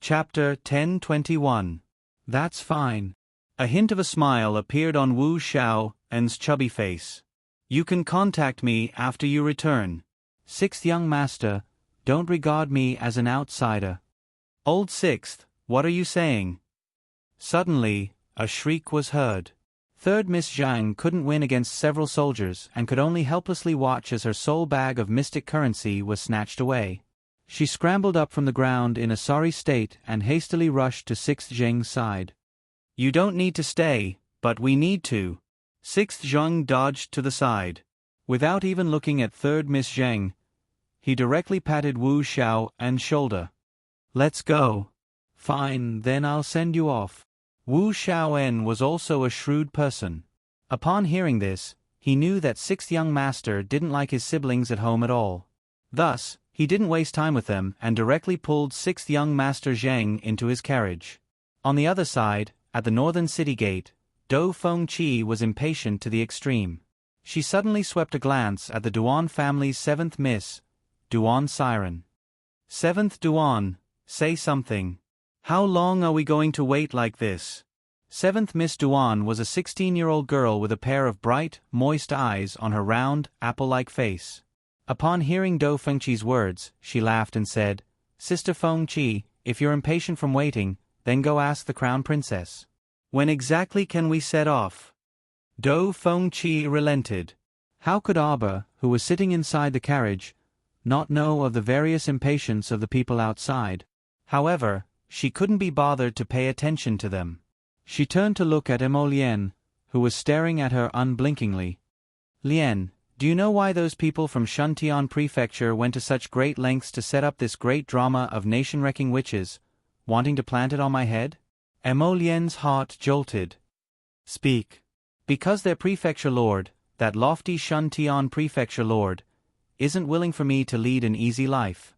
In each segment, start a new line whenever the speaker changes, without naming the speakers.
Chapter 1021. That's fine. A hint of a smile appeared on Wu Xiao's chubby face. You can contact me after you return. Sixth young master, don't regard me as an outsider. Old Sixth, what are you saying? Suddenly, a shriek was heard. Third Miss Zhang couldn't win against several soldiers and could only helplessly watch as her sole bag of mystic currency was snatched away. She scrambled up from the ground in a sorry state and hastily rushed to Sixth Zheng's side. You don't need to stay, but we need to. Sixth Zheng dodged to the side. Without even looking at Third Miss Zheng, he directly patted Wu Xiao's shoulder. Let's go. Fine, then I'll send you off. Wu Xiaoen was also a shrewd person. Upon hearing this, he knew that Sixth Young Master didn't like his siblings at home at all. Thus, he didn't waste time with them and directly pulled Sixth Young Master Zheng into his carriage. On the other side, at the northern city gate, Dou Fengqi was impatient to the extreme. She suddenly swept a glance at the Duan family's seventh Miss, Duan Siren. Seventh Duan, say something. How long are we going to wait like this? Seventh Miss Duan was a 16-year-old girl with a pair of bright, moist eyes on her round, apple-like face. Upon hearing Dou Fengqi's words, she laughed and said, Sister Fengqi, if you're impatient from waiting, then go ask the Crown Princess. When exactly can we set off? Dou Fengqi relented. How could Arba, who was sitting inside the carriage, not know of the various impatience of the people outside? However, she couldn't be bothered to pay attention to them. She turned to look at Emolien, who was staring at her unblinkingly. Lien, do you know why those people from Shuntian Prefecture went to such great lengths to set up this great drama of nation-wrecking witches, wanting to plant it on my head? Emolien's heart jolted. Speak. Because their prefecture lord, that lofty Shuntian Prefecture lord, isn't willing for me to lead an easy life.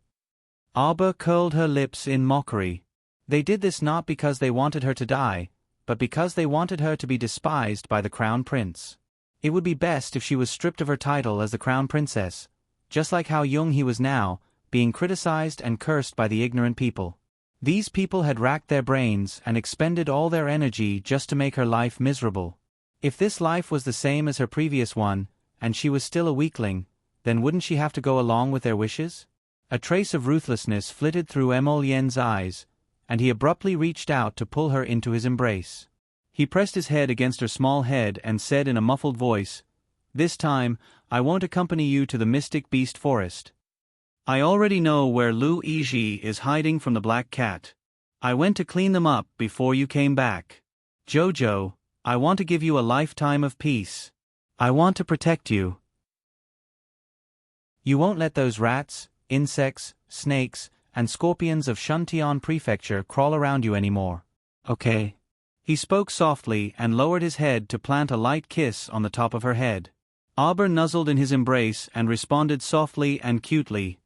Arba curled her lips in mockery. They did this not because they wanted her to die, but because they wanted her to be despised by the Crown Prince. It would be best if she was stripped of her title as the Crown Princess, just like how young he was now, being criticized and cursed by the ignorant people. These people had racked their brains and expended all their energy just to make her life miserable. If this life was the same as her previous one, and she was still a weakling, then wouldn't she have to go along with their wishes? A trace of ruthlessness flitted through Emolien's eyes, and he abruptly reached out to pull her into his embrace. He pressed his head against her small head and said in a muffled voice, This time, I won't accompany you to the Mystic Beast Forest. I already know where Lu Yizhi is hiding from the Black Cat. I went to clean them up before you came back. Jojo, I want to give you a lifetime of peace. I want to protect you. You won't let those rats, insects, snakes, and scorpions of Shuntian Prefecture crawl around you anymore. Okay? He spoke softly and lowered his head to plant a light kiss on the top of her head. Arba nuzzled in his embrace and responded softly and cutely,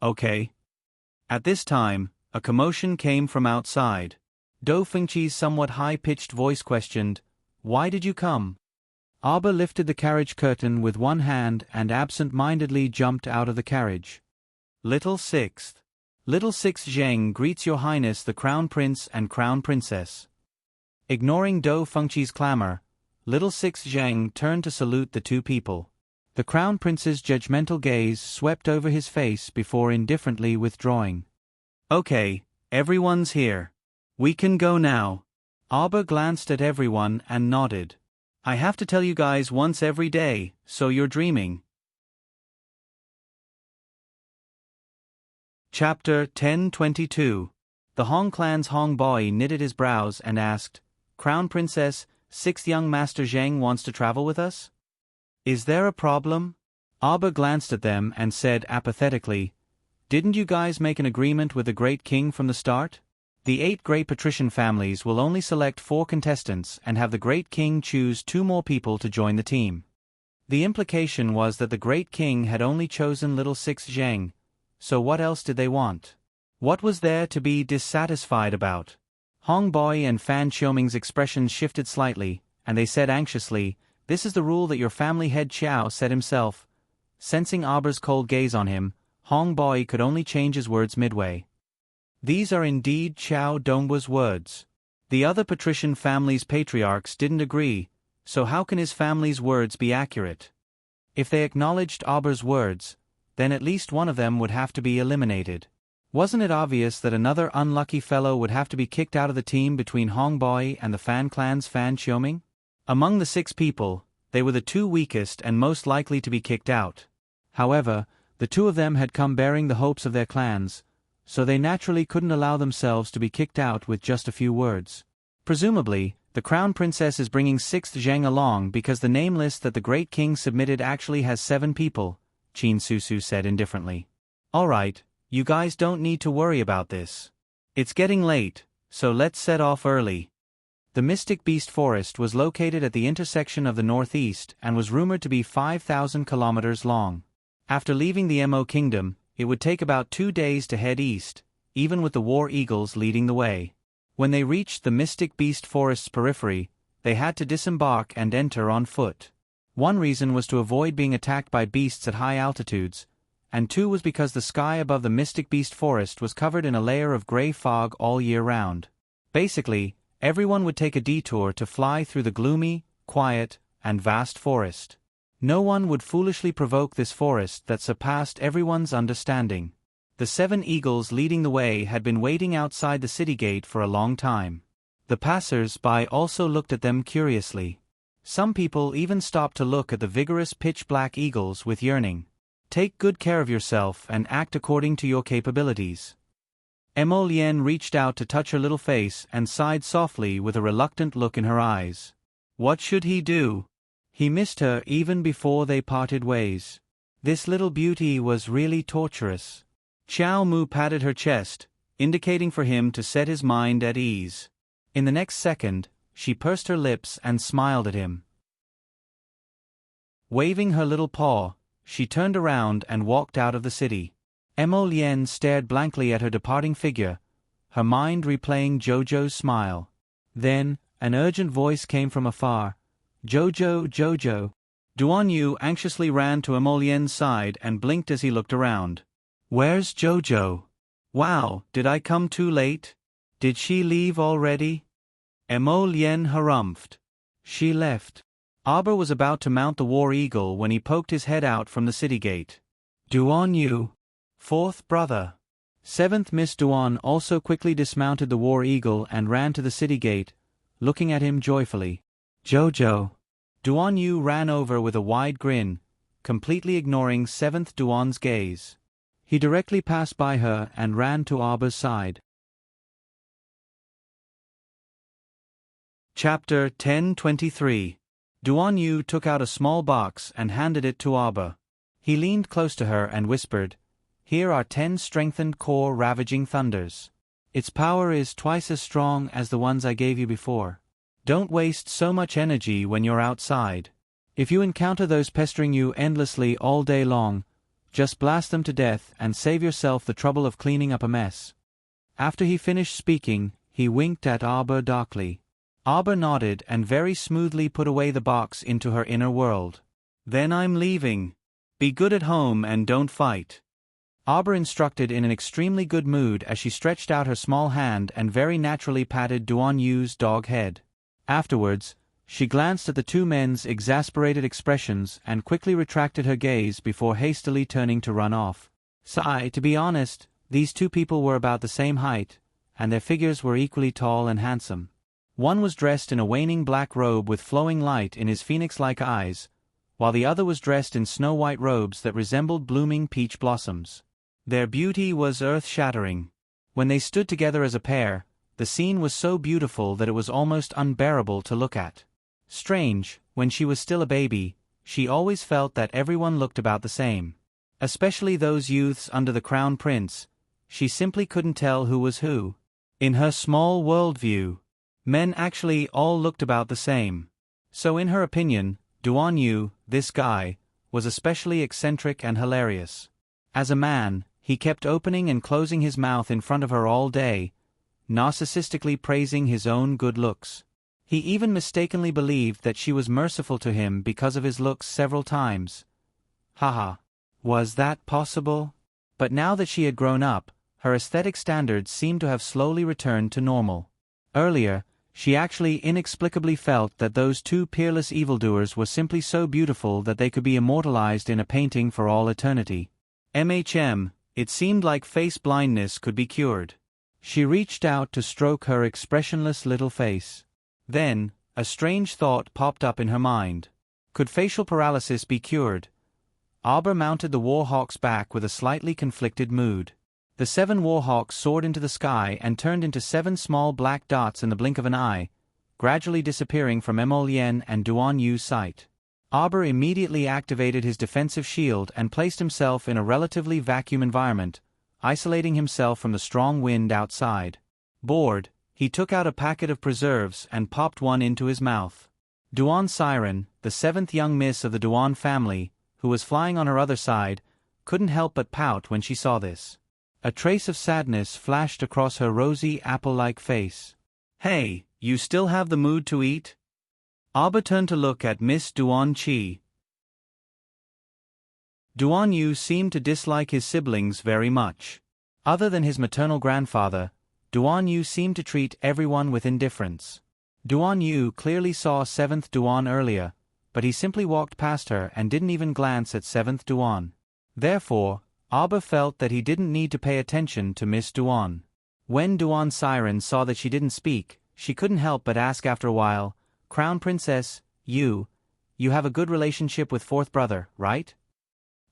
Okay. At this time, a commotion came from outside. Dou Fengqi's somewhat high-pitched voice questioned, Why did you come? Arba lifted the carriage curtain with one hand and absent-mindedly jumped out of the carriage. Little Sixth Zheng greets Your Highness the Crown Prince and Crown Princess. Ignoring Dou Fengqi's clamor, Little Sixth Zheng turned to salute the two people. The Crown Prince's judgmental gaze swept over his face before indifferently withdrawing. Okay, everyone's here. We can go now. Arba glanced at everyone and nodded. I have to tell you guys once every day, so you're dreaming. Chapter 1022. The Hong clan's Hong boy knitted his brows and asked, Crown Princess, Sixth Young Master Zheng wants to travel with us? Is there a problem? Arba glanced at them and said apathetically, Didn't you guys make an agreement with the Great King from the start? The 8 great patrician families will only select 4 contestants and have the Great King choose 2 more people to join the team. The implication was that the Great King had only chosen Little Sixth Zheng, so what else did they want? What was there to be dissatisfied about? Hong Boy and Fan Xiaoming's expressions shifted slightly, and they said anxiously, This is the rule that your family head Qiao said himself. Sensing Arba's cold gaze on him, Hong Boy could only change his words midway. These are indeed Chao Dongba's words. The other patrician family's patriarchs didn't agree, so how can his family's words be accurate? If they acknowledged Auber's words, then at least one of them would have to be eliminated. Wasn't it obvious that another unlucky fellow would have to be kicked out of the team between Hongboi and the Fan clan's Fan Xiaoming? Among the 6 people, they were the 2 weakest and most likely to be kicked out. However, the 2 of them had come bearing the hopes of their clans, so they naturally couldn't allow themselves to be kicked out with just a few words. Presumably, the Crown Princess is bringing 6th Zheng along because the name list that the Great King submitted actually has 7 people, Qin Susu said indifferently. Alright, you guys don't need to worry about this. It's getting late, so let's set off early. The Mystic Beast Forest was located at the intersection of the northeast and was rumored to be 5,000 kilometers long. After leaving the Mo Kingdom, it would take about 2 days to head east, even with the War Eagles leading the way. When they reached the Mystic Beast Forest's periphery, they had to disembark and enter on foot. One reason was to avoid being attacked by beasts at high altitudes, and 2 was because the sky above the Mystic Beast Forest was covered in a layer of gray fog all year round. Basically, everyone would take a detour to fly through the gloomy, quiet, and vast forest. No one would foolishly provoke this forest that surpassed everyone's understanding. The 7 eagles leading the way had been waiting outside the city gate for a long time. The passers-by also looked at them curiously. Some people even stopped to look at the vigorous pitch-black eagles with yearning. Take good care of yourself and act according to your capabilities. Mo Lien reached out to touch her little face and sighed softly with a reluctant look in her eyes. What should he do? He missed her even before they parted ways. This little beauty was really torturous. Xiao Mu patted her chest, indicating for him to set his mind at ease. In the next second, she pursed her lips and smiled at him. Waving her little paw, she turned around and walked out of the city. Mo Lien stared blankly at her departing figure, her mind replaying Jojo's smile. Then, an urgent voice came from afar. Jojo, Jojo. Duan Yu anxiously ran to Mo Lien's side and blinked as he looked around. Where's Jojo? Wow, did I come too late? Did she leave already? Mo Lien harumphed. She left. Auber was about to mount the War Eagle when he poked his head out from the city gate. Duan Yu. 4th brother. 7th Miss Duan also quickly dismounted the War Eagle and ran to the city gate, looking at him joyfully. Jojo. Duan Yu ran over with a wide grin, completely ignoring 7th Duan's gaze. He directly passed by her and ran to Auber's side. Chapter 1023. Duan Yu took out a small box and handed it to Auber. He leaned close to her and whispered, "Here are 10 strengthened core ravaging thunders. Its power is twice as strong as the ones I gave you before. Don't waste so much energy when you're outside. If you encounter those pestering you endlessly all day long, just blast them to death and save yourself the trouble of cleaning up a mess." After he finished speaking, he winked at Auber darkly. Auber nodded and very smoothly put away the box into her inner world. "Then I'm leaving. Be good at home and don't fight." Auber instructed in an extremely good mood as she stretched out her small hand and very naturally patted Duan Yu's dog head. Afterwards, she glanced at the 2 men's exasperated expressions and quickly retracted her gaze before hastily turning to run off. To be honest, these 2 people were about the same height, and their figures were equally tall and handsome. One was dressed in a waning black robe with flowing light in his phoenix-like eyes, while the other was dressed in snow-white robes that resembled blooming peach blossoms. Their beauty was earth-shattering. When they stood together as a pair, the scene was so beautiful that it was almost unbearable to look at. Strange, when she was still a baby, she always felt that everyone looked about the same. Especially those youths under the Crown Prince, she simply couldn't tell who was who. In her small worldview, men actually all looked about the same. So in her opinion, Duan Yu, this guy, was especially eccentric and hilarious. As a man, he kept opening and closing his mouth in front of her all day, narcissistically praising his own good looks. He even mistakenly believed that she was merciful to him because of his looks several times. Haha. Was that possible? But now that she had grown up, her aesthetic standards seemed to have slowly returned to normal. Earlier, she actually inexplicably felt that those two peerless evildoers were simply so beautiful that they could be immortalized in a painting for all eternity. It seemed like face blindness could be cured. She reached out to stroke her expressionless little face. Then, a strange thought popped up in her mind. Could facial paralysis be cured? Arbor mounted the warhawk's back with a slightly conflicted mood. The 7 warhawks soared into the sky and turned into 7 small black dots in the blink of an eye, gradually disappearing from Emolien and Duan Yu's sight. Arbor immediately activated his defensive shield and placed himself in a relatively vacuum environment, isolating himself from the strong wind outside. Bored, he took out a packet of preserves and popped one into his mouth. Duan Siren, the 7th young miss of the Duan family, who was flying on her other side, couldn't help but pout when she saw this. A trace of sadness flashed across her rosy apple-like face. "Hey, you still have the mood to eat?" Arbor turned to look at Miss Duan Qi. Duan Yu seemed to dislike his siblings very much. Other than his maternal grandfather, Duan Yu seemed to treat everyone with indifference. Duan Yu clearly saw 7th Duan earlier, but he simply walked past her and didn't even glance at 7th Duan. Therefore, Arbor felt that he didn't need to pay attention to Miss Duan. When Duan Siren saw that she didn't speak, she couldn't help but ask after a while, "Crown Princess, you have a good relationship with 4th brother, right?"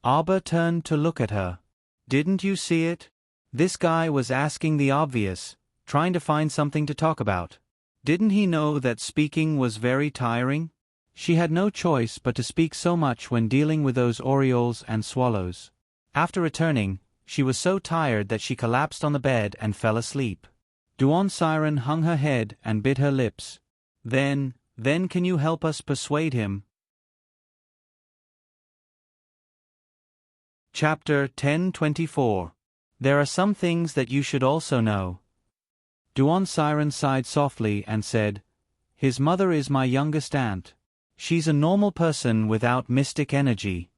Arbor turned to look at her. "Didn't you see it?" This guy was asking the obvious, trying to find something to talk about. Didn't he know that speaking was very tiring? She had no choice but to speak so much when dealing with those orioles and swallows. After returning, she was so tired that she collapsed on the bed and fell asleep. Duan Siren hung her head and bit her lips. Then can you help us persuade him?" Chapter 1024. There are some things that you should also know. Duan Siren sighed softly and said, "His mother is my youngest aunt. She's a normal person without mystic energy.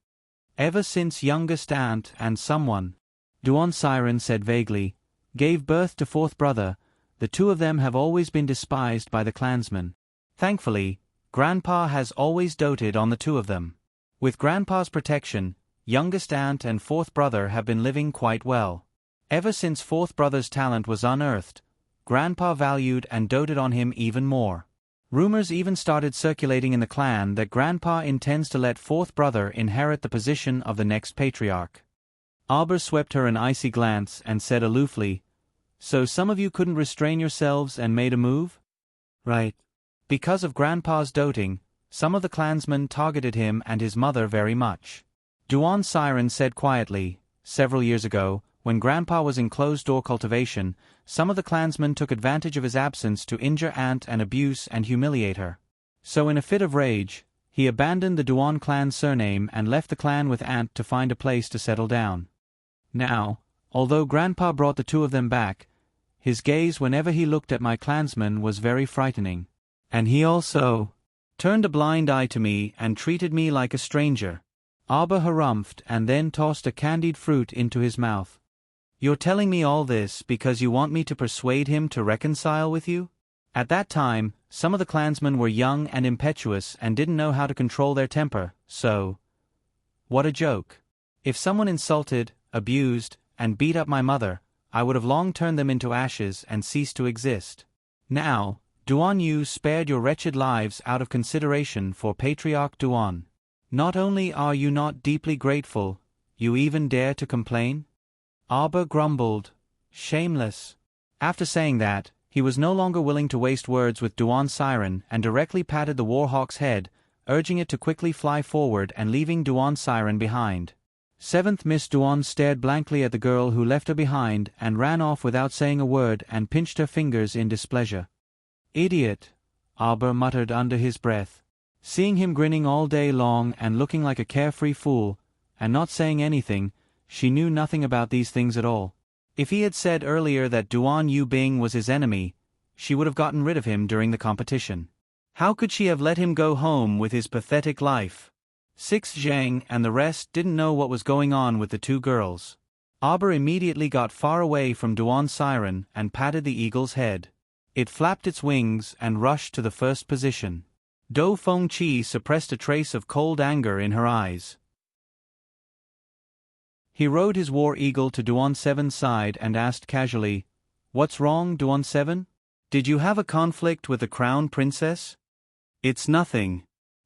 Ever since youngest aunt and someone," Duan Siren said vaguely, "gave birth to 4th brother, the 2 of them have always been despised by the clansmen. Thankfully, Grandpa has always doted on the 2 of them. With Grandpa's protection, youngest aunt and 4th brother have been living quite well. Ever since 4th brother's talent was unearthed, Grandpa valued and doted on him even more. Rumors even started circulating in the clan that Grandpa intends to let 4th brother inherit the position of the next patriarch." Arbor swept her an icy glance and said aloofly, "So some of you couldn't restrain yourselves and made a move?" "Right. Because of Grandpa's doting, some of the clansmen targeted him and his mother very much." Duan Siren said quietly, "Several years ago, when Grandpa was in closed-door cultivation, some of the clansmen took advantage of his absence to injure Aunt and abuse and humiliate her. So in a fit of rage, he abandoned the Duan clan surname and left the clan with Aunt to find a place to settle down. Now, although Grandpa brought the 2 of them back, his gaze whenever he looked at my clansmen was very frightening. And he also turned a blind eye to me and treated me like a stranger." Arbor harumphed and then tossed a candied fruit into his mouth. "You're telling me all this because you want me to persuade him to reconcile with you?" At that time, some of the clansmen were young and impetuous and didn't know how to control their temper, so... What a joke. If someone insulted, abused, and beat up my mother, I would have long turned them into ashes and ceased to exist. Now, Duan Yu spared your wretched lives out of consideration for Patriarch Duan. Not only are you not deeply grateful, you even dare to complain?" Arbor grumbled, "Shameless." After saying that, he was no longer willing to waste words with Duan Siren and directly patted the warhawk's head, urging it to quickly fly forward and leaving Duan Siren behind. 7th Miss Duan stared blankly at the girl who left her behind and ran off without saying a word and pinched her fingers in displeasure. "Idiot," Arbor muttered under his breath. Seeing him grinning all day long and looking like a carefree fool, and not saying anything, she knew nothing about these things at all. If he had said earlier that Duan Yubing was his enemy, she would have gotten rid of him during the competition. How could she have let him go home with his pathetic life? 6 Zhang and the rest didn't know what was going on with the 2 girls. Arbor immediately got far away from Duan's siren and patted the eagle's head. It flapped its wings and rushed to the first position. Do Feng Qi suppressed a trace of cold anger in her eyes. He rode his war eagle to Duan 7's side and asked casually, "What's wrong, Duan 7? Did you have a conflict with the crown princess?" "It's nothing."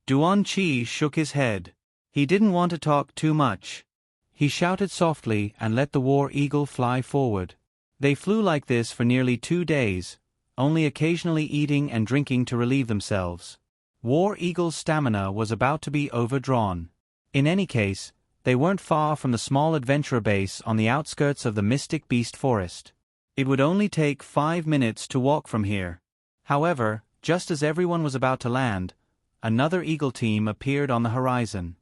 Duan Qi shook his head. He didn't want to talk too much. He shouted softly and let the war eagle fly forward. They flew like this for nearly 2 days, only occasionally eating and drinking to relieve themselves. War Eagle's stamina was about to be overdrawn. In any case, they weren't far from the small adventurer base on the outskirts of the Mystic Beast Forest. It would only take 5 minutes to walk from here. However, just as everyone was about to land, another eagle team appeared on the horizon.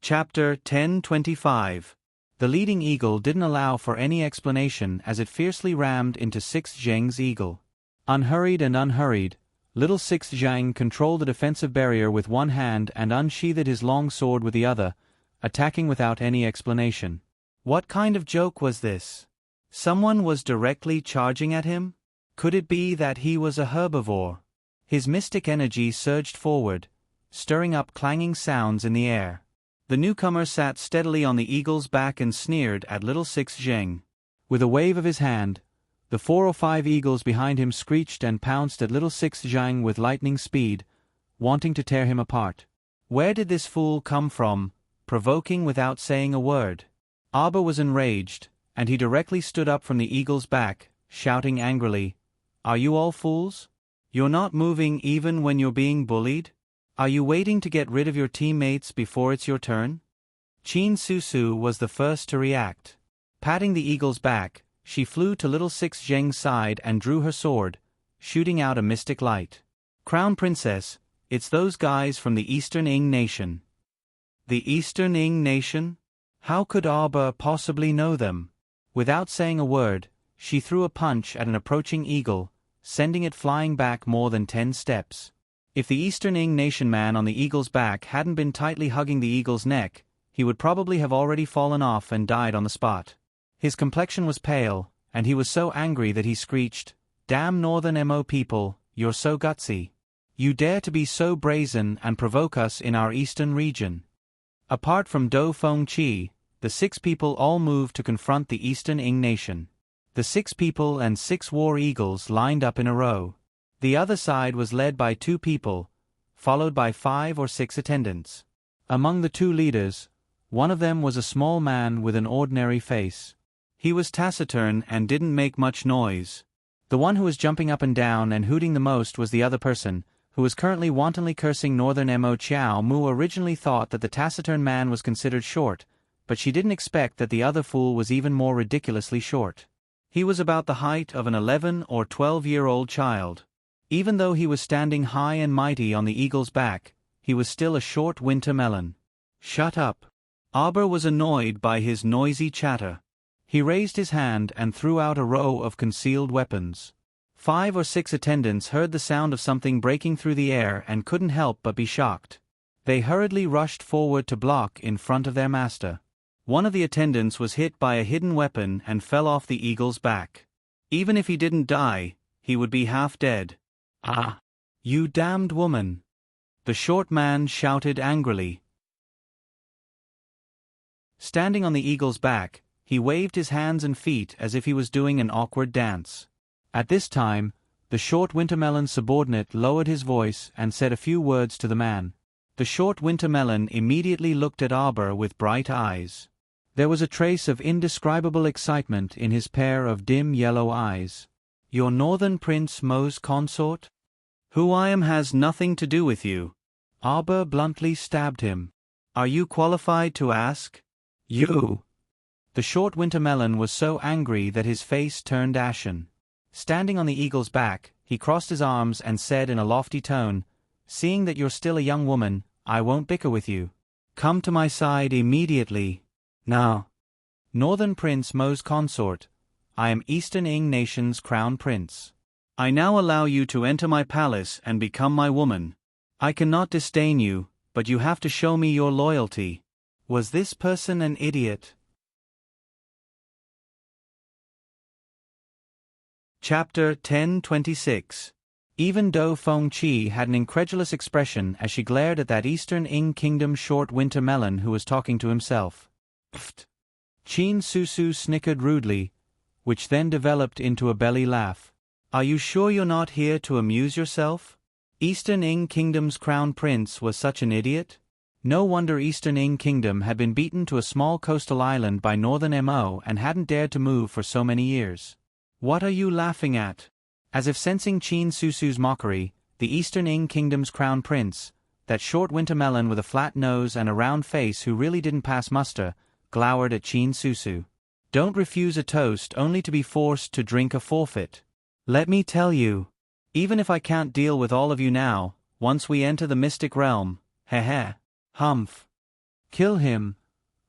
Chapter 1025. The leading eagle didn't allow for any explanation as it fiercely rammed into 6 Zheng's eagle. Unhurried, little 6 Zhang controlled the defensive barrier with one hand and unsheathed his long sword with the other, attacking without any explanation. What kind of joke was this? Someone was directly charging at him? Could it be that he was a herbivore? His mystic energy surged forward, stirring up clanging sounds in the air. The newcomer sat steadily on the eagle's back and sneered at little 6 Zheng. With a wave of his hand, the 4 or 5 eagles behind him screeched and pounced at little 6 Zheng with lightning speed, wanting to tear him apart. Where did this fool come from, provoking without saying a word? Arbor was enraged, and he directly stood up from the eagle's back, shouting angrily, "Are you all fools? You're not moving even when you're being bullied? Are you waiting to get rid of your teammates before it's your turn?" Qin Susu was the first to react. Patting the eagle's back, she flew to little 6 Zheng's side and drew her sword, shooting out a mystic light. "Crown Princess, it's those guys from the Eastern Ing Nation." The Eastern Ing Nation? How could Arbor possibly know them? Without saying a word, she threw a punch at an approaching eagle, sending it flying back more than 10 steps. If the Eastern Ing Nation man on the eagle's back hadn't been tightly hugging the eagle's neck, he would probably have already fallen off and died on the spot. His complexion was pale, and he was so angry that he screeched, "Damn Northern Mo people, you're so gutsy. You dare to be so brazen and provoke us in our eastern region." Apart from Do Feng Qi, the 6 people all moved to confront the Eastern Ing Nation. The 6 people and 6 war eagles lined up in a row. The other side was led by 2 people, followed by 5 or 6 attendants. Among the 2 leaders, one of them was a small man with an ordinary face. He was taciturn and didn't make much noise. The one who was jumping up and down and hooting the most was the other person, who was currently wantonly cursing Northern Mo. Chiao Mu originally thought that the taciturn man was considered short, but she didn't expect that the other fool was even more ridiculously short. He was about the height of an 11 or 12-year-old child. Even though he was standing high and mighty on the eagle's back, he was still a short winter melon. "Shut up." Arbor was annoyed by his noisy chatter. He raised his hand and threw out a row of concealed weapons. 5 or 6 attendants heard the sound of something breaking through the air and couldn't help but be shocked. They hurriedly rushed forward to block in front of their master. One of the attendants was hit by a hidden weapon and fell off the eagle's back. Even if he didn't die, he would be half dead. "Ah! You damned woman!" the short man shouted angrily. Standing on the eagle's back, he waved his hands and feet as if he was doing an awkward dance. At this time, the short wintermelon subordinate lowered his voice and said a few words to the man. The short wintermelon immediately looked at Arbor with bright eyes. There was a trace of indescribable excitement in his pair of dim yellow eyes. "Your Northern Prince Mo's consort? Who I am has nothing to do with you." Arbor bluntly stabbed him. "Are you qualified to ask?" "You." The short wintermelon was so angry that his face turned ashen. Standing on the eagle's back, he crossed his arms and said in a lofty tone, "Seeing that you're still a young woman, I won't bicker with you. Come to my side immediately. Now." "Northern Prince Mo's consort, I am Eastern Ing Nation's crown prince. I now allow you to enter my palace and become my woman. I cannot disdain you, but you have to show me your loyalty. Was this person an idiot? Chapter 1026. Even Do Feng-chi had an incredulous expression as she glared at that Eastern Ing Kingdom short winter melon who was talking to himself. Pfft. Qin Susu snickered rudely, which then developed into a belly laugh. Are you sure you're not here to amuse yourself? Eastern Ing Kingdom's crown prince was such an idiot? No wonder Eastern Ing Kingdom had been beaten to a small coastal island by Northern Mo and hadn't dared to move for so many years. What are you laughing at? As if sensing Qin Susu's mockery, the Eastern Ing Kingdom's crown prince, that short winter melon with a flat nose and a round face who really didn't pass muster, glowered at Qin Susu. Don't refuse a toast only to be forced to drink a forfeit. Let me tell you, even if I can't deal with all of you now, once we enter the mystic realm, heh. Humph. Kill him,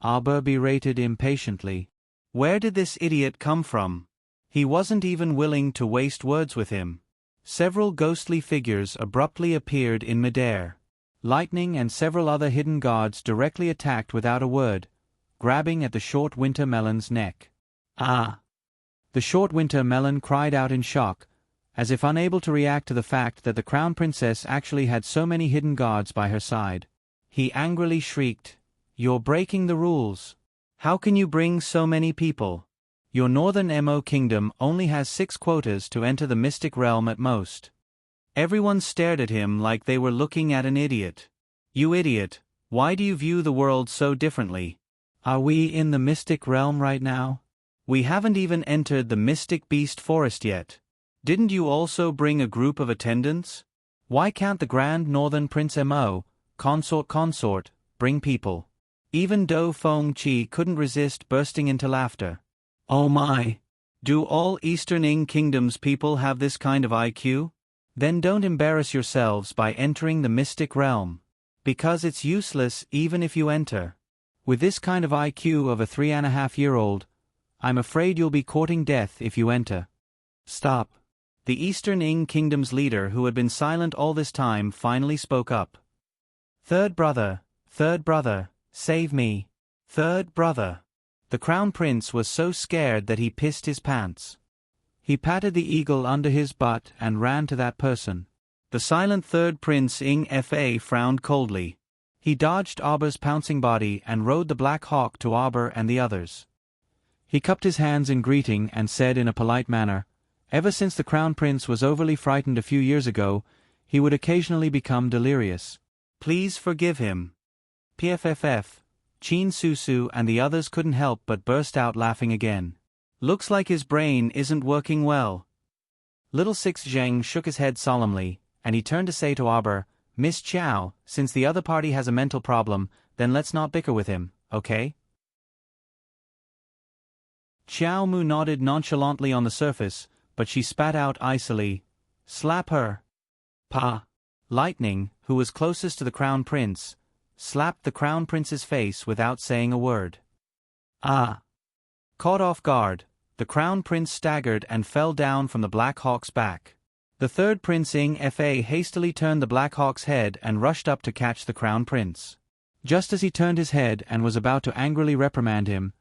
Aber berated impatiently. Where did this idiot come from? He wasn't even willing to waste words with him. Several ghostly figures abruptly appeared in midair. Lightning and several other hidden gods directly attacked without a word, grabbing at the short winter melon's neck. Ah! The short winter melon cried out in shock, as if unable to react to the fact that the crown princess actually had so many hidden gods by her side. He angrily shrieked, "You're breaking the rules. How can you bring so many people? Your Northern Mo kingdom only has 6 quotas to enter the mystic realm at most." Everyone stared at him like they were looking at an idiot. You idiot, why do you view the world so differently? Are we in the mystic realm right now? We haven't even entered the mystic beast forest yet. Didn't you also bring a group of attendants? Why can't the Grand Northern Prince Mo, consort, bring people? Even Do Feng-chi couldn't resist bursting into laughter. Oh my! Do all Eastern Ing Kingdom's people have this kind of IQ? Then don't embarrass yourselves by entering the mystic realm. Because it's useless even if you enter. With this kind of IQ of a 3.5-year-old, I'm afraid you'll be courting death if you enter. Stop. The Eastern Ing Kingdom's leader, who had been silent all this time, finally spoke up. Third brother, save me. Third brother. The crown prince was so scared that he pissed his pants. He patted the eagle under his butt and ran to that person. The silent third prince Ing Fa frowned coldly. He dodged Aber's pouncing body and rode the black hawk to Aber and the others. He cupped his hands in greeting and said in a polite manner, ever since the crown prince was overly frightened a few years ago, he would occasionally become delirious. Please forgive him. PFFF. Qin Susu and the others couldn't help but burst out laughing again. Looks like his brain isn't working well. Little Six Zheng shook his head solemnly, and he turned to say to Aber, Miss Chow, since the other party has a mental problem, then let's not bicker with him, okay? Xiao Mu nodded nonchalantly on the surface, but she spat out icily, slap her. Pa. Lightning, who was closest to the crown prince, slapped the crown prince's face without saying a word. Ah! Caught off guard, the crown prince staggered and fell down from the Black Hawk's back. The third prince Ing Fa hastily turned the Black Hawk's head and rushed up to catch the crown prince. Just as he turned his head and was about to angrily reprimand him,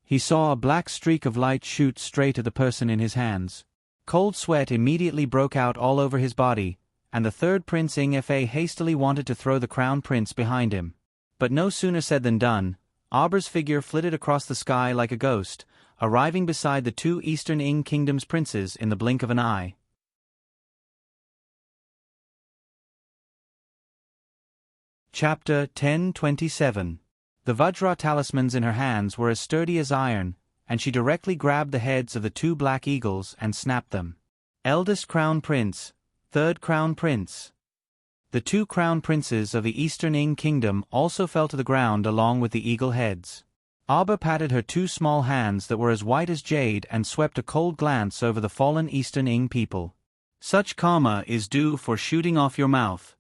he saw a black streak of light shoot straight at the person in his hands. Cold sweat immediately broke out all over his body, and the third prince Ing Fa hastily wanted to throw the crown prince behind him. But no sooner said than done. Aber's figure flitted across the sky like a ghost, arriving beside the 2 Eastern Ing Kingdom's princes in the blink of an eye. Chapter 1027. The Vajra talismans in her hands were as sturdy as iron, and she directly grabbed the heads of the 2 black eagles and snapped them. Eldest Crown Prince, Third Crown Prince. The 2 crown princes of the Eastern Ing Kingdom also fell to the ground along with the eagle heads. Aber patted her 2 small hands that were as white as jade and swept a cold glance over the fallen Eastern Ing people. Such karma is due for shooting off your mouth.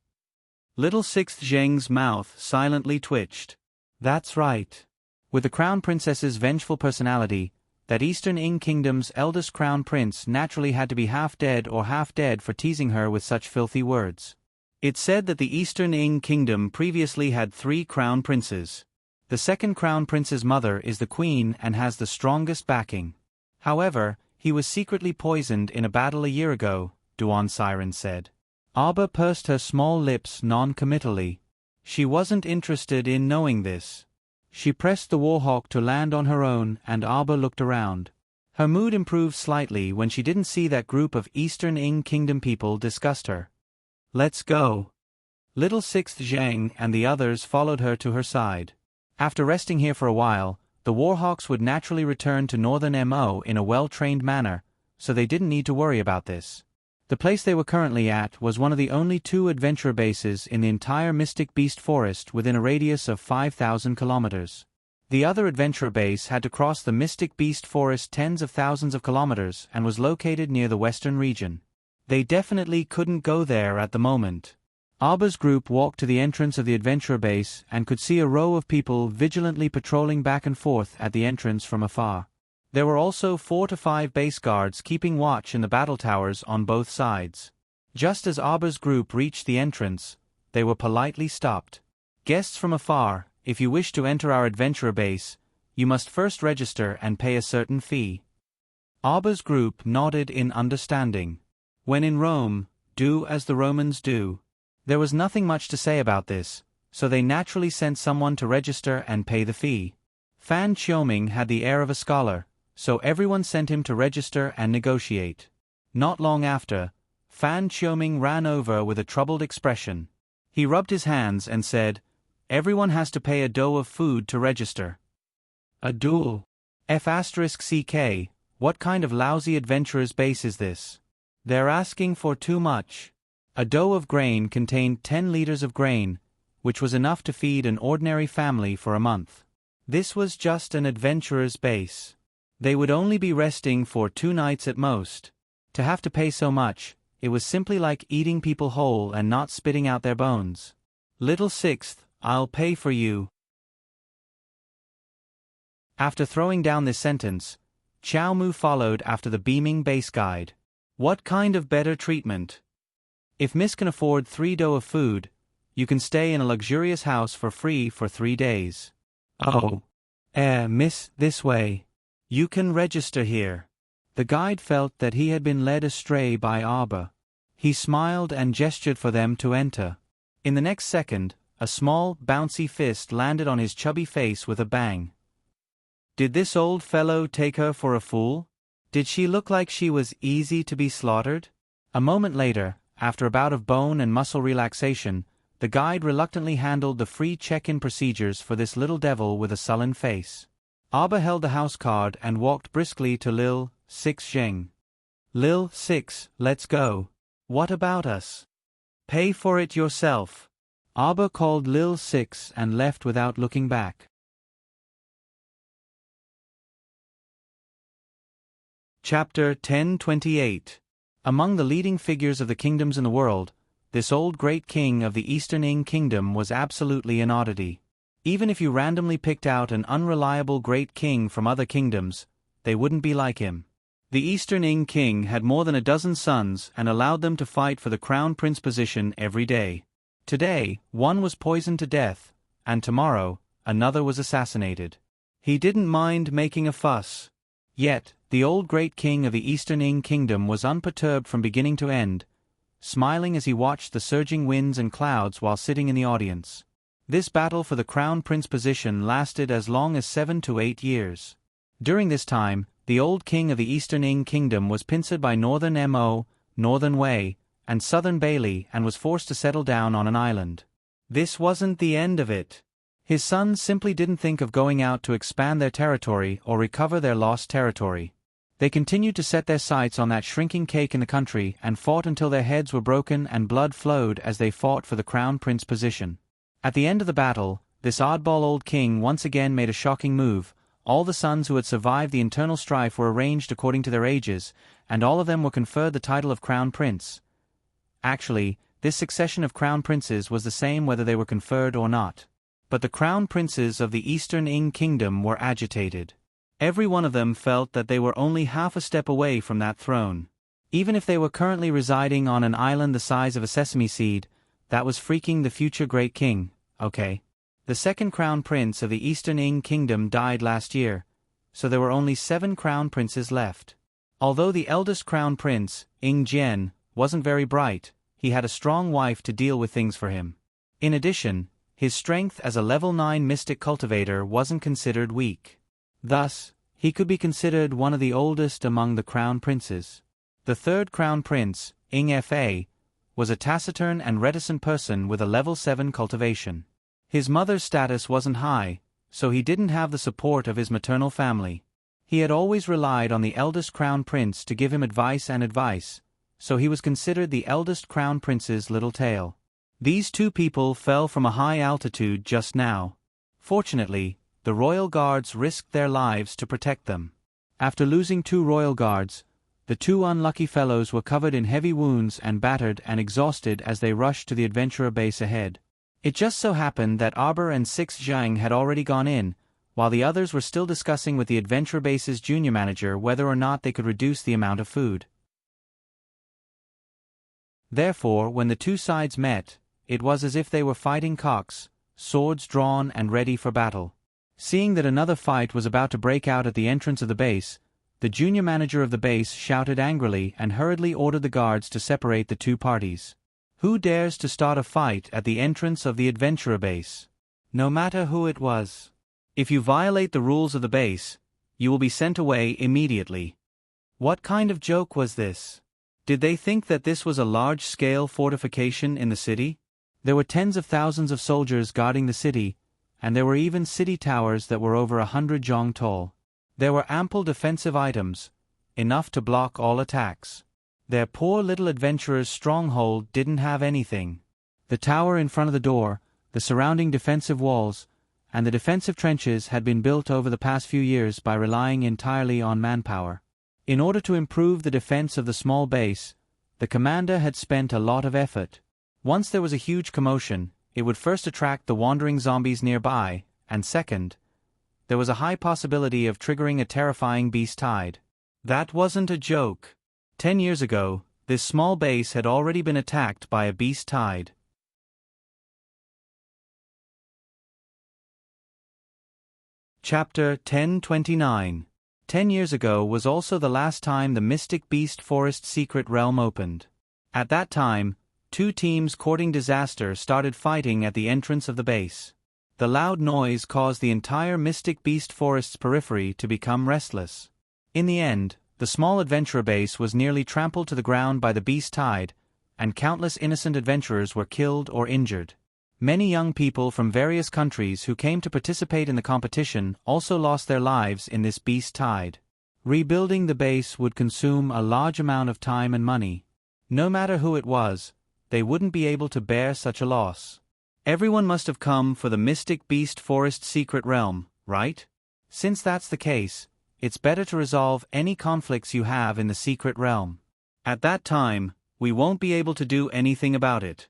Little Sixth Zheng's mouth silently twitched. That's right. With the crown princess's vengeful personality, that Eastern Ing Kingdom's eldest crown prince naturally had to be half dead for teasing her with such filthy words. It said that the Eastern Ing kingdom previously had 3 crown princes. The second crown prince's mother is the queen and has the strongest backing. However, he was secretly poisoned in a battle a year ago, Duan Siren said. Arba pursed her small lips non-committally. She wasn't interested in knowing this. She pressed the warhawk to land on her own and Arba looked around. Her mood improved slightly when she didn't see that group of Eastern Ing kingdom people disgust her. Let's go. Little Sixth Zhang and the others followed her to her side. After resting here for a while, the warhawks would naturally return to Northern Mo in a well-trained manner, so they didn't need to worry about this. The place they were currently at was one of the only 2 adventure bases in the entire Mystic Beast Forest within a radius of 5,000 kilometers. The other adventure base had to cross the Mystic Beast Forest tens of thousands of kilometers and was located near the western region. They definitely couldn't go there at the moment. Arba's group walked to the entrance of the adventure base and could see a row of people vigilantly patrolling back and forth at the entrance from afar. There were also 4 to 5 base guards keeping watch in the battle towers on both sides. Just as Arba's group reached the entrance, they were politely stopped. Guests from afar, if you wish to enter our adventure base, you must first register and pay a certain fee. Arba's group nodded in understanding. When in Rome, do as the Romans do. There was nothing much to say about this, so they naturally sent someone to register and pay the fee. Fan Qiuming had the air of a scholar, so everyone sent him to register and negotiate. Not long after, Fan Qiuming ran over with a troubled expression. He rubbed his hands and said, "Everyone has to pay a dough of food to register." A duel. F***CK, what kind of lousy adventurer's base is this? They're asking for too much. A dough of grain contained 10 liters of grain, which was enough to feed an ordinary family for a month. This was just an adventurer's base. They would only be resting for 2 nights at most. To have to pay so much, it was simply like eating people whole and not spitting out their bones. Little Sixth, I'll pay for you. After throwing down this sentence, Qiao Mu followed after the beaming base guide. What kind of better treatment? If Miss can afford 3 dough of food, you can stay in a luxurious house for free for 3 days. Oh. Miss, this way. You can register here. The guide felt that he had been led astray by Arba. He smiled and gestured for them to enter. In the next second, a small, bouncy fist landed on his chubby face with a bang. Did this old fellow take her for a fool? Did she look like she was easy to be slaughtered? A moment later, after a bout of bone and muscle relaxation, the guide reluctantly handled the free check-in procedures for this little devil with a sullen face. Arba held the house card and walked briskly to Lil Six Zheng. Lil Six, let's go. What about us? Pay for it yourself. Arba called Lil Six and left without looking back. Chapter 1028. Among the leading figures of the kingdoms in the world, this old great king of the Eastern Ing kingdom was absolutely an oddity. Even if you randomly picked out an unreliable great king from other kingdoms, they wouldn't be like him. The Eastern Ing king had more than a dozen sons and allowed them to fight for the crown prince position every day. Today, one was poisoned to death, and tomorrow, another was assassinated. He didn't mind making a fuss. Yet, the old great king of the Eastern Ing kingdom was unperturbed from beginning to end, smiling as he watched the surging winds and clouds while sitting in the audience. This battle for the crown prince position lasted as long as 7 to 8 years. During this time, the old king of the Eastern Ing kingdom was pinced by Northern Mo, Northern Wei, and Southern Bailey and was forced to settle down on an island. This wasn't the end of it. His sons simply didn't think of going out to expand their territory or recover their lost territory. They continued to set their sights on that shrinking cake in the country and fought until their heads were broken and blood flowed as they fought for the crown prince position. At the end of the battle, this oddball old king once again made a shocking move. All the sons who had survived the internal strife were arranged according to their ages, and all of them were conferred the title of crown prince. Actually, this succession of crown princes was the same whether they were conferred or not. But the crown princes of the Eastern Ing kingdom were agitated. Every one of them felt that they were only half a step away from that throne. Even if they were currently residing on an island the size of a sesame seed, That was freaking the future great king, okay. The second crown prince of the Eastern Ing Kingdom died last year, so there were only 7 crown princes left. Although the eldest crown prince, Ing Jian, wasn't very bright, he had a strong wife to deal with things for him. In addition, his strength as a level 9 mystic cultivator wasn't considered weak. Thus, he could be considered one of the oldest among the crown princes. The third crown prince, Ing Fa, was a taciturn and reticent person with a level 7 cultivation. His mother's status wasn't high, so he didn't have the support of his maternal family. He had always relied on the eldest crown prince to give him advice, so he was considered the eldest crown prince's little tail. These 2 people fell from a high altitude just now. Fortunately, the royal guards risked their lives to protect them. After losing 2 royal guards, the 2 unlucky fellows were covered in heavy wounds and battered and exhausted as they rushed to the adventurer base ahead. It just so happened that Arbor and 6 Zhang had already gone in, while the others were still discussing with the adventurer base's junior manager whether or not they could reduce the amount of food. Therefore, when the 2 sides met, it was as if they were fighting cocks, swords drawn and ready for battle. Seeing that another fight was about to break out at the entrance of the base, the junior manager of the base shouted angrily and hurriedly ordered the guards to separate the 2 parties. Who dares to start a fight at the entrance of the adventurer base? No matter who it was. If you violate the rules of the base, you will be sent away immediately. What kind of joke was this? Did they think that this was a large-scale fortification in the city? There were tens of thousands of soldiers guarding the city, and there were even city towers that were over 100 zhong tall. There were ample defensive items, enough to block all attacks. Their poor little adventurer's stronghold didn't have anything. The tower in front of the door, the surrounding defensive walls, and the defensive trenches had been built over the past few years by relying entirely on manpower. In order to improve the defense of the small base, the commander had spent a lot of effort. Once there was a huge commotion, it would first attract the wandering zombies nearby, and second, there was a high possibility of triggering a terrifying beast tide. That wasn't a joke. 10 years ago, this small base had already been attacked by a beast tide. Chapter 1029. 10 years ago was also the last time the Mystic Beast Forest Secret Realm opened. At that time, 2 teams courting disaster started fighting at the entrance of the base. The loud noise caused the entire Mystic Beast Forest's periphery to become restless. In the end, the small adventurer base was nearly trampled to the ground by the beast tide, and countless innocent adventurers were killed or injured. Many young people from various countries who came to participate in the competition also lost their lives in this beast tide. Rebuilding the base would consume a large amount of time and money. No matter who it was, they wouldn't be able to bear such a loss. Everyone must have come for the Mystic Beast Forest Secret Realm, right? Since that's the case, it's better to resolve any conflicts you have in the secret realm. At that time, we won't be able to do anything about it.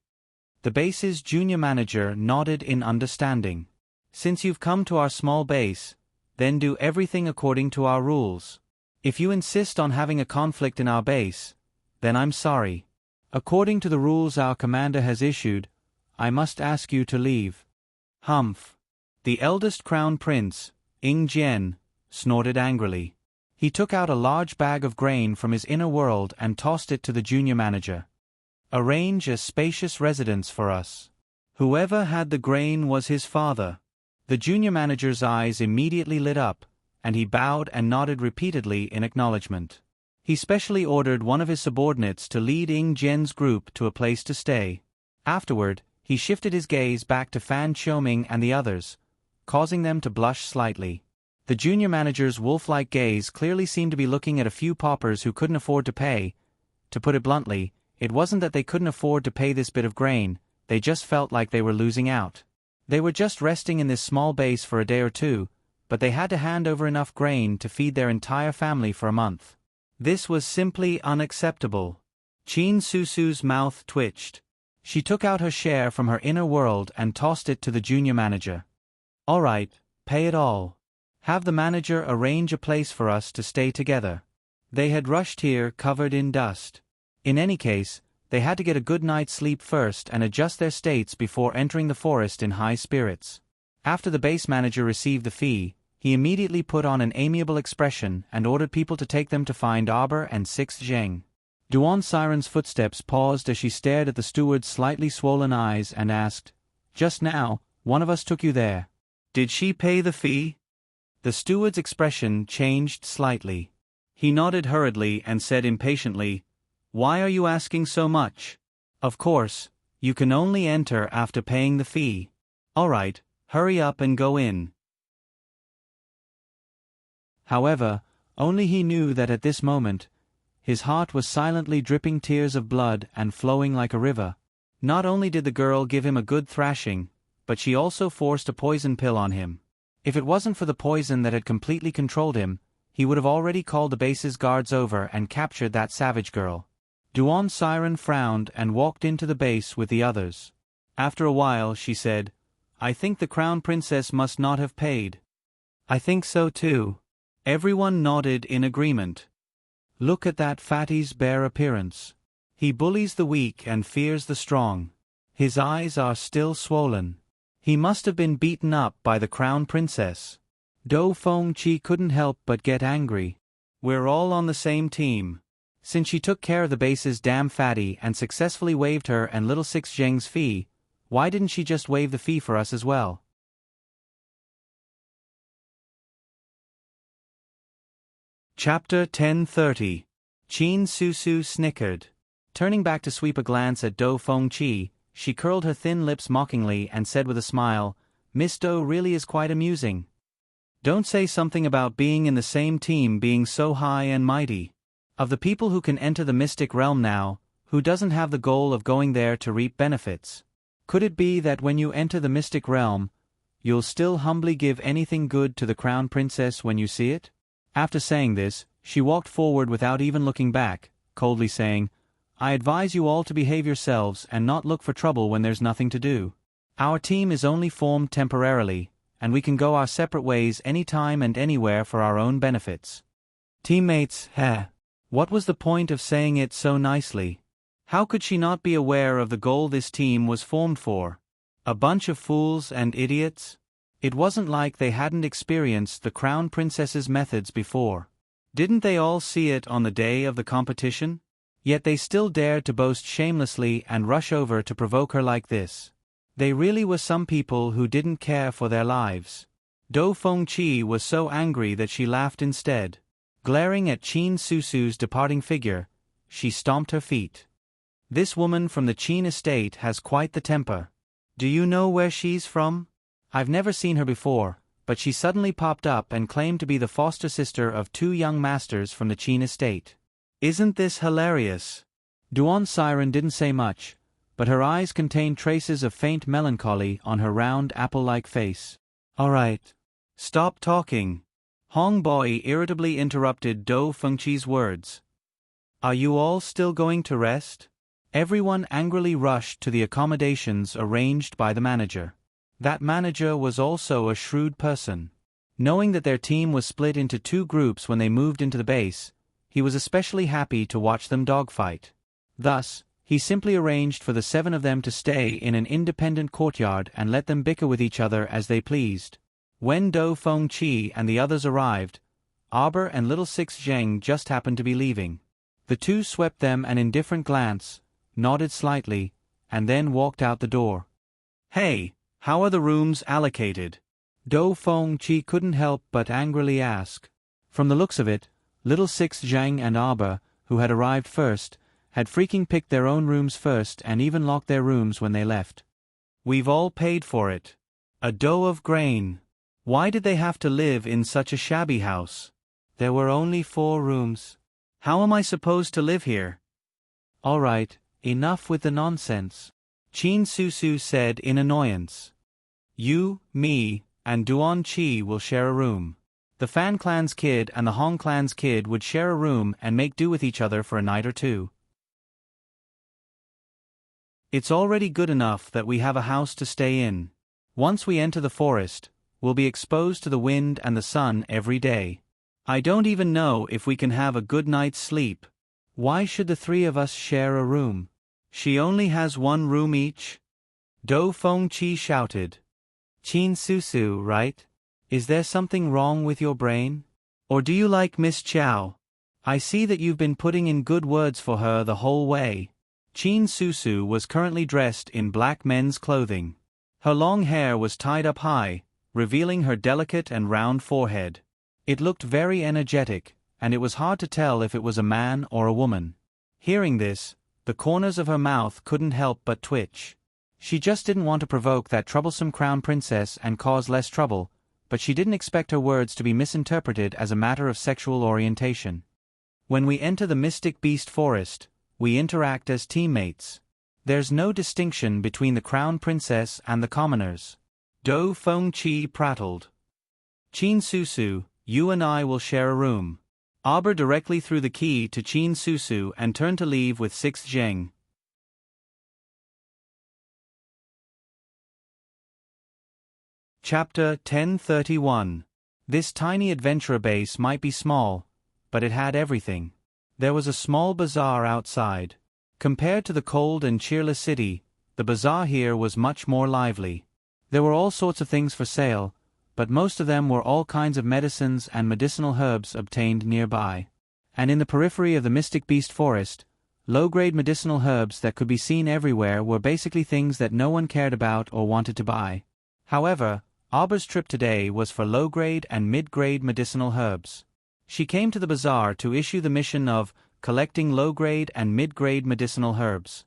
The base's junior manager nodded in understanding. Since you've come to our small base, then do everything according to our rules. If you insist on having a conflict in our base, then I'm sorry. According to the rules our commander has issued, I must ask you to leave. Humph. The eldest crown prince, Ing Jian, snorted angrily. He took out a large bag of grain from his inner world and tossed it to the junior manager. Arrange a spacious residence for us. Whoever had the grain was his father. The junior manager's eyes immediately lit up, and he bowed and nodded repeatedly in acknowledgement. He specially ordered one of his subordinates to lead Ing Jian's group to a place to stay. Afterward, he shifted his gaze back to Fan Qiuming and the others, causing them to blush slightly. The junior manager's wolf-like gaze clearly seemed to be looking at a few paupers who couldn't afford to pay. To put it bluntly, it wasn't that they couldn't afford to pay this bit of grain, they just felt like they were losing out. They were just resting in this small base for a day or two, but they had to hand over enough grain to feed their entire family for a month. This was simply unacceptable. Qin Susu's mouth twitched. She took out her share from her inner world and tossed it to the junior manager. All right, pay it all. Have the manager arrange a place for us to stay together. They had rushed here covered in dust. In any case, they had to get a good night's sleep first and adjust their states before entering the forest in high spirits. After the base manager received the fee, he immediately put on an amiable expression and ordered people to take them to find Arbor and Sixth Zheng. Duan Siren's footsteps paused as she stared at the steward's slightly swollen eyes and asked, "Just now, one of us took you there. Did she pay the fee?" The steward's expression changed slightly. He nodded hurriedly and said impatiently, "Why are you asking so much? Of course, you can only enter after paying the fee. All right, hurry up and go in." However, only he knew that at this moment, his heart was silently dripping tears of blood and flowing like a river. Not only did the girl give him a good thrashing, but she also forced a poison pill on him. If it wasn't for the poison that had completely controlled him, he would have already called the base's guards over and captured that savage girl. Duan Siren frowned and walked into the base with the others. After a while she said, "I think the crown princess must not have paid." "I think so too." Everyone nodded in agreement. "Look at that fatty's bare appearance. He bullies the weak and fears the strong. His eyes are still swollen. He must have been beaten up by the crown princess." Do Feng-chi couldn't help but get angry. "We're all on the same team. Since she took care of the base's damn fatty and successfully waived her and little Six Zheng's fee, why didn't she just waive the fee for us as well?" Chapter 10:30. Qin Susu snickered. Turning back to sweep a glance at Do Feng-chi, she curled her thin lips mockingly and said with a smile, "Miss Do really is quite amusing. Don't say something about being in the same team being so high and mighty. Of the people who can enter the mystic realm now, who doesn't have the goal of going there to reap benefits? Could it be that when you enter the mystic realm, you'll still humbly give anything good to the crown princess when you see it?" After saying this, she walked forward without even looking back, coldly saying, "I advise you all to behave yourselves and not look for trouble when there's nothing to do. Our team is only formed temporarily, and we can go our separate ways any time and anywhere for our own benefits." Teammates, what was the point of saying it so nicely? How could she not be aware of the goal this team was formed for? A bunch of fools and idiots? It wasn't like they hadn't experienced the crown princess's methods before. Didn't they all see it on the day of the competition? Yet they still dared to boast shamelessly and rush over to provoke her like this. They really were some people who didn't care for their lives. Do Feng-chi was so angry that she laughed instead. Glaring at Qin Susu's departing figure, she stomped her feet. "This woman from the Qin estate has quite the temper. Do you know where she's from? I've never seen her before, but she suddenly popped up and claimed to be the foster sister of 2 young masters from the Qin estate. Isn't this hilarious?" Duan Siren didn't say much, but her eyes contained traces of faint melancholy on her round apple-like face. "All right. Stop talking." Hong Boi irritably interrupted Do Feng-chi's words. "Are you all still going to rest?" Everyone angrily rushed to the accommodations arranged by the manager. That manager was also a shrewd person. Knowing that their team was split into 2 groups when they moved into the base, he was especially happy to watch them dogfight. Thus, he simply arranged for the 7 of them to stay in an independent courtyard and let them bicker with each other as they pleased. When Do Feng-chi and the others arrived, Arbor and little Six Zheng just happened to be leaving. The 2 swept them an indifferent glance, nodded slightly, and then walked out the door. "Hey, how are the rooms allocated?" Do Feng-chi couldn't help but angrily ask. From the looks of it, little Six Zheng and Arbor, who had arrived first, had freaking picked their own rooms first and even locked their rooms when they left. "We've all paid for it. A dough of grain. Why did they have to live in such a shabby house? There were only 4 rooms. How am I supposed to live here?" "All right, enough with the nonsense," Qin Susu said in annoyance. "You, me, and Duan Chi will share a room. The Fan clan's kid and the Hong clan's kid would share a room and make do with each other for a night or 2. It's already good enough that we have a house to stay in. Once we enter the forest, we'll be exposed to the wind and the sun every day. I don't even know if we can have a good night's sleep. Why should the 3 of us share a room?" She only has one room each? Do Feng-chi shouted. Qin Susu, right? Is there something wrong with your brain? Or do you like Miss Chow? I see that you've been putting in good words for her the whole way. Qin Susu was currently dressed in black men's clothing. Her long hair was tied up high, revealing her delicate and round forehead. It looked very energetic, and it was hard to tell if it was a man or a woman. Hearing this, the corners of her mouth couldn't help but twitch. She just didn't want to provoke that troublesome crown princess and cause less trouble, but she didn't expect her words to be misinterpreted as a matter of sexual orientation. When we enter the Mystic Beast Forest, we interact as teammates. There's no distinction between the crown princess and the commoners. Do Feng-chi prattled. Qin Susu, you and I will share a room. Aber directly threw the key to Qin Susu and turned to leave with 6th Zheng. Chapter 1031. This tiny adventurer base might be small, but it had everything. There was a small bazaar outside. Compared to the cold and cheerless city, the bazaar here was much more lively. There were all sorts of things for sale, but most of them were all kinds of medicines and medicinal herbs obtained nearby. And in the periphery of the Mystic Beast Forest, low-grade medicinal herbs that could be seen everywhere were basically things that no one cared about or wanted to buy. However, Aber's trip today was for low-grade and mid-grade medicinal herbs. She came to the bazaar to issue the mission of collecting low-grade and mid-grade medicinal herbs.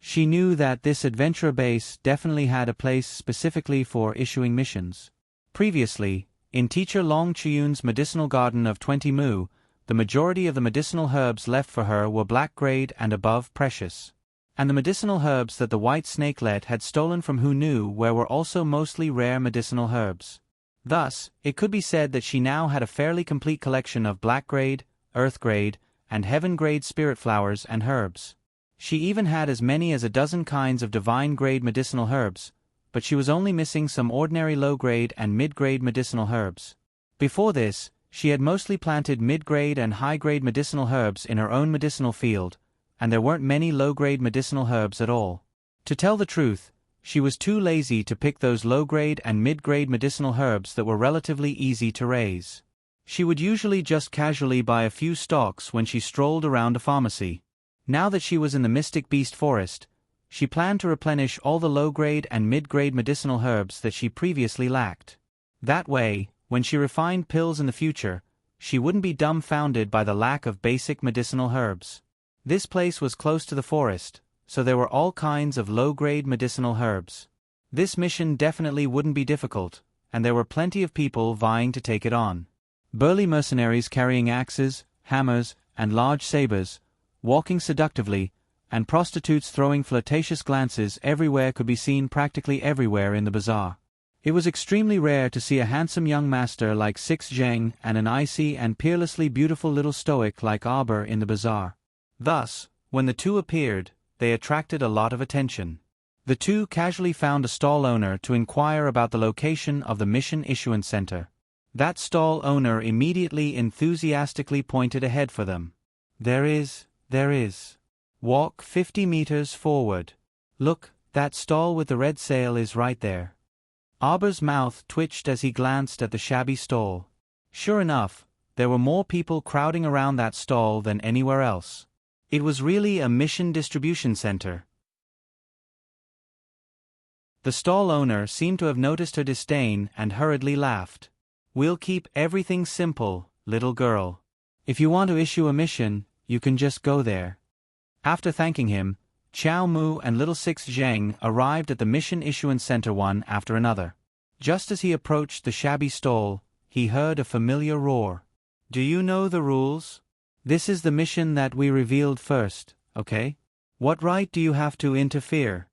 She knew that this adventurer base definitely had a place specifically for issuing missions. Previously, in Teacher Long Chiyun's medicinal garden of 20 mu, the majority of the medicinal herbs left for her were black-grade and above precious. And the medicinal herbs that the white snakelet had stolen from who knew where were also mostly rare medicinal herbs. Thus, it could be said that she now had a fairly complete collection of black-grade, earth-grade, and heaven-grade spirit flowers and herbs. She even had as many as a dozen kinds of divine-grade medicinal herbs, but she was only missing some ordinary low-grade and mid-grade medicinal herbs. Before this, she had mostly planted mid-grade and high-grade medicinal herbs in her own medicinal field, and there weren't many low-grade medicinal herbs at all. To tell the truth, she was too lazy to pick those low-grade and mid-grade medicinal herbs that were relatively easy to raise. She would usually just casually buy a few stalks when she strolled around a pharmacy. Now that she was in the Mystic Beast Forest, she planned to replenish all the low-grade and mid-grade medicinal herbs that she previously lacked. That way, when she refined pills in the future, she wouldn't be dumbfounded by the lack of basic medicinal herbs. This place was close to the forest, so there were all kinds of low-grade medicinal herbs. This mission definitely wouldn't be difficult, and there were plenty of people vying to take it on. Burly mercenaries carrying axes, hammers, and large sabers, walking seductively, and prostitutes throwing flirtatious glances everywhere could be seen practically everywhere in the bazaar. It was extremely rare to see a handsome young master like 6 Zheng and an icy and peerlessly beautiful little stoic like Aber in the bazaar. Thus, when the two appeared, they attracted a lot of attention. The two casually found a stall owner to inquire about the location of the Mission Issuance Center. That stall owner immediately enthusiastically pointed ahead for them. There is. Walk 50 meters forward. Look, that stall with the red sail is right there. Aber's mouth twitched as he glanced at the shabby stall. Sure enough, there were more people crowding around that stall than anywhere else. It was really a mission distribution center. The stall owner seemed to have noticed her disdain and hurriedly laughed. We'll keep everything simple, little girl. If you want to issue a mission, you can just go there. After thanking him, Qiao Mu and little 6 Zheng arrived at the mission issuance center one after another. Just as he approached the shabby stall, he heard a familiar roar. Do you know the rules? This is the mission that we revealed first, okay? What right do you have to interfere?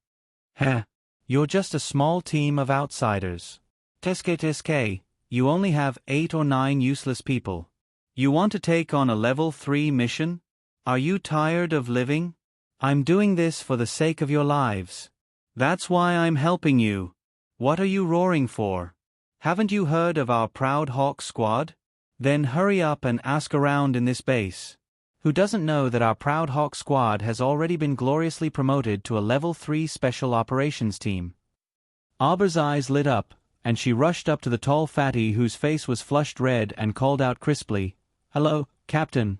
Heh, you're just a small team of outsiders. Teske, you only have 8 or 9 useless people. You want to take on a level 3 mission? Are you tired of living? I'm doing this for the sake of your lives. That's why I'm helping you. What are you roaring for? Haven't you heard of our Proud Hawk squad? Then hurry up and ask around in this base. Who doesn't know that our Proud Hawk squad has already been gloriously promoted to a Level 3 Special Operations team? Auber's eyes lit up, and she rushed up to the tall fatty whose face was flushed red and called out crisply, "Hello, Captain."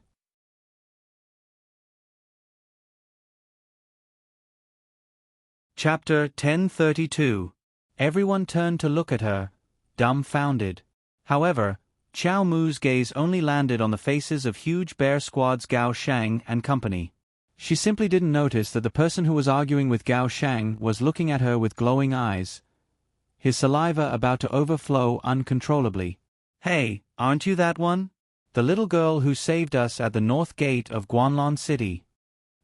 Chapter 1032. Everyone turned to look at her, dumbfounded. However, Qiao Mu's gaze only landed on the faces of Huge Bear Squad's Gao Shang and company. She simply didn't notice that the person who was arguing with Gao Shang was looking at her with glowing eyes, his saliva about to overflow uncontrollably. "Hey, aren't you that one? The little girl who saved us at the north gate of Guanlon City."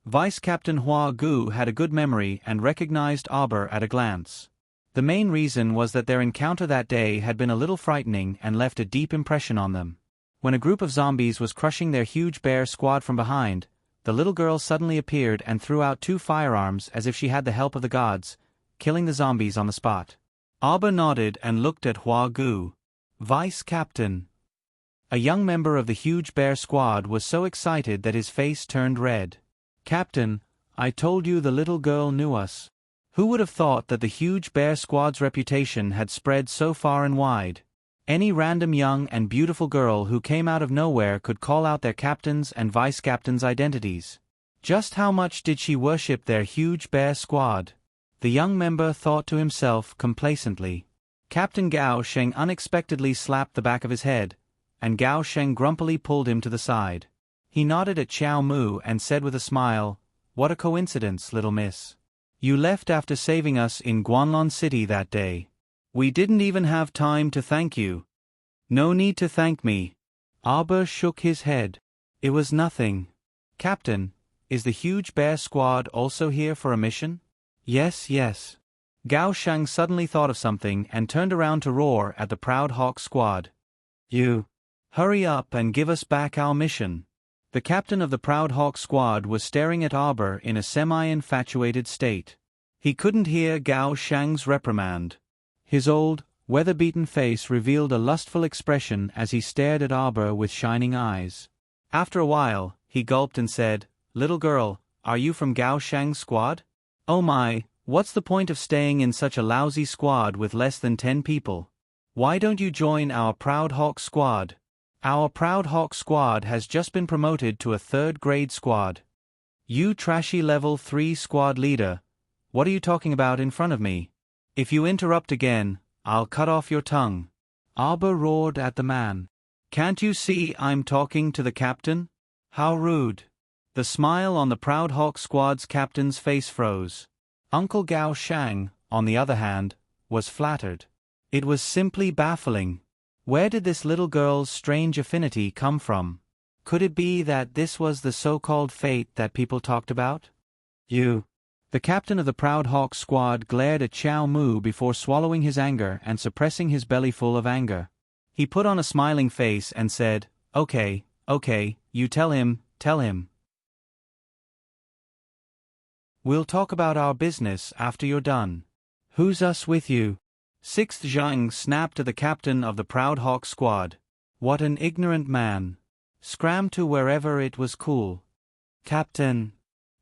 Vice Captain Hua Gu had a good memory and recognized Auber at a glance. The main reason was that their encounter that day had been a little frightening and left a deep impression on them. When a group of zombies was crushing their Huge Bear Squad from behind, the little girl suddenly appeared and threw out 2 firearms as if she had the help of the gods, killing the zombies on the spot. Auber nodded and looked at Hua Gu. "Vice Captain." A young member of the Huge Bear Squad was so excited that his face turned red. "Captain, I told you the little girl knew us." Who would have thought that the Huge Bear Squad's reputation had spread so far and wide? Any random young and beautiful girl who came out of nowhere could call out their captain's and vice-captain's identities. Just how much did she worship their Huge Bear Squad? The young member thought to himself complacently. Captain Gao Sheng unexpectedly slapped the back of his head, and Gao Sheng grumpily pulled him to the side. He nodded at Qiao Mu and said with a smile, "What a coincidence, little miss. You left after saving us in Guanlon City that day. We didn't even have time to thank you." "No need to thank me." Auber shook his head. "It was nothing." "Captain, is the Huge Bear Squad also here for a mission?" "Yes, yes." Gao Shang suddenly thought of something and turned around to roar at the Proud Hawk Squad. "You! Hurry up and give us back our mission." The captain of the Proud Hawk Squad was staring at Auber in a semi-infatuated state. He couldn't hear Gao Shang's reprimand. His old, weather-beaten face revealed a lustful expression as he stared at Auber with shining eyes. After a while, he gulped and said, "Little girl, are you from Gao Shang's squad?" "Oh my, what's the point of staying in such a lousy squad with less than 10 people? Why don't you join our Proud Hawk Squad? Our Proud Hawk Squad has just been promoted to a 3rd-grade squad." "You trashy Level 3 squad leader, what are you talking about in front of me? If you interrupt again, I'll cut off your tongue." Auber roared at the man. "Can't you see I'm talking to the captain? How rude." The smile on the Proud Hawk Squad's captain's face froze. Uncle Gao Shang, on the other hand, was flattered. It was simply baffling. Where did this little girl's strange affinity come from? Could it be that this was the so-called fate that people talked about? "You." The captain of the Proud Hawk Squad glared at Qiao Mu before swallowing his anger and suppressing his bellyful of anger. He put on a smiling face and said, Okay, you tell him. We'll talk about our business after you're done. Who's us with you?" Sixth Zhang snapped at the captain of the Proud Hawk Squad. "What an ignorant man. Scram to wherever it was cool." "Captain,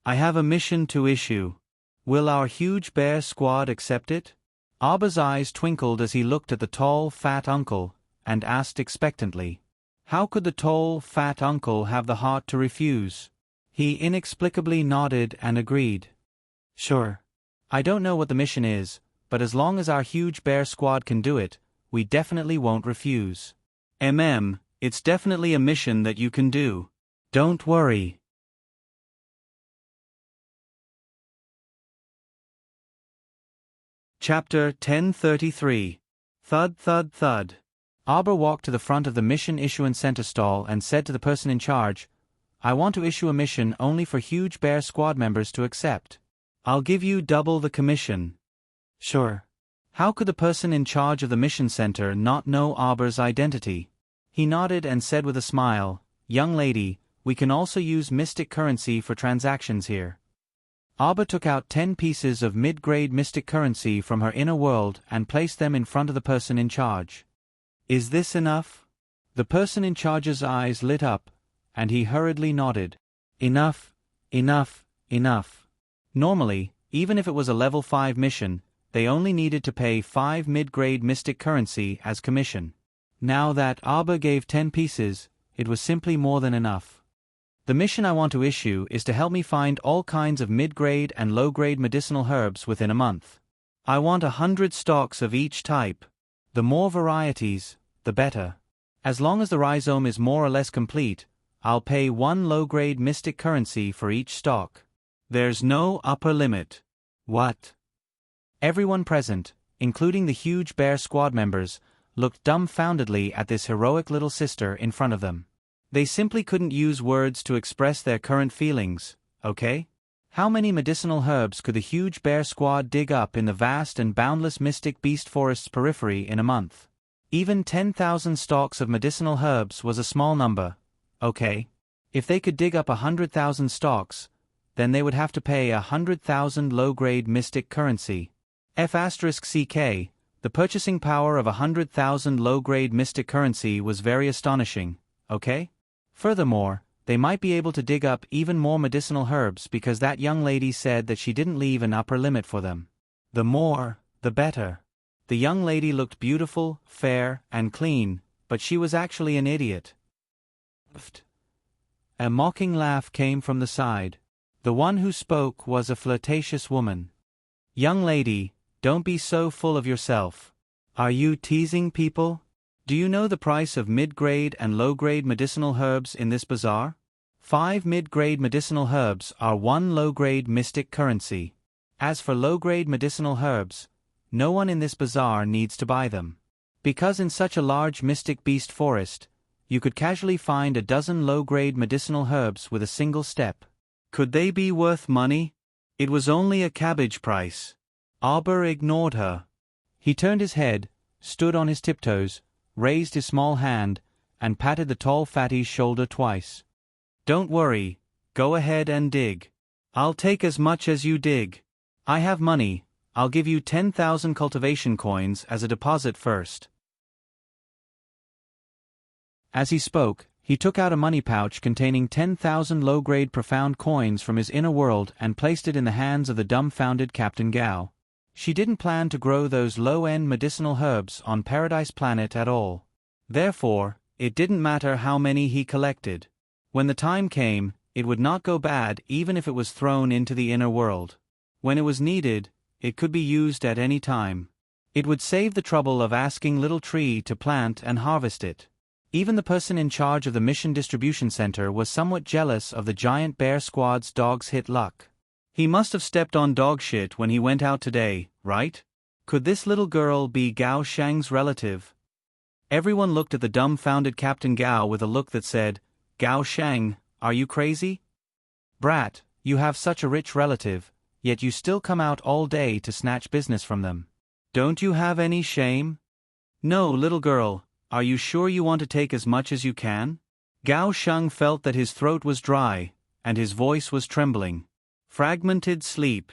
I have a mission to issue. Will our Huge Bear Squad accept it?" Auber's eyes twinkled as he looked at the tall, fat uncle, and asked expectantly. How could the tall, fat uncle have the heart to refuse? He inexplicably nodded and agreed. "Sure. I don't know what the mission is, but as long as our Huge Bear Squad can do it, we definitely won't refuse." It's definitely a mission that you can do. Don't worry." Chapter 1033. Thud Thud Thud. Auber walked to the front of the Mission Issuance Center stall and said to the person in charge, "I want to issue a mission only for Huge Bear Squad members to accept. I'll give you double the commission." "Sure." How could the person in charge of the mission center not know Auber's identity? He nodded and said with a smile, "Young lady, we can also use mystic currency for transactions here." Auber took out 10 pieces of mid-grade mystic currency from her inner world and placed them in front of the person in charge. "Is this enough?" The person in charge's eyes lit up, and he hurriedly nodded. Enough, enough, enough. Normally, even if it was a level 5 mission, they only needed to pay 5 mid-grade mystic currency as commission. Now that Arbor gave 10 pieces, it was simply more than enough. The mission I want to issue is to help me find all kinds of mid-grade and low-grade medicinal herbs within a month. I want 100 stocks of each type. The more varieties, the better. As long as the rhizome is more or less complete, I'll pay 1 low-grade mystic currency for each stock. There's no upper limit. What? Everyone present, including the huge bear squad members, looked dumbfoundedly at this heroic little sister in front of them. They simply couldn't use words to express their current feelings, okay? How many medicinal herbs could the huge bear squad dig up in the vast and boundless mystic beast forest's periphery in a month? Even 10,000 stalks of medicinal herbs was a small number, okay? If they could dig up 100,000 stalks, then they would have to pay 100,000 low-grade mystic currency. F*CK, the purchasing power of 100,000 low-grade mystic currency was very astonishing, okay? Furthermore, they might be able to dig up even more medicinal herbs because that young lady said that she didn't leave an upper limit for them. The more, the better. The young lady looked beautiful, fair, and clean, but she was actually an idiot. A mocking laugh came from the side. The one who spoke was a flirtatious woman. Young lady, don't be so full of yourself. Are you teasing people? Do you know the price of mid-grade and low-grade medicinal herbs in this bazaar? 5 mid-grade medicinal herbs are 1 low-grade mystic currency. As for low-grade medicinal herbs, no one in this bazaar needs to buy them. Because in such a large mystic beast forest, you could casually find a dozen low-grade medicinal herbs with a single step. Could they be worth money? It was only a cabbage price. Arbor ignored her. He turned his head, stood on his tiptoes, raised his small hand, and patted the tall fatty's shoulder twice. Don't worry, go ahead and dig. I'll take as much as you dig. I have money, I'll give you 10,000 cultivation coins as a deposit first. As he spoke, he took out a money pouch containing 10,000 low-grade profound coins from his inner world and placed it in the hands of the dumbfounded Captain Gao. She didn't plan to grow those low-end medicinal herbs on Paradise Planet at all. Therefore, it didn't matter how many he collected. When the time came, it would not go bad even if it was thrown into the inner world. When it was needed, it could be used at any time. It would save the trouble of asking Little Tree to plant and harvest it. Even the person in charge of the Mission Distribution Center was somewhat jealous of the giant bear squad's dog's hit luck. He must have stepped on dog shit when he went out today, right? Could this little girl be Gao Shang's relative? Everyone looked at the dumbfounded Captain Gao with a look that said, Gao Shang, are you crazy? Brat, you have such a rich relative, yet you still come out all day to snatch business from them. Don't you have any shame? No, little girl, are you sure you want to take as much as you can? Gao Shang felt that his throat was dry, and his voice was trembling. Fragmented sleep.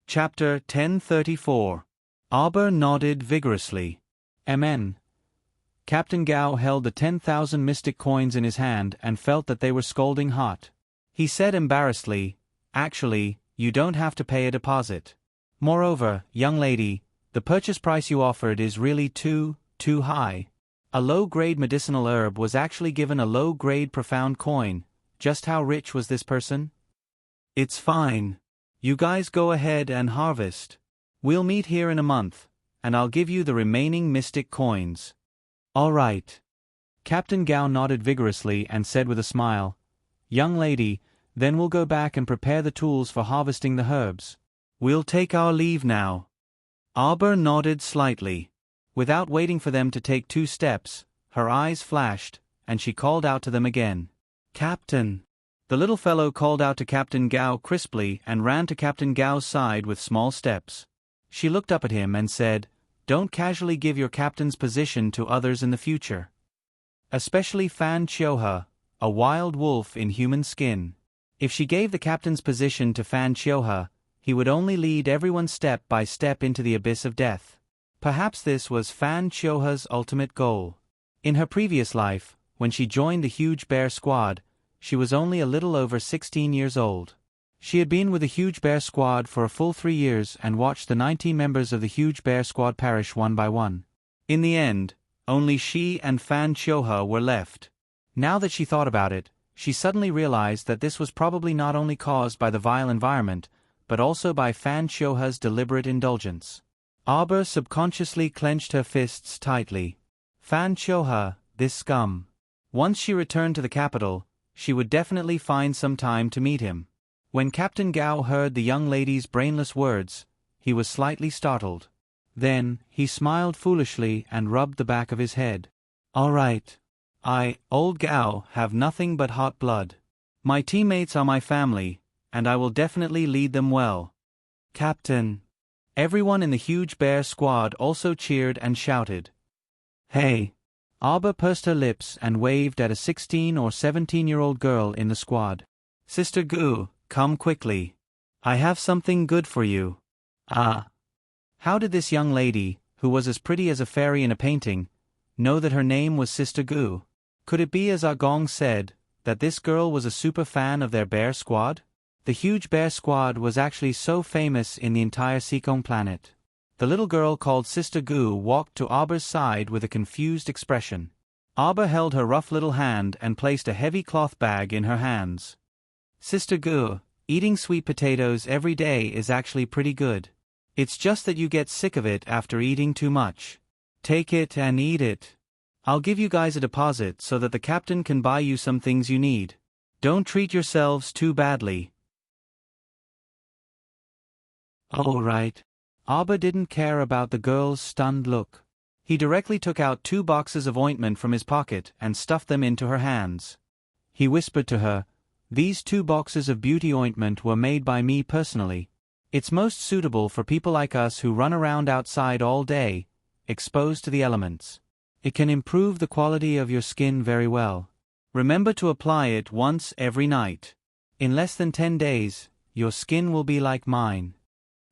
Chapter 1034. Arbor nodded vigorously. Amen. Captain Gao held the 10,000 mystic coins in his hand and felt that they were scalding hot. He said embarrassedly, Actually, you don't have to pay a deposit. Moreover, young lady, the purchase price you offered is really too high. A low-grade medicinal herb was actually given a low-grade profound coin. Just how rich was this person? It's fine. You guys go ahead and harvest. We'll meet here in a month, and I'll give you the remaining mystic coins. All right. Captain Gao nodded vigorously and said with a smile, Young lady, then we'll go back and prepare the tools for harvesting the herbs. We'll take our leave now. Arbor nodded slightly. Without waiting for them to take 2 steps, her eyes flashed, and she called out to them again. Captain! The little fellow called out to Captain Gao crisply and ran to Captain Gao's side with small steps. She looked up at him and said, Don't casually give your captain's position to others in the future. Especially Fan Chioha, a wild wolf in human skin. If she gave the captain's position to Fan Chioha, he would only lead everyone step by step into the abyss of death. Perhaps this was Fan Chioha's ultimate goal. In her previous life, when she joined the Huge Bear Squad, she was only a little over 16 years old. She had been with the Huge Bear Squad for a full 3 years and watched the 19 members of the Huge Bear Squad perish one by one. In the end, only she and Fan Choha were left. Now that she thought about it, she suddenly realized that this was probably not only caused by the vile environment, but also by Fan Choha's deliberate indulgence. Aba subconsciously clenched her fists tightly. Fan Choha, this scum. Once she returned to the capital, she would definitely find some time to meet him. When Captain Gao heard the young lady's brainless words, he was slightly startled. Then, he smiled foolishly and rubbed the back of his head. All right. Old Gao, have nothing but hot blood. My teammates are my family, and I will definitely lead them well. Captain. Everyone in the Huge Bear Squad also cheered and shouted. Hey. Aba pursed her lips and waved at a 16 or 17-year-old girl in the squad. Sister Gu, come quickly. I have something good for you. Ah. How did this young lady, who was as pretty as a fairy in a painting, know that her name was Sister Gu? Could it be, as Ah Gong said, that this girl was a super fan of their bear squad? The Huge Bear Squad was actually so famous in the entire Seekong planet. The little girl called Sister Gu walked to Aba's side with a confused expression. Aba held her rough little hand and placed a heavy cloth bag in her hands. Sister Gu, eating sweet potatoes every day is actually pretty good. It's just that you get sick of it after eating too much. Take it and eat it. I'll give you guys a deposit so that the captain can buy you some things you need. Don't treat yourselves too badly. All right. Aba didn't care about the girl's stunned look. He directly took out 2 boxes of ointment from his pocket and stuffed them into her hands. He whispered to her, "These 2 boxes of beauty ointment were made by me personally. It's most suitable for people like us who run around outside all day, exposed to the elements. It can improve the quality of your skin very well. Remember to apply it once every night. In less than 10 days, your skin will be like mine."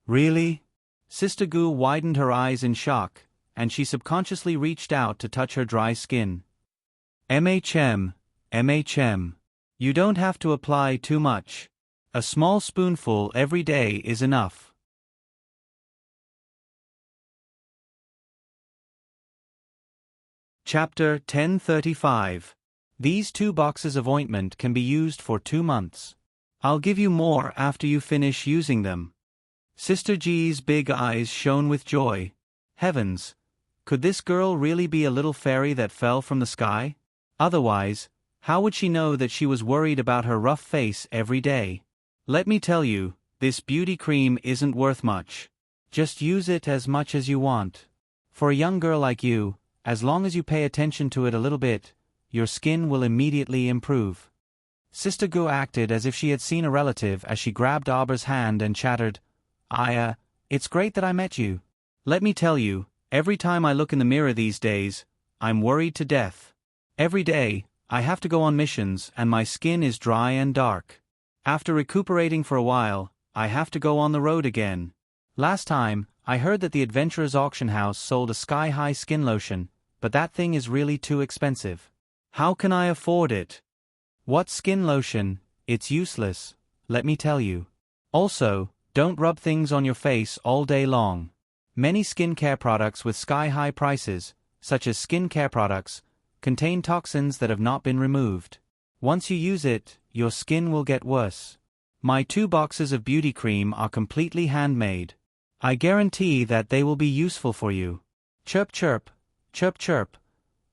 Really? Sister Gu widened her eyes in shock, and she subconsciously reached out to touch her dry skin. MHM. You don't have to apply too much. A small spoonful every day is enough. Chapter 1035. These 2 boxes of ointment can be used for 2 months. I'll give you more after you finish using them. Sister G's big eyes shone with joy. Heavens! Could this girl really be a little fairy that fell from the sky? Otherwise, how would she know that she was worried about her rough face every day? Let me tell you, this beauty cream isn't worth much. Just use it as much as you want. For a young girl like you, as long as you pay attention to it a little bit, your skin will immediately improve. Sister Gu acted as if she had seen a relative as she grabbed Aba's hand and chattered, It's great that I met you. Let me tell you, every time I look in the mirror these days, I'm worried to death. Every day, I have to go on missions and my skin is dry and dark. After recuperating for a while, I have to go on the road again. Last time, I heard that the Adventurers Auction House sold a sky-high skin lotion, but that thing is really too expensive. How can I afford it? What skin lotion? It's useless, let me tell you. Also, don't rub things on your face all day long. Many skincare products with sky-high prices, such as skincare products, contain toxins that have not been removed. Once you use it, your skin will get worse. My 2 boxes of beauty cream are completely handmade. I guarantee that they will be useful for you. Chirp chirp, chirp chirp.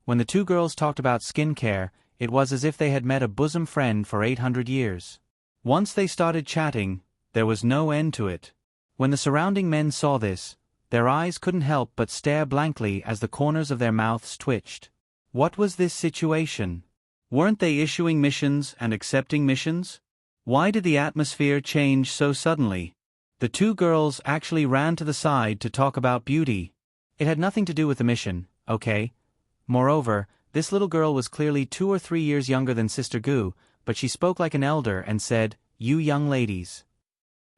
When the 2 girls talked about skincare, it was as if they had met a bosom friend for 800 years. Once they started chatting, there was no end to it. When the surrounding men saw this, their eyes couldn't help but stare blankly as the corners of their mouths twitched. What was this situation? Weren't they issuing missions and accepting missions? Why did the atmosphere change so suddenly? The 2 girls actually ran to the side to talk about beauty. It had nothing to do with the mission, okay? Moreover, this little girl was clearly 2 or 3 years younger than Sister Gu, but she spoke like an elder and said, "You young ladies."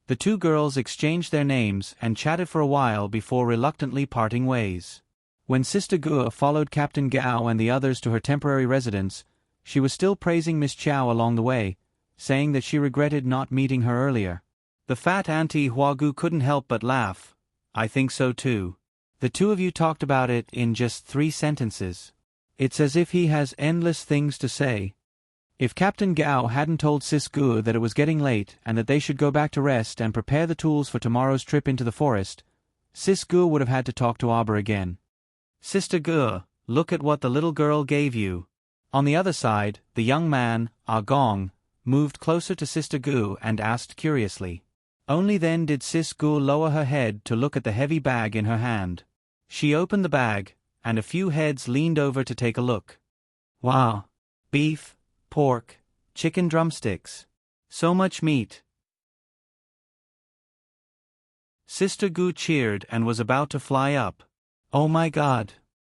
The 2 girls exchanged their names and chatted for a while before reluctantly parting ways. When Sister Gu followed Captain Gao and the others to her temporary residence, she was still praising Miss Chow along the way, saying that she regretted not meeting her earlier. The fat Auntie Huagu couldn't help but laugh. I think so too. The two of you talked about it in just 3 sentences. It's as if he has endless things to say. If Captain Gao hadn't told Sis Gu that it was getting late and that they should go back to rest and prepare the tools for tomorrow's trip into the forest, Sis Gu would have had to talk to Auber again. Sister Gu, look at what the little girl gave you. On the other side, the young man, Ah Gong, moved closer to Sister Gu and asked curiously. Only then did Sis Gu lower her head to look at the heavy bag in her hand. She opened the bag, and a few heads leaned over to take a look. Wow! Beef, pork, chicken drumsticks. So much meat. Sister Gu cheered and was about to fly up. Oh my God!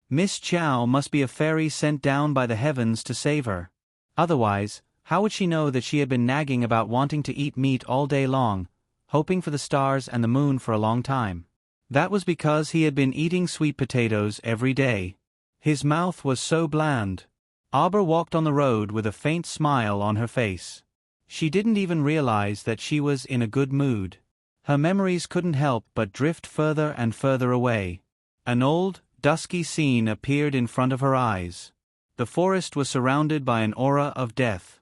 Miss Chow must be a fairy sent down by the heavens to save her. Otherwise, how would she know that she had been nagging about wanting to eat meat all day long, hoping for the stars and the moon for a long time? That was because he had been eating sweet potatoes every day. His mouth was so bland. Auber walked on the road with a faint smile on her face. She didn't even realize that she was in a good mood. Her memories couldn't help but drift further and further away. An old, dusky scene appeared in front of her eyes. The forest was surrounded by an aura of death.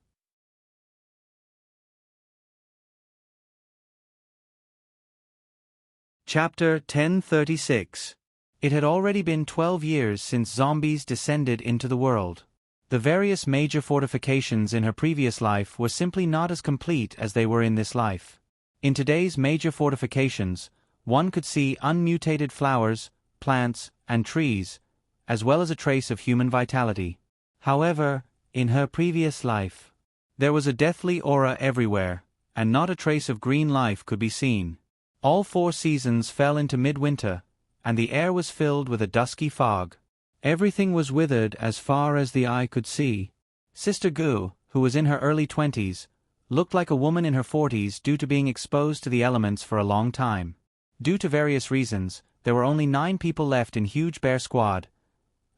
Chapter 1036. It had already been 12 years since zombies descended into the world. The various major fortifications in her previous life were simply not as complete as they were in this life. In today's major fortifications, one could see unmutated flowers, plants, and trees, as well as a trace of human vitality. However, in her previous life, there was a deathly aura everywhere, and not a trace of green life could be seen. All 4 seasons fell into midwinter, and the air was filled with a dusky fog. Everything was withered as far as the eye could see. Sister Gu, who was in her early 20s, looked like a woman in her 40s due to being exposed to the elements for a long time. Due to various reasons, there were only 9 people left in Huge Bear Squad: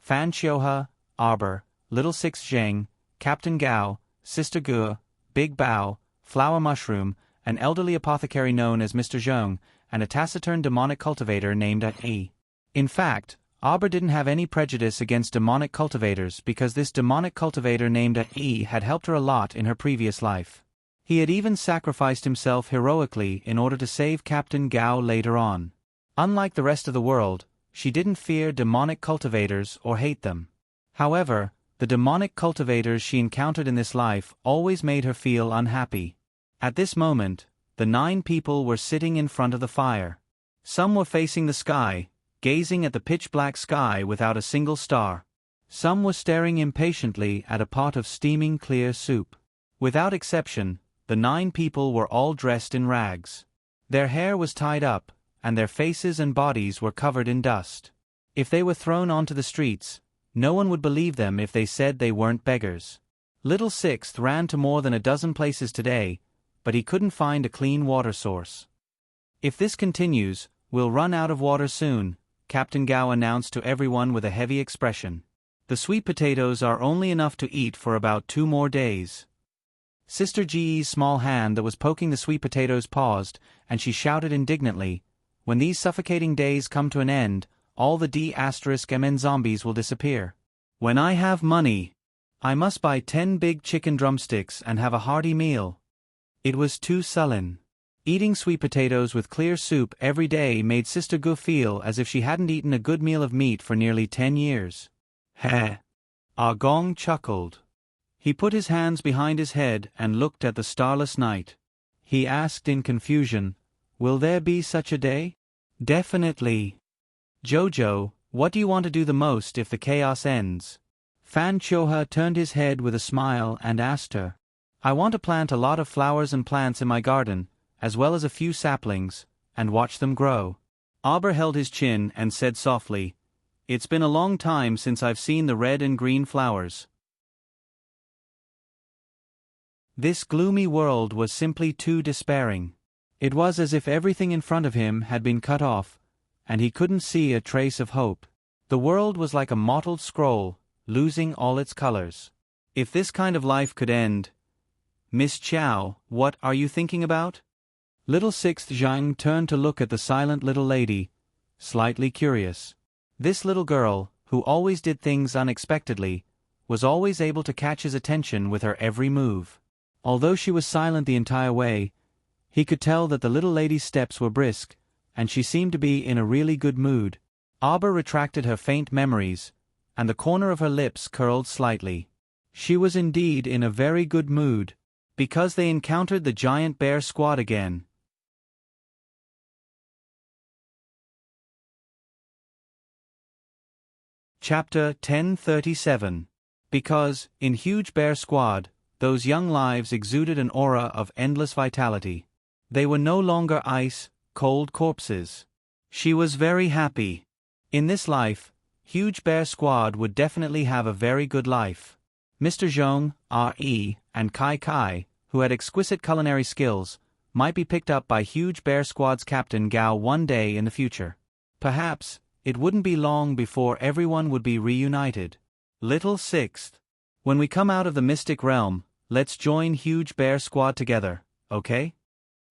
Fan Chioha, Auber, Little Six Zheng, Captain Gao, Sister Gu, Big Bao, Flower Mushroom, an elderly apothecary known as Mr. Zheng, and a taciturn demonic cultivator named A. In fact, Auber didn't have any prejudice against demonic cultivators because this demonic cultivator named A had helped her a lot in her previous life. He had even sacrificed himself heroically in order to save Captain Gao later on. Unlike the rest of the world, she didn't fear demonic cultivators or hate them. However, the demonic cultivators she encountered in this life always made her feel unhappy. At this moment, the 9 people were sitting in front of the fire. Some were facing the sky, gazing at the pitch-black sky without a single star. Some were staring impatiently at a pot of steaming clear soup. Without exception, the 9 people were all dressed in rags. Their hair was tied up, and their faces and bodies were covered in dust. If they were thrown onto the streets, no one would believe them if they said they weren't beggars. Little Sixth ran to more than a dozen places today, but he couldn't find a clean water source. If this continues, we'll run out of water soon, Captain Gao announced to everyone with a heavy expression. The sweet potatoes are only enough to eat for about 2 more days. Sister Ji's small hand that was poking the sweet potatoes paused, and she shouted indignantly, "When these suffocating days come to an end, all the D*MN zombies will disappear. When I have money, I must buy 10 big chicken drumsticks and have a hearty meal." It was too sullen. Eating sweet potatoes with clear soup every day made Sister Gu feel as if she hadn't eaten a good meal of meat for nearly 10 years. Heh! Ah Gong chuckled. He put his hands behind his head and looked at the starless night. He asked in confusion, "Will there be such a day?" "Definitely." "Jojo, what do you want to do the most if the chaos ends?" Fan Choha turned his head with a smile and asked her. "I want to plant a lot of flowers and plants in my garden, as well as a few saplings, and watch them grow." Auber held his chin and said softly, "It's been a long time since I've seen the red and green flowers." This gloomy world was simply too despairing. It was as if everything in front of him had been cut off, and he couldn't see a trace of hope. The world was like a mottled scroll, losing all its colors. If this kind of life could end, Miss Chow, what are you thinking about? Little Sixth Zhang turned to look at the silent little lady, slightly curious. This little girl, who always did things unexpectedly, was always able to catch his attention with her every move. Although she was silent the entire way, he could tell that the little lady's steps were brisk, and she seemed to be in a really good mood. Arbor retracted her faint memories, and the corner of her lips curled slightly. She was indeed in a very good mood, because they encountered the giant bear squad again. Chapter 1037. Because, in Huge Bear Squad, those young lives exuded an aura of endless vitality. They were no longer ice, cold corpses. She was very happy. In this life, Huge Bear Squad would definitely have a very good life. Mr. Zhong, R.E., and Kai Kai, who had exquisite culinary skills, might be picked up by Huge Bear Squad's captain Gao one day in the future. Perhaps, it wouldn't be long before everyone would be reunited. Little Sixth. When we come out of the mystic realm, let's join Huge Bear Squad together, okay?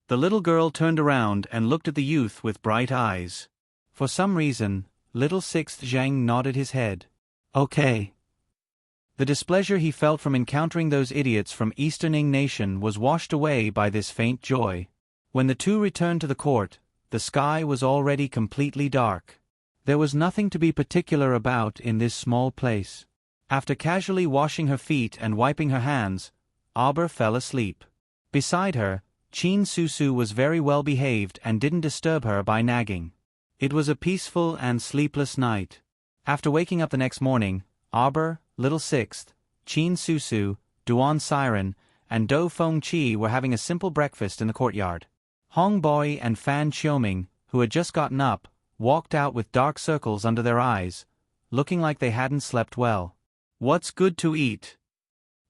The little girl turned around and looked at the youth with bright eyes. For some reason, Little Sixth Zhang nodded his head. Okay. The displeasure he felt from encountering those idiots from Eastern Ing Nation was washed away by this faint joy. When the two returned to the court, the sky was already completely dark. There was nothing to be particular about in this small place. After casually washing her feet and wiping her hands, Arbor fell asleep. Beside her, Qin Susu was very well behaved and didn't disturb her by nagging. It was a peaceful and sleepless night. After waking up the next morning, Arbor, Little Sixth, Qin Susu, Duan Siren, and Do Feng Chi were having a simple breakfast in the courtyard. Hong Boi and Fan Xiaoming, who had just gotten up, walked out with dark circles under their eyes, looking like they hadn't slept well. What's good to eat?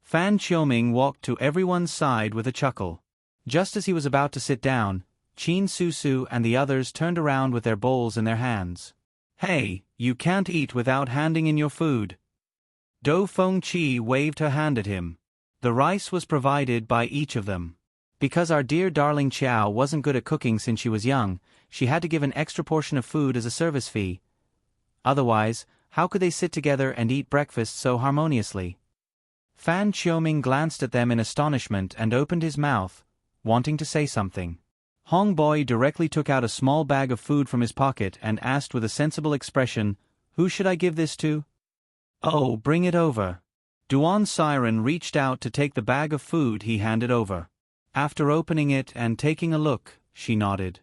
Fan Xiaoming walked to everyone's side with a chuckle. Just as he was about to sit down, Qin Susu and the others turned around with their bowls in their hands. Hey, you can't eat without handing in your food. Do Feng Chi waved her hand at him. The rice was provided by each of them. Because our dear darling Chow wasn't good at cooking since she was young, she had to give an extra portion of food as a service fee. Otherwise, how could they sit together and eat breakfast so harmoniously? Fan Xiaoming glanced at them in astonishment and opened his mouth, wanting to say something. Hong Boi directly took out a small bag of food from his pocket and asked with a sensible expression, "Who should I give this to?" "Oh, bring it over." Duan Siren reached out to take the bag of food he handed over. After opening it and taking a look, she nodded.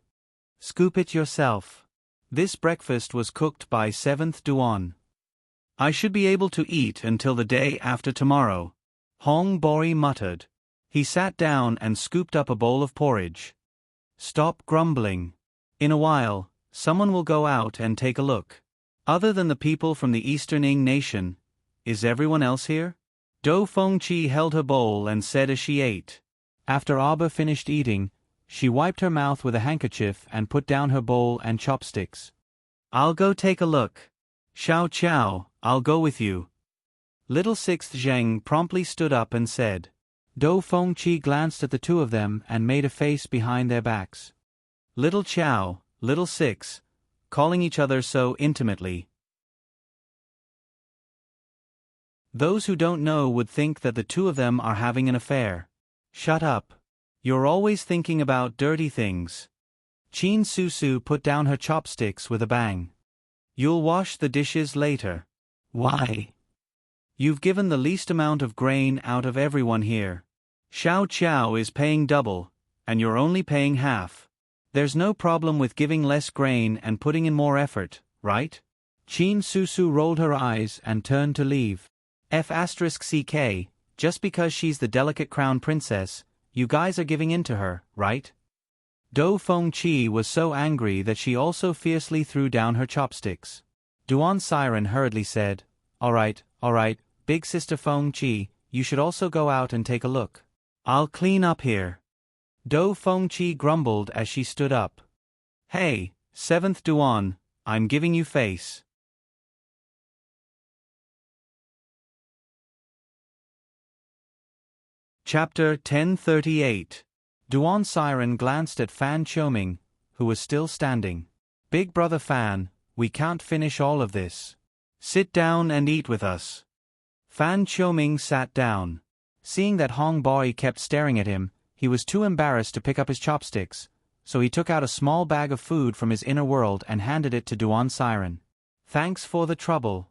"Scoop it yourself." This breakfast was cooked by 7th Duan. "I should be able to eat until the day after tomorrow," Hong Bori muttered. He sat down and scooped up a bowl of porridge. "Stop grumbling. In a while, someone will go out and take a look. Other than the people from the Eastern Ing Nation, is everyone else here?" Do Feng Chi held her bowl and said as she ate. After Arbor finished eating, she wiped her mouth with a handkerchief and put down her bowl and chopsticks. "I'll go take a look. Xiao Chow, I'll go with you." Little Sixth Zheng promptly stood up and said. Do Feng Chi glanced at the two of them and made a face behind their backs. Little Chow, Little Six, calling each other so intimately. Those who don't know would think that the two of them are having an affair. Shut up. You're always thinking about dirty things. Qin Susu put down her chopsticks with a bang. You'll wash the dishes later. Why? You've given the least amount of grain out of everyone here. Xiao Chow is paying double, and you're only paying half. There's no problem with giving less grain and putting in more effort, right? Qin Susu rolled her eyes and turned to leave. F*CK, just because she's the delicate crown princess, you guys are giving in to her, right? Do Feng Chi was so angry that she also fiercely threw down her chopsticks. Duan Siren hurriedly said, all right, big sister Feng Chi, you should also go out and take a look. I'll clean up here. Do Feng Chi grumbled as she stood up. Hey, 7th Duan, I'm giving you face. Chapter 1038. Duan Siren glanced at Fan Choming, who was still standing. Big brother Fan, we can't finish all of this. Sit down and eat with us. Fan Choming sat down. Seeing that Hong Boi kept staring at him, he was too embarrassed to pick up his chopsticks, so he took out a small bag of food from his inner world and handed it to Duan Siren. Thanks for the trouble.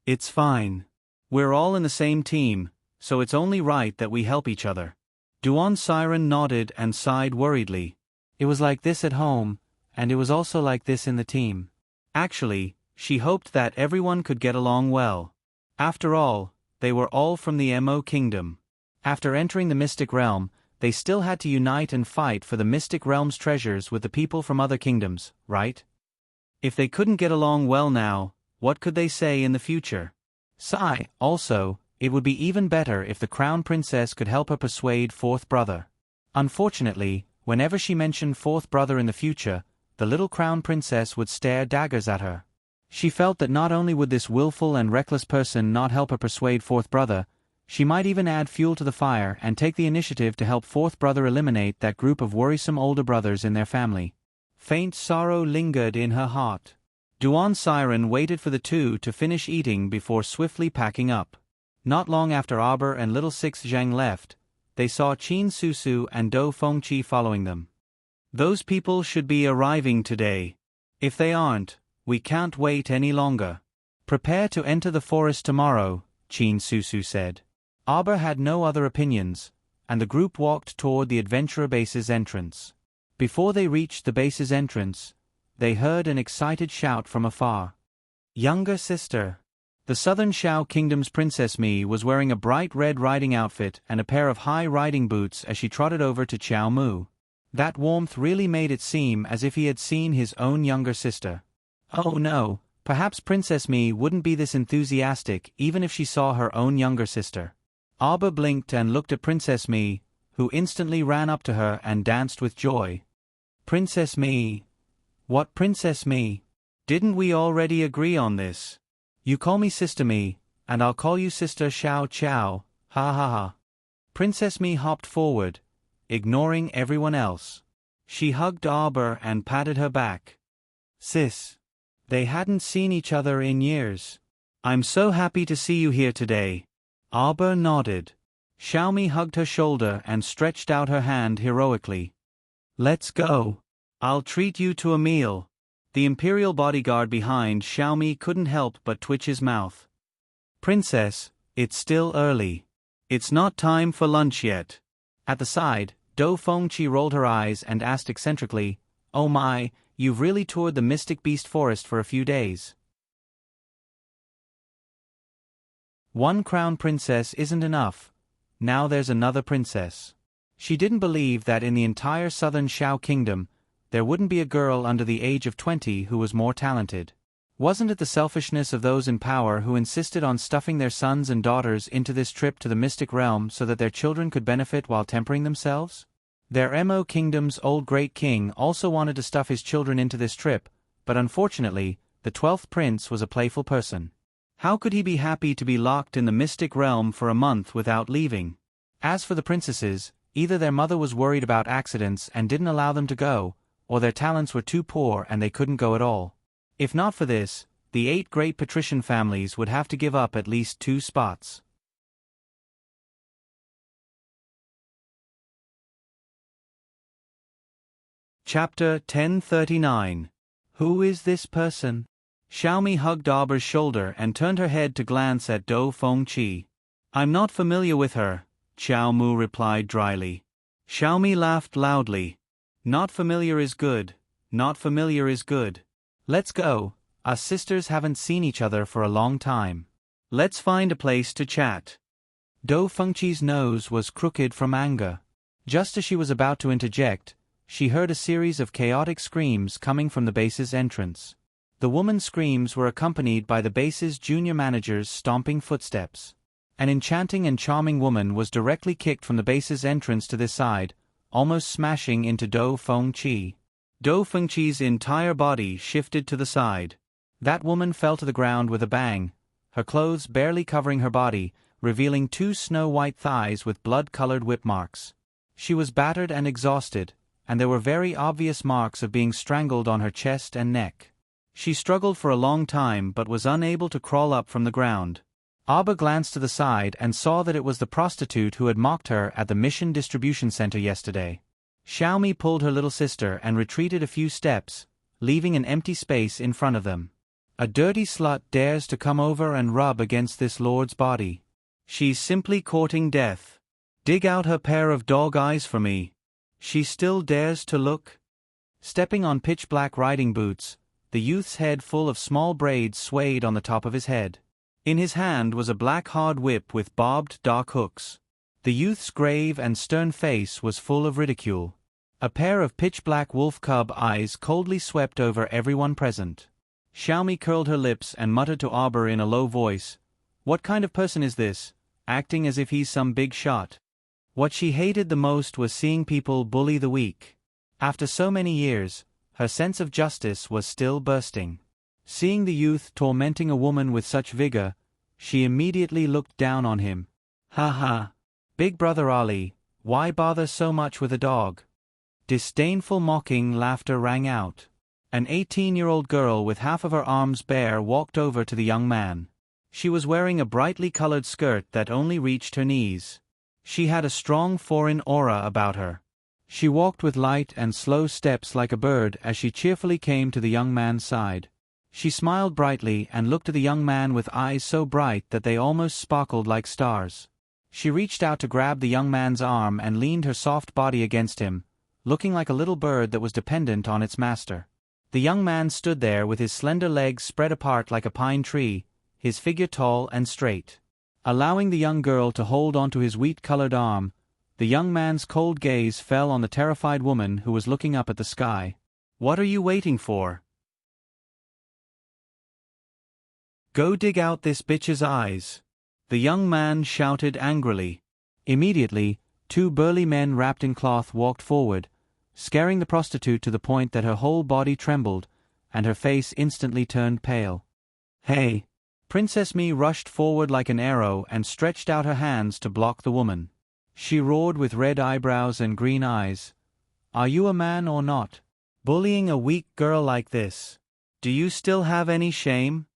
It's fine. We're all in the same team, so it's only right that we help each other. Duan Siren nodded and sighed worriedly. It was like this at home, and it was also like this in the team. Actually, she hoped that everyone could get along well. After all, they were all from the Mo Kingdom. After entering the Mystic Realm, they still had to unite and fight for the Mystic Realm's treasures with the people from other kingdoms, right? If they couldn't get along well now, what could they say in the future? Also, it would be even better if the Crown Princess could help her persuade Fourth Brother. Unfortunately, whenever she mentioned Fourth Brother in the future, the little Crown Princess would stare daggers at her. She felt that not only would this willful and reckless person not help her persuade Fourth Brother, she might even add fuel to the fire and take the initiative to help Fourth Brother eliminate that group of worrisome older brothers in their family. Faint sorrow lingered in her heart. Duan Siren waited for the two to finish eating before swiftly packing up. Not long after Arbor and little Six Zhang left, they saw Qin Susu and Do Fengqi following them. Those people should be arriving today. If they aren't, we can't wait any longer. Prepare to enter the forest tomorrow, Qin Susu said. Arbor had no other opinions, and the group walked toward the adventurer base's entrance. Before they reached the base's entrance, they heard an excited shout from afar. Younger sister. The Southern Shao Kingdom's Princess Mi was wearing a bright red riding outfit and a pair of high riding boots as she trotted over to Qiao Mu. That warmth really made it seem as if he had seen his own younger sister. Oh no, perhaps Princess Mi wouldn't be this enthusiastic even if she saw her own younger sister. Arbor blinked and looked at Princess Mi, who instantly ran up to her and danced with joy. Princess Mi. What Princess Mi? Didn't we already agree on this? You call me Sister Mi, and I'll call you Sister Xiao Qiao, ha ha ha. Princess Mi hopped forward, ignoring everyone else. She hugged Arbor and patted her back. Sis. They hadn't seen each other in years. I'm so happy to see you here today. Arbor nodded. Xiaomi hugged her shoulder and stretched out her hand heroically. Let's go. I'll treat you to a meal. The Imperial bodyguard behind Xiaomi couldn't help but twitch his mouth. Princess, it's still early. It's not time for lunch yet. At the side, Do Fengqi rolled her eyes and asked eccentrically, Oh my, you've really toured the Mystic Beast Forest for a few days. One crown princess isn't enough. Now there's another princess. She didn't believe that in the entire southern Shao Kingdom, there wouldn't be a girl under the age of 20 who was more talented. Wasn't it the selfishness of those in power who insisted on stuffing their sons and daughters into this trip to the Mystic Realm so that their children could benefit while tempering themselves? Their Mo Kingdom's old great king also wanted to stuff his children into this trip, but unfortunately, the 12th prince was a playful person. How could he be happy to be locked in the Mystic Realm for a month without leaving? As for the princesses, either their mother was worried about accidents and didn't allow them to go, or their talents were too poor and they couldn't go at all. If not for this, the 8 great patrician families would have to give up at least 2 spots. Chapter 1039. Who is this person? Xiaomi hugged Arbor's shoulder and turned her head to glance at Do Fengqi. I'm not familiar with her, Qiao Mu replied dryly. Xiaomi laughed loudly. Not familiar is good, not familiar is good. Let's go, us sisters haven't seen each other for a long time. Let's find a place to chat. Do Fengqi's nose was crooked from anger. Just as she was about to interject, she heard a series of chaotic screams coming from the base's entrance. The woman's screams were accompanied by the base's junior manager's stomping footsteps. An enchanting and charming woman was directly kicked from the base's entrance to this side, almost smashing into Do Fengqi. Do Fengqi's entire body shifted to the side. That woman fell to the ground with a bang, her clothes barely covering her body, revealing 2 snow-white thighs with blood-colored whip marks. She was battered and exhausted, and there were very obvious marks of being strangled on her chest and neck. She struggled for a long time but was unable to crawl up from the ground. Abba glanced to the side and saw that it was the prostitute who had mocked her at the Mission Distribution Center yesterday. Xiaomi pulled her little sister and retreated a few steps, leaving an empty space in front of them. A dirty slut dares to come over and rub against this lord's body. She's simply courting death. Dig out her pair of dog eyes for me. She still dares to look? Stepping on pitch-black riding boots, the youth's head full of small braids swayed on the top of his head. In his hand was a black hard whip with bobbed dark hooks. The youth's grave and stern face was full of ridicule. A pair of pitch-black wolf cub eyes coldly swept over everyone present. Xiaomi curled her lips and muttered to Auber in a low voice, "What kind of person is this, acting as if he's some big shot?" What she hated the most was seeing people bully the weak. After so many years, her sense of justice was still bursting. Seeing the youth tormenting a woman with such vigor, she immediately looked down on him. "Ha ha! Big brother Ali, why bother so much with a dog?" Disdainful mocking laughter rang out. An 18-year-old girl with half of her arms bare walked over to the young man. She was wearing a brightly colored skirt that only reached her knees. She had a strong foreign aura about her. She walked with light and slow steps like a bird as she cheerfully came to the young man's side. She smiled brightly and looked at the young man with eyes so bright that they almost sparkled like stars. She reached out to grab the young man's arm and leaned her soft body against him, looking like a little bird that was dependent on its master. The young man stood there with his slender legs spread apart like a pine tree, his figure tall and straight. Allowing the young girl to hold onto his wheat-colored arm, the young man's cold gaze fell on the terrified woman who was looking up at the sky. "What are you waiting for? Go dig out this bitch's eyes," the young man shouted angrily. Immediately, 2 burly men wrapped in cloth walked forward, scaring the prostitute to the point that her whole body trembled, and her face instantly turned pale. "Hey!" Princess Mi rushed forward like an arrow and stretched out her hands to block the woman. She roared with red eyebrows and green eyes. "Are you a man or not? Bullying a weak girl like this? Do you still have any shame?"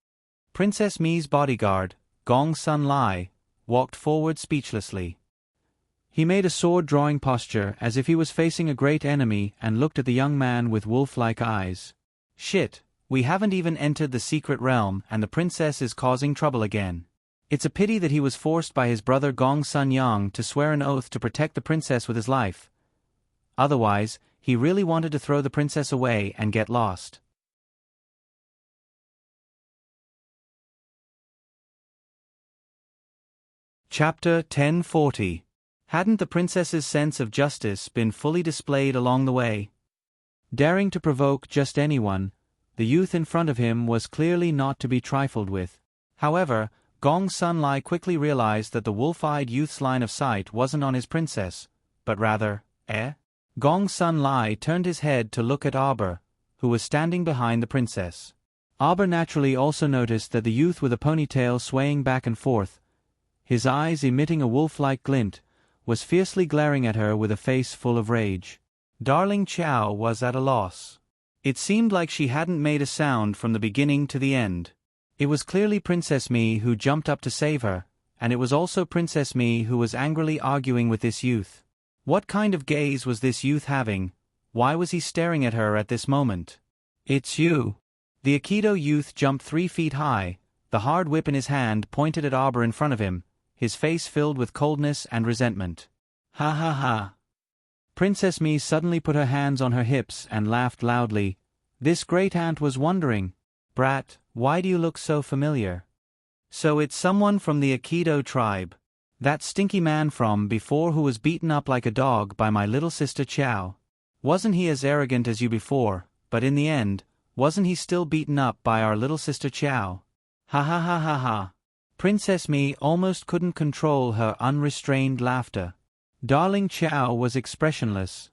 Princess Mi's bodyguard, Gong Sun Lai, walked forward speechlessly. He made a sword-drawing posture as if he was facing a great enemy and looked at the young man with wolf-like eyes. "Shit, we haven't even entered the secret realm and the princess is causing trouble again. It's a pity that he was forced by his brother Gong Sun Yang to swear an oath to protect the princess with his life. Otherwise, he really wanted to throw the princess away and get lost." Chapter 1040. Hadn't the princess's sense of justice been fully displayed along the way? Daring to provoke just anyone, the youth in front of him was clearly not to be trifled with. However, Gong Sun Lai quickly realized that the wolf-eyed youth's line of sight wasn't on his princess, but rather, Gong Sun Lai turned his head to look at Auber, who was standing behind the princess. Auber naturally also noticed that the youth with a ponytail swaying back and forth, his eyes emitting a wolf-like glint, was fiercely glaring at her with a face full of rage. Darling Chow was at a loss. It seemed like she hadn't made a sound from the beginning to the end. It was clearly Princess Mi who jumped up to save her, and it was also Princess Mi who was angrily arguing with this youth. What kind of gaze was this youth having? Why was he staring at her at this moment? "It's you." The Aikido youth jumped 3 feet high, the hard whip in his hand pointed at Auber in front of him, his face filled with coldness and resentment. "Ha ha ha." Princess Mi suddenly put her hands on her hips and laughed loudly. This great aunt was wondering, "Brat, why do you look so familiar?" "So it's someone from the Aikido tribe. That stinky man from before who was beaten up like a dog by my little sister Chow. Wasn't he as arrogant as you before, but in the end, wasn't he still beaten up by our little sister Chow? Ha ha ha ha ha." Princess Mi almost couldn't control her unrestrained laughter. Darling Chow was expressionless.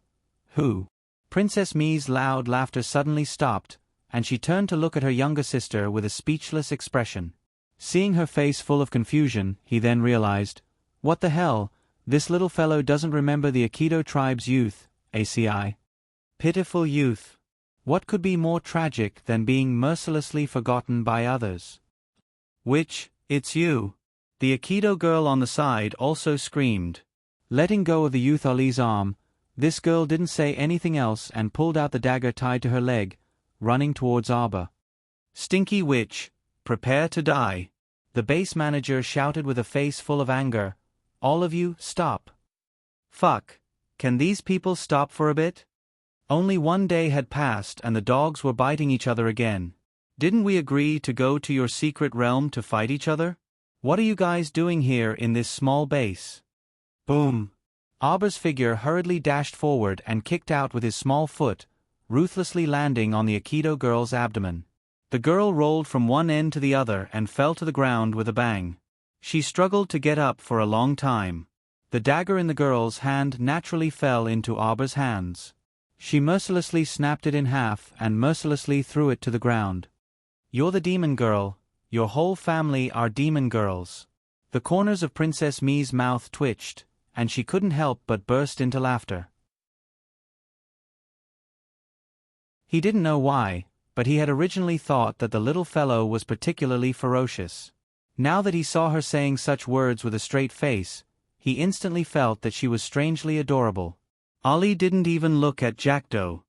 "Who?" Princess Mi's loud laughter suddenly stopped, and she turned to look at her younger sister with a speechless expression. Seeing her face full of confusion, he then realized, what the hell, this little fellow doesn't remember the Aikido tribe's youth, ACI. Pitiful youth. What could be more tragic than being mercilessly forgotten by others? Which, it's you. The Aikido girl on the side also screamed. Letting go of the youth Ali's arm, this girl didn't say anything else and pulled out the dagger tied to her leg, running towards Arbor. Stinky witch, prepare to die. The base manager shouted with a face full of anger. All of you, stop. Fuck. Can these people stop for a bit? Only one day had passed and the dogs were biting each other again. Didn't we agree to go to your secret realm to fight each other? What are you guys doing here in this small base? Boom. Arbor's figure hurriedly dashed forward and kicked out with his small foot, ruthlessly landing on the Aikido girl's abdomen. The girl rolled from one end to the other and fell to the ground with a bang. She struggled to get up for a long time. The dagger in the girl's hand naturally fell into Arbor's hands. She mercilessly snapped it in half and mercilessly threw it to the ground. You're the demon girl. Your whole family are demon girls. The corners of Princess Mi's mouth twitched, and she couldn't help but burst into laughter. He didn't know why, but he had originally thought that the little fellow was particularly ferocious. Now that he saw her saying such words with a straight face, he instantly felt that she was strangely adorable. Ali didn't even look at Jackdaw.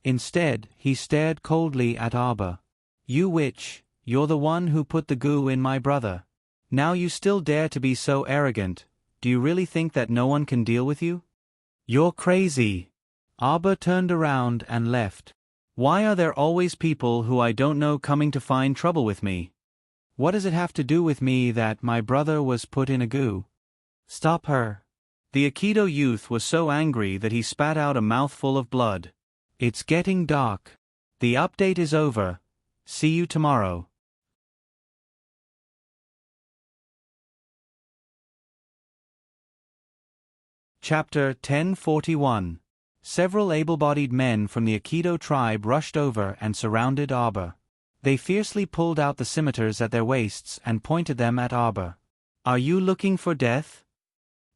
Instead, he stared coldly at Arbor. You witch, you're the one who put the goo in my brother. Now you still dare to be so arrogant. Do you really think that no one can deal with you? You're crazy. Arbor turned around and left. Why are there always people who I don't know coming to find trouble with me? What does it have to do with me that my brother was put in a goo? Stop her. The Aikido youth was so angry that he spat out a mouthful of blood. It's getting dark. The update is over. See you tomorrow. Chapter 1041. Several able-bodied men from the Aikido tribe rushed over and surrounded Arbor. They fiercely pulled out the scimitars at their waists and pointed them at Arbor. Are you looking for death?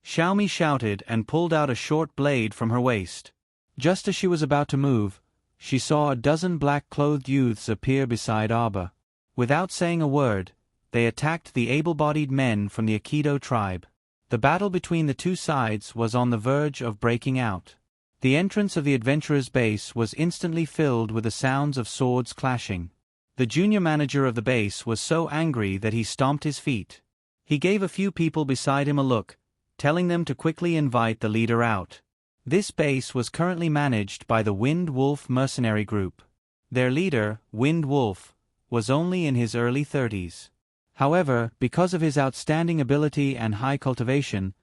Xiaomi shouted and pulled out a short blade from her waist. Just as she was about to move, she saw a dozen black-clothed youths appear beside Arbor. Without saying a word, they attacked the able-bodied men from the Aikido tribe. The battle between the two sides was on the verge of breaking out. The entrance of the adventurers' base was instantly filled with the sounds of swords clashing. The junior manager of the base was so angry that he stomped his feet. He gave a few people beside him a look, telling them to quickly invite the leader out. This base was currently managed by the Wind Wolf mercenary group. Their leader, Wind Wolf, was only in his early 30s. However, because of his outstanding ability and high cultivation,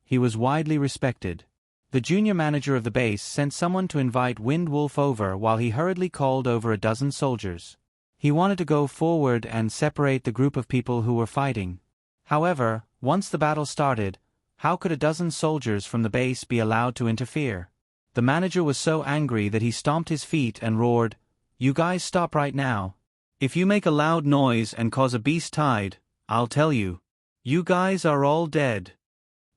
he was widely respected. The junior manager of the base sent someone to invite Wind Wolf over while he hurriedly called over a dozen soldiers. He wanted to go forward and separate the group of people who were fighting. However, once the battle started, how could a dozen soldiers from the base be allowed to interfere? The manager was so angry that he stomped his feet and roared, "You guys stop right now. If you make a loud noise and cause a beast tide, I'll tell you. You guys are all dead.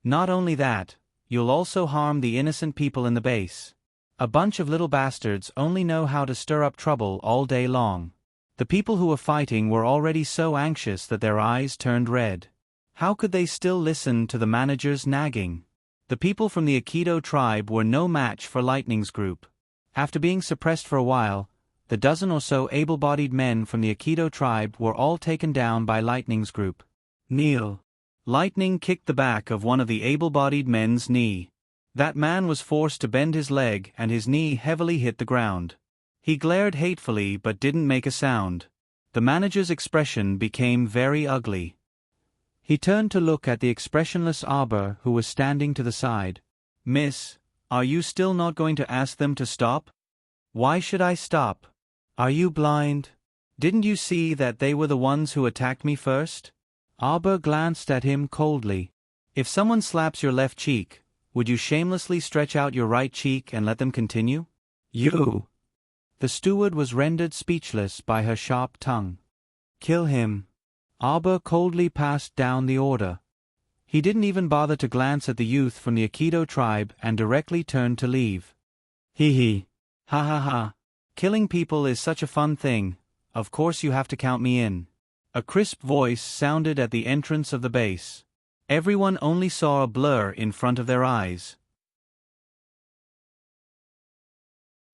Not only that, you'll also harm the innocent people in the base. A bunch of little bastards only know how to stir up trouble all day long." The people who were fighting were already so anxious that their eyes turned red. How could they still listen to the manager's nagging? The people from the Aikido tribe were no match for Lightning's group. After being suppressed for a while, the dozen or so able-bodied men from the Aikido tribe were all taken down by Lightning's group. Kneel. Lightning kicked the back of one of the able-bodied men's knee. That man was forced to bend his leg and his knee heavily hit the ground. He glared hatefully but didn't make a sound. The manager's expression became very ugly. He turned to look at the expressionless Arbor who was standing to the side. "Miss, are you still not going to ask them to stop?" "Why should I stop? Are you blind? Didn't you see that they were the ones who attacked me first?" Arbor glanced at him coldly. "If someone slaps your left cheek, would you shamelessly stretch out your right cheek and let them continue?" "You!" The steward was rendered speechless by her sharp tongue. "Kill him. Arbor coldly passed down the order. He didn't even bother to glance at the youth from the Aikido tribe and directly turned to leave. Hee hee. Ha ha ha. Killing people is such a fun thing, of course you have to count me in. A crisp voice sounded at the entrance of the base. Everyone only saw a blur in front of their eyes.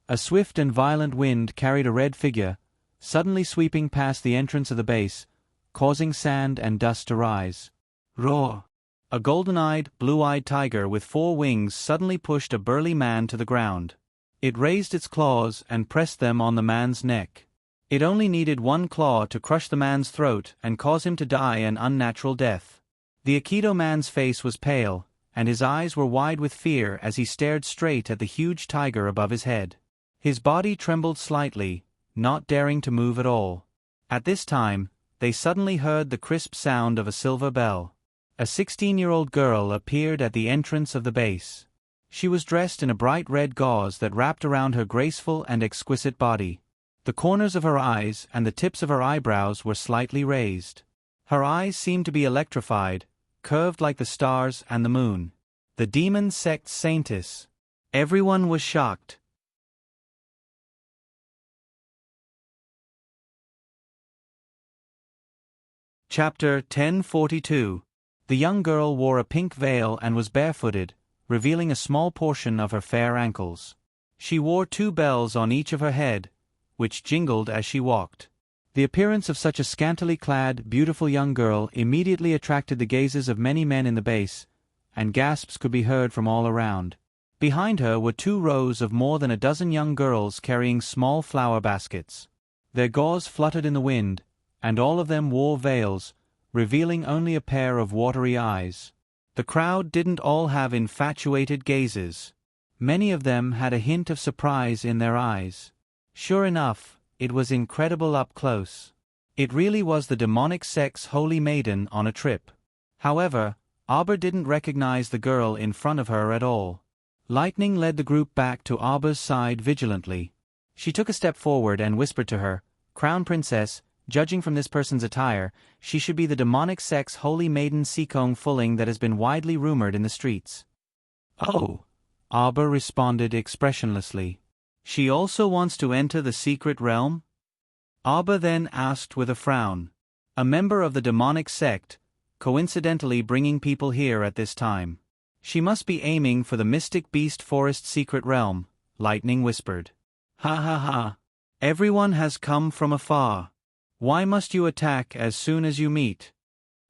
A swift and violent wind carried a red figure, suddenly sweeping past the entrance of the base, causing sand and dust to rise. Roar! A golden-eyed, blue-eyed tiger with 4 wings suddenly pushed a burly man to the ground. It raised its claws and pressed them on the man's neck. It only needed 1 claw to crush the man's throat and cause him to die an unnatural death. The Aikido man's face was pale, and his eyes were wide with fear as he stared straight at the huge tiger above his head. His body trembled slightly, not daring to move at all. At this time, they suddenly heard the crisp sound of a silver bell. A 16-year-old girl appeared at the entrance of the base. She was dressed in a bright red gauze that wrapped around her graceful and exquisite body. The corners of her eyes and the tips of her eyebrows were slightly raised. Her eyes seemed to be electrified, curved like the stars and the moon. The demon sect saintess. Everyone was shocked. Chapter 1042. The young girl wore a pink veil and was barefooted, revealing a small portion of her fair ankles. She wore 2 bells on each of her head, which jingled as she walked. The appearance of such a scantily clad, beautiful young girl immediately attracted the gazes of many men in the base, and gasps could be heard from all around. Behind her were 2 rows of more than a dozen young girls carrying small flower baskets. Their gauze fluttered in the wind, and all of them wore veils, revealing only a pair of watery eyes. The crowd didn't all have infatuated gazes. Many of them had a hint of surprise in their eyes. Sure enough, it was incredible up close. It really was the demonic sect's holy maiden on a trip. However, Arbor didn't recognize the girl in front of her at all. Lightning led the group back to Arbor's side vigilantly. She took a step forward and whispered to her, "Crown Princess, judging from this person's attire, she should be the demonic sect's holy maiden Sikong Fulling that has been widely rumored in the streets." "Oh," Arbor responded expressionlessly. "She also wants to enter the secret realm?" Arbor then asked with a frown. "A member of the demonic sect, coincidentally bringing people here at this time. She must be aiming for the Mystic Beast Forest secret realm," Lightning whispered. "Ha ha ha. Everyone has come from afar. Why must you attack as soon as you meet?"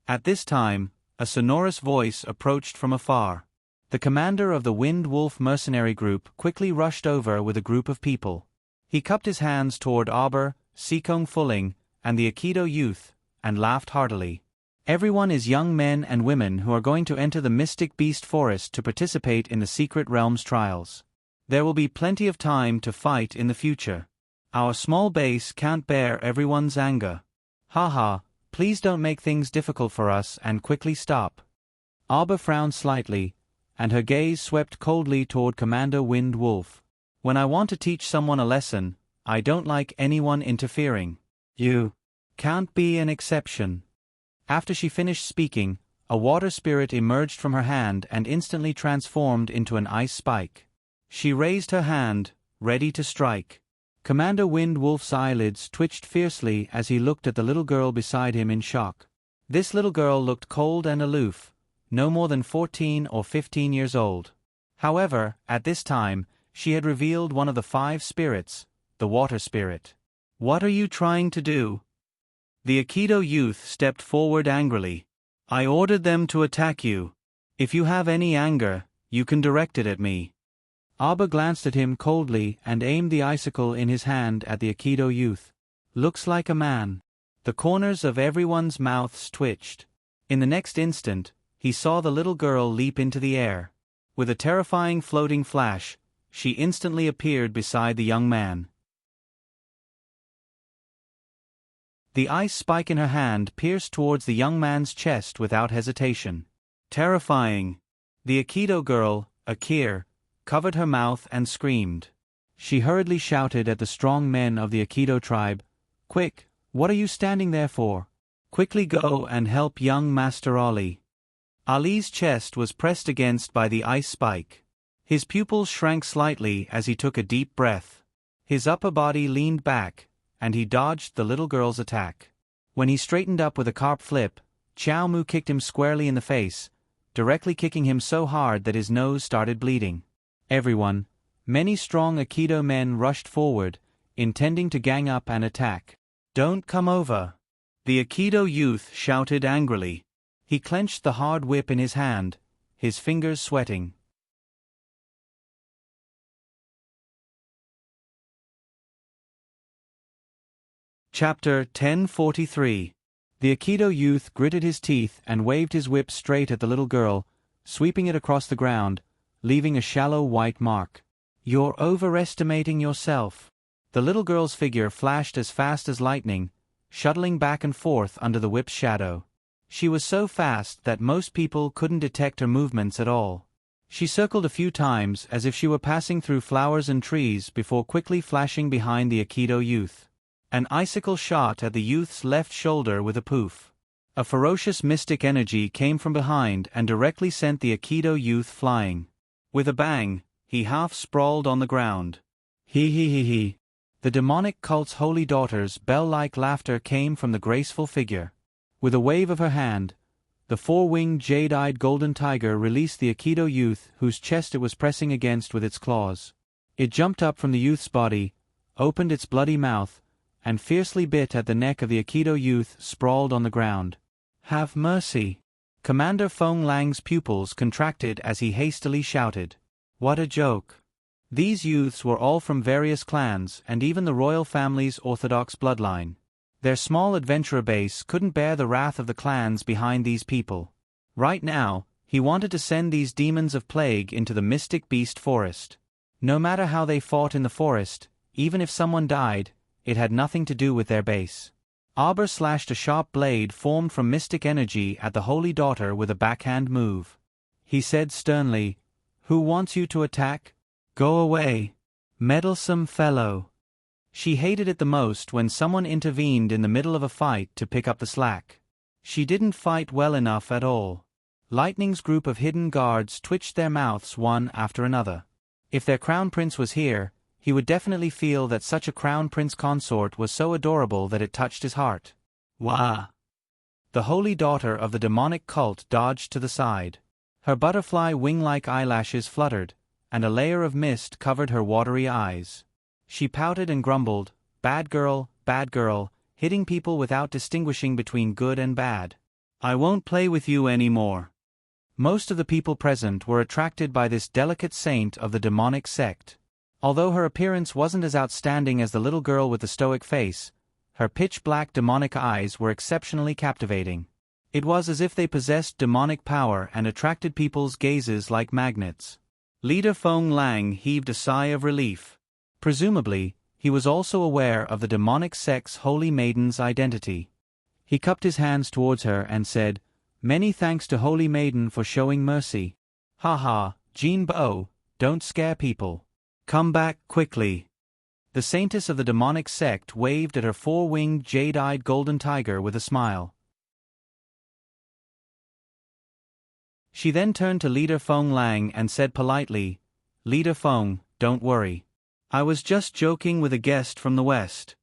At this time, a sonorous voice approached from afar. The commander of the Wind Wolf mercenary group quickly rushed over with a group of people. He cupped his hands toward Arbor, Sikong Fulling, and the Aikido youth, and laughed heartily. "Everyone is young men and women who are going to enter the Mystic Beast Forest to participate in the Secret Realms trials. There will be plenty of time to fight in the future. Our small base can't bear everyone's anger. Haha, please don't make things difficult for us and quickly stop." Arbor frowned slightly, and her gaze swept coldly toward Commander Wind Wolf. "When I want to teach someone a lesson, I don't like anyone interfering. You can't be an exception." After she finished speaking, a water spirit emerged from her hand and instantly transformed into an ice spike. She raised her hand, ready to strike. Commander Wind Wolf's eyelids twitched fiercely as he looked at the little girl beside him in shock. This little girl looked cold and aloof, no more than 14 or 15 years old. However, at this time, she had revealed one of the 5 spirits, the water spirit. "What are you trying to do?" The Aikido youth stepped forward angrily. "I ordered them to attack you. If you have any anger, you can direct it at me." Arbor glanced at him coldly and aimed the icicle in his hand at the Aikido youth. "Looks like a man." The corners of everyone's mouths twitched. In the next instant, he saw the little girl leap into the air. With a terrifying floating flash, she instantly appeared beside the young man. The ice spike in her hand pierced towards the young man's chest without hesitation. Terrifying. The Aikido girl, Akir, covered her mouth and screamed. She hurriedly shouted at the strong men of the Aikido tribe, "Quick, what are you standing there for? Quickly go and help young Master Ali. Ali's chest was pressed against by the ice spike. His pupils shrank slightly as he took a deep breath. His upper body leaned back, and he dodged the little girl's attack. When he straightened up with a carp flip, Xiao Mu kicked him squarely in the face, directly kicking him so hard that his nose started bleeding. Everyone, many strong Aikido men rushed forward, intending to gang up and attack. "Don't come over!" the Aikido youth shouted angrily. He clenched the hard whip in his hand, his fingers sweating. Chapter 1043. The Aikido youth gritted his teeth and waved his whip straight at the little girl, sweeping it across the ground, leaving a shallow white mark. "You're overestimating yourself." The little girl's figure flashed as fast as lightning, shuttling back and forth under the whip's shadow. She was so fast that most people couldn't detect her movements at all. She circled a few times as if she were passing through flowers and trees before quickly flashing behind the Aikido youth. An icicle shot at the youth's left shoulder with a poof. A ferocious mystic energy came from behind and directly sent the Aikido youth flying. With a bang, he half sprawled on the ground. He. The demonic cult's holy daughter's bell-like laughter came from the graceful figure. With a wave of her hand, the four-winged jade-eyed golden tiger released the Aikido youth whose chest it was pressing against with its claws. It jumped up from the youth's body, opened its bloody mouth, and fiercely bit at the neck of the Aikido youth sprawled on the ground. "Have mercy!" Commander Feng Lang's pupils contracted as he hastily shouted. What a joke! These youths were all from various clans and even the royal family's orthodox bloodline. Their small adventurer base couldn't bear the wrath of the clans behind these people. Right now, he wanted to send these demons of plague into the mystic beast forest. No matter how they fought in the forest, even if someone died, it had nothing to do with their base. Arbor slashed a sharp blade formed from mystic energy at the holy daughter with a backhand move. He said sternly, "Who wants you to attack? Go away, meddlesome fellow." She hated it the most when someone intervened in the middle of a fight to pick up the slack. She didn't fight well enough at all. Lightning's group of hidden guards twitched their mouths one after another. If their crown prince was here, he would definitely feel that such a crown prince consort was so adorable that it touched his heart. Wah! The holy daughter of the demonic cult dodged to the side. Her butterfly wing-like eyelashes fluttered, and a layer of mist covered her watery eyes. She pouted and grumbled, bad girl, hitting people without distinguishing between good and bad. "I won't play with you anymore." Most of the people present were attracted by this delicate saint of the demonic sect. Although her appearance wasn't as outstanding as the little girl with the stoic face, her pitch-black demonic eyes were exceptionally captivating. It was as if they possessed demonic power and attracted people's gazes like magnets. Leader Feng Lang heaved a sigh of relief. Presumably, he was also aware of the demonic sect's holy maiden's identity. He cupped his hands towards her and said, "Many thanks to Holy Maiden for showing mercy." "Ha ha, Jean Bo, don't scare people. Come back quickly." The saintess of the demonic sect waved at her four-winged jade-eyed golden tiger with a smile. She then turned to Leader Feng Lang and said politely, "Leader Feng, don't worry. I was just joking with a guest from the west."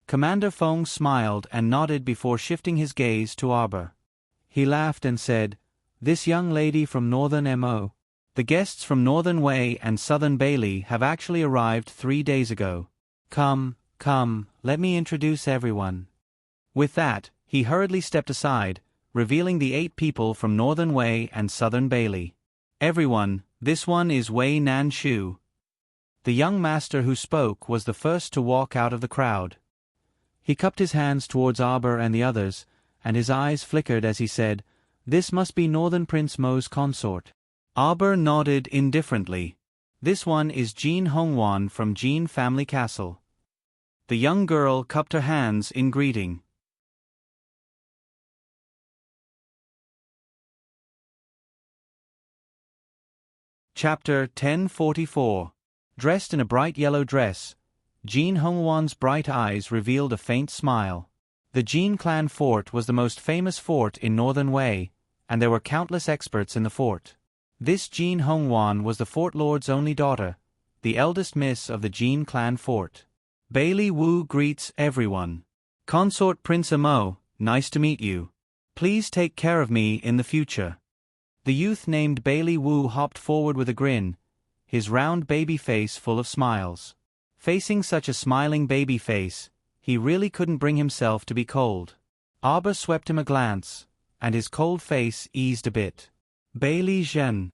Commander Feng smiled and nodded before shifting his gaze to Arbor. He laughed and said, "This young lady from Northern Mo. The guests from Northern Wei and Southern Bailey have actually arrived 3 days ago. Come, let me introduce everyone." With that, he hurriedly stepped aside, revealing the 8 people from Northern Wei and Southern Bailey. "Everyone, this one is Wei Nanshu." The young master who spoke was the first to walk out of the crowd. He cupped his hands towards Arbor and the others, and his eyes flickered as he said, "This must be Northern Prince Mo's consort." Arbor nodded indifferently. "This one is Jean Hongwan from Jean Family Castle." The young girl cupped her hands in greeting. Chapter 1044. Dressed in a bright yellow dress, Jean Hongwan's bright eyes revealed a faint smile. The Jin clan fort was the most famous fort in Northern Wei, and there were countless experts in the fort. This Jin Hongwan was the fort lord's only daughter, the eldest miss of the Jin clan fort. Bailey Wu greets everyone. Consort Prince Amo, nice to meet you. Please take care of me in the future. The youth named Bailey Wu hopped forward with a grin, his round baby face full of smiles. Facing such a smiling baby face, he really couldn't bring himself to be cold. Arba swept him a glance, and his cold face eased a bit. Bailey Zhen.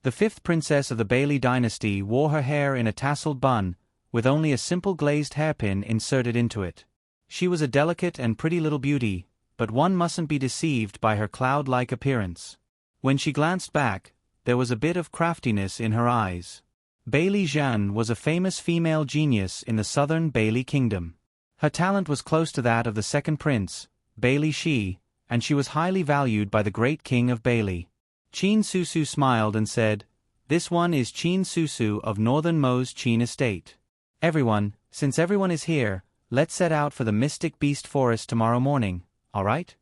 The fifth princess of the Bailey dynasty wore her hair in a tasseled bun, with only a simple glazed hairpin inserted into it. She was a delicate and pretty little beauty, but one mustn't be deceived by her cloud-like appearance. When she glanced back, there was a bit of craftiness in her eyes. Bailey Zhan was a famous female genius in the southern Bailey kingdom. Her talent was close to that of the second prince, Bailey Shi, and she was highly valued by the great king of Bailey. Qin Susu smiled and said, "This one is Qin Susu of Northern Mo's Qin estate. Everyone, since everyone is here, let's set out for the Mystic Beast Forest tomorrow morning, all right?"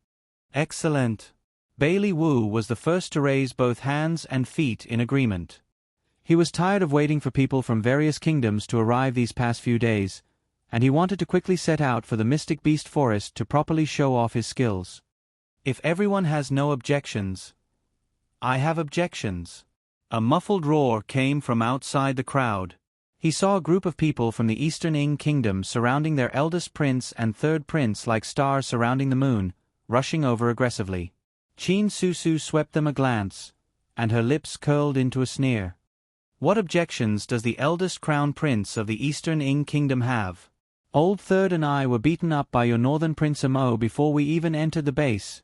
Excellent. Bailey Wu was the first to raise both hands and feet in agreement. He was tired of waiting for people from various kingdoms to arrive these past few days, and he wanted to quickly set out for the Mystic Beast Forest to properly show off his skills. If everyone has no objections, I have objections. A muffled roar came from outside the crowd. He saw a group of people from the Eastern Ing kingdom surrounding their eldest prince and third prince like stars surrounding the moon, rushing over aggressively. Qin Susu swept them a glance, and her lips curled into a sneer. What objections does the eldest crown prince of the Eastern Ing kingdom have? Old Third and I were beaten up by your northern Prince Amo before we even entered the base,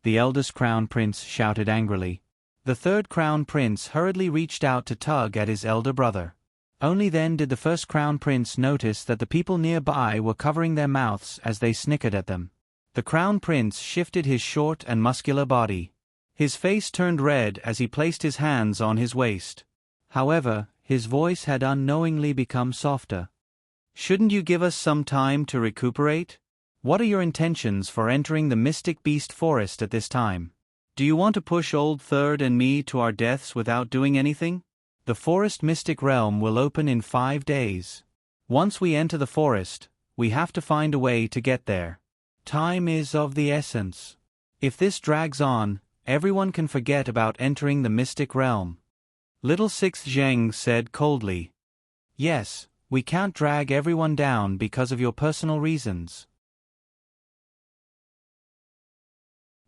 the eldest crown prince shouted angrily. The third crown prince hurriedly reached out to tug at his elder brother. Only then did the first crown prince notice that the people nearby were covering their mouths as they snickered at them. The crown prince shifted his short and muscular body. His face turned red as he placed his hands on his waist. However, his voice had unknowingly become softer. "Shouldn't you give us some time to recuperate? What are your intentions for entering the Mystic Beast Forest at this time? Do you want to push Old Third and me to our deaths without doing anything? The Forest Mystic Realm will open in 5 days. Once we enter the forest, we have to find a way to get there. Time is of the essence. If this drags on, everyone can forget about entering the Mystic Realm." Little Sixth Zheng said coldly. "Yes, we can't drag everyone down because of your personal reasons."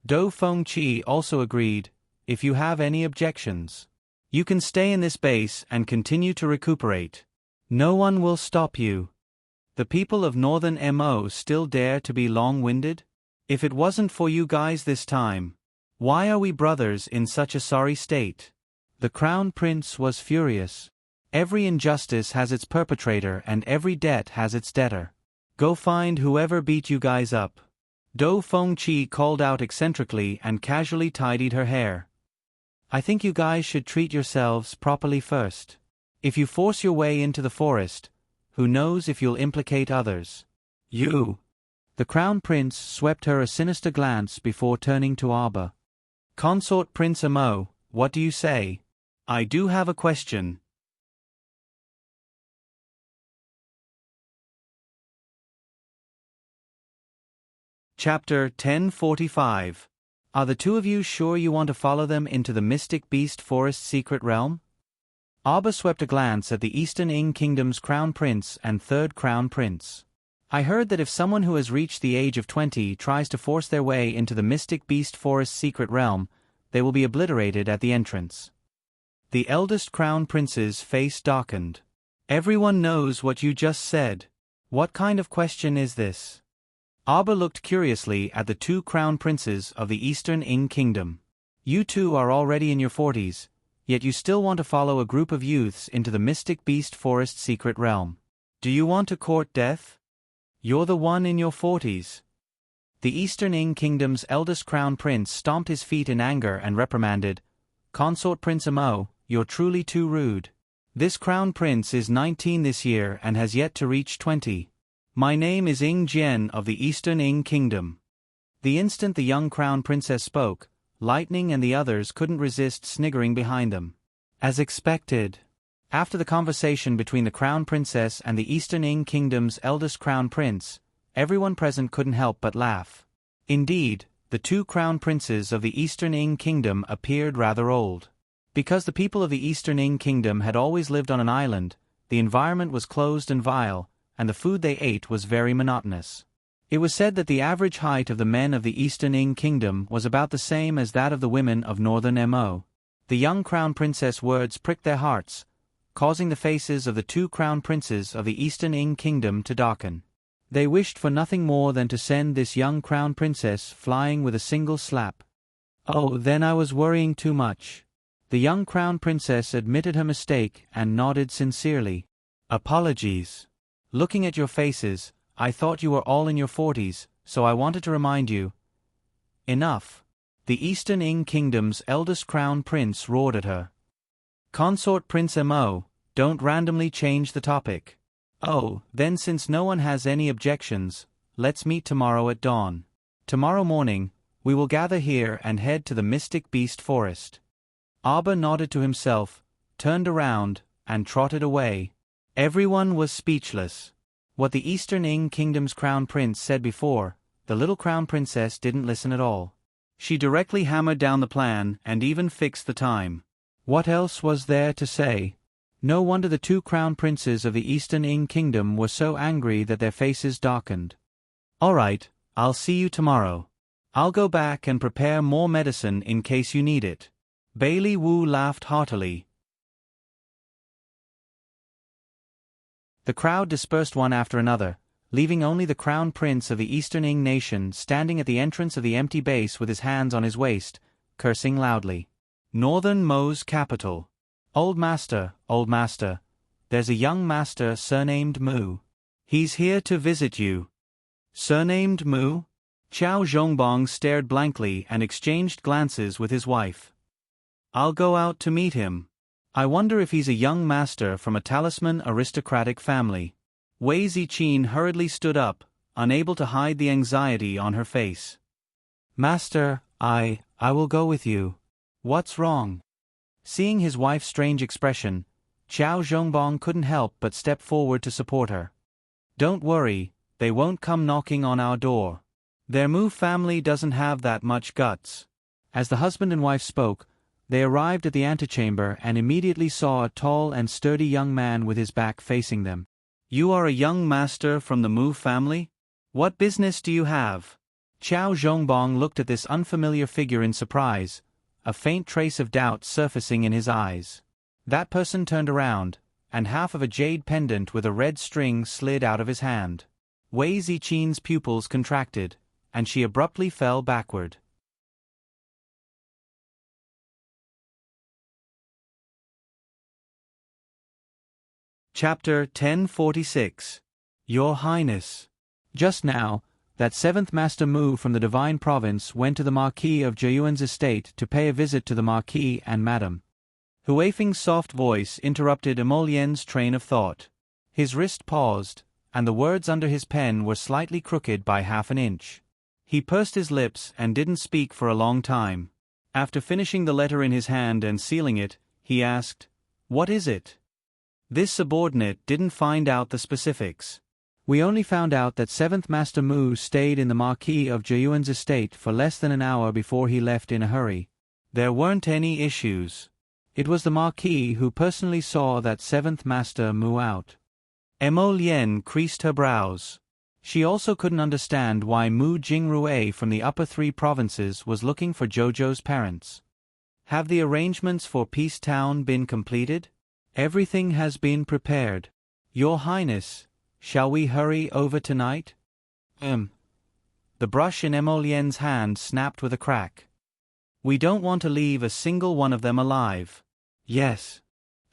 Do Fengqi also agreed, "If you have any objections, you can stay in this base and continue to recuperate. No one will stop you. The people of Northern Mo still dare to be long-winded? If it wasn't for you guys this time, why are we brothers in such a sorry state?" The Crown Prince was furious. Every injustice has its perpetrator and every debt has its debtor. Go find whoever beat you guys up. Do Fengqi called out eccentrically and casually tidied her hair. "I think you guys should treat yourselves properly first. If you force your way into the forest, who knows if you'll implicate others." "You!" The Crown Prince swept her a sinister glance before turning to Arba. "Consort Prince Amo, what do you say? I do have a question." Chapter 1045. Are the two of you sure you want to follow them into the Mystic Beast Forest secret realm? Arba swept a glance at the Eastern Ing Kingdom's Crown Prince and Third Crown Prince. "I heard that if someone who has reached the age of 20 tries to force their way into the Mystic Beast Forest secret realm, they will be obliterated at the entrance." The eldest Crown Prince's face darkened. "Everyone knows what you just said. What kind of question is this?" Arba looked curiously at the two crown princes of the Eastern Ing Kingdom. "You two are already in your 40s, yet you still want to follow a group of youths into the Mystic Beast Forest secret realm. Do you want to court death? You're the one in your 40s. The Eastern Ing Kingdom's eldest crown prince stomped his feet in anger and reprimanded, "Consort Prince Amo, you're truly too rude. This crown prince is 19 this year and has yet to reach 20. My name is Ing Jian of the Eastern Ing Kingdom. The instant the young crown princess spoke, Lightning and the others couldn't resist sniggering behind them. As expected. After the conversation between the crown princess and the Eastern Ing Kingdom's eldest crown prince, everyone present couldn't help but laugh. Indeed, the two crown princes of the Eastern Ing Kingdom appeared rather old. Because the people of the Eastern Ing Kingdom had always lived on an island, the environment was closed and vile, and the food they ate was very monotonous. It was said that the average height of the men of the Eastern Ing Kingdom was about the same as that of the women of Northern Mo. The young crown princess words pricked their hearts, causing the faces of the two crown princes of the Eastern Ing Kingdom to darken. They wished for nothing more than to send this young crown princess flying with a single slap. Oh, then I was worrying too much. The young crown princess admitted her mistake and nodded sincerely. Apologies. Looking at your faces, I thought you were all in your 40s, so I wanted to remind you. Enough. The Eastern Ing Kingdom's eldest crown prince roared at her. Consort Prince Mo, don't randomly change the topic. Oh, then since no one has any objections, let's meet tomorrow at dawn. Tomorrow morning, we will gather here and head to the Mystic Beast Forest. Abba nodded to himself, turned around, and trotted away. Everyone was speechless. What the Eastern Ing Kingdom's crown prince said before, the little crown princess didn't listen at all. She directly hammered down the plan and even fixed the time. What else was there to say? No wonder the two crown princes of the Eastern Ing Kingdom were so angry that their faces darkened. All right, I'll see you tomorrow. I'll go back and prepare more medicine in case you need it. Bailey Wu laughed heartily. The crowd dispersed one after another, leaving only the crown prince of the Eastern Ing nation standing at the entrance of the empty base with his hands on his waist, cursing loudly. Northern Mo's capital. Old master, there's a young master surnamed Mu. He's here to visit you. Surnamed Mu? Qiao Zhongbong stared blankly and exchanged glances with his wife. I'll go out to meet him. I wonder if he's a young master from a talisman aristocratic family. Wei Ziqin hurriedly stood up, unable to hide the anxiety on her face. Master, I will go with you. What's wrong? Seeing his wife's strange expression, Qiao Zhongbong couldn't help but step forward to support her. Don't worry, they won't come knocking on our door. Their Mu family doesn't have that much guts. As the husband and wife spoke, they arrived at the antechamber and immediately saw a tall and sturdy young man with his back facing them. You are a young master from the Mu family? What business do you have? Qiao Zhongbong looked at this unfamiliar figure in surprise, a faint trace of doubt surfacing in his eyes. That person turned around, and half of a jade pendant with a red string slid out of his hand. Wei Ziqin's pupils contracted, and she abruptly fell backward. Chapter 1046. Your Highness. Just now, that seventh Master Mu from the Divine Province went to the Marquis of Jiyuan's estate to pay a visit to the Marquis and Madame. Huifeng's soft voice interrupted Emolien's train of thought. His wrist paused, and the words under his pen were slightly crooked by half an inch. He pursed his lips and didn't speak for a long time. After finishing the letter in his hand and sealing it, he asked, "What is it?" This subordinate didn't find out the specifics. We only found out that 7th Master Mu stayed in the Marquis of Jiyuan's estate for less than an hour before he left in a hurry. There weren't any issues. It was the Marquis who personally saw that 7th Master Mu out. Emolien creased her brows. She also couldn't understand why Mu Jingrue from the upper 3 provinces was looking for Jojo's parents. Have the arrangements for Peace Town been completed? Everything has been prepared. Your Highness, shall we hurry over tonight? The brush in Emolien's hand snapped with a crack. We don't want to leave a single one of them alive. Yes.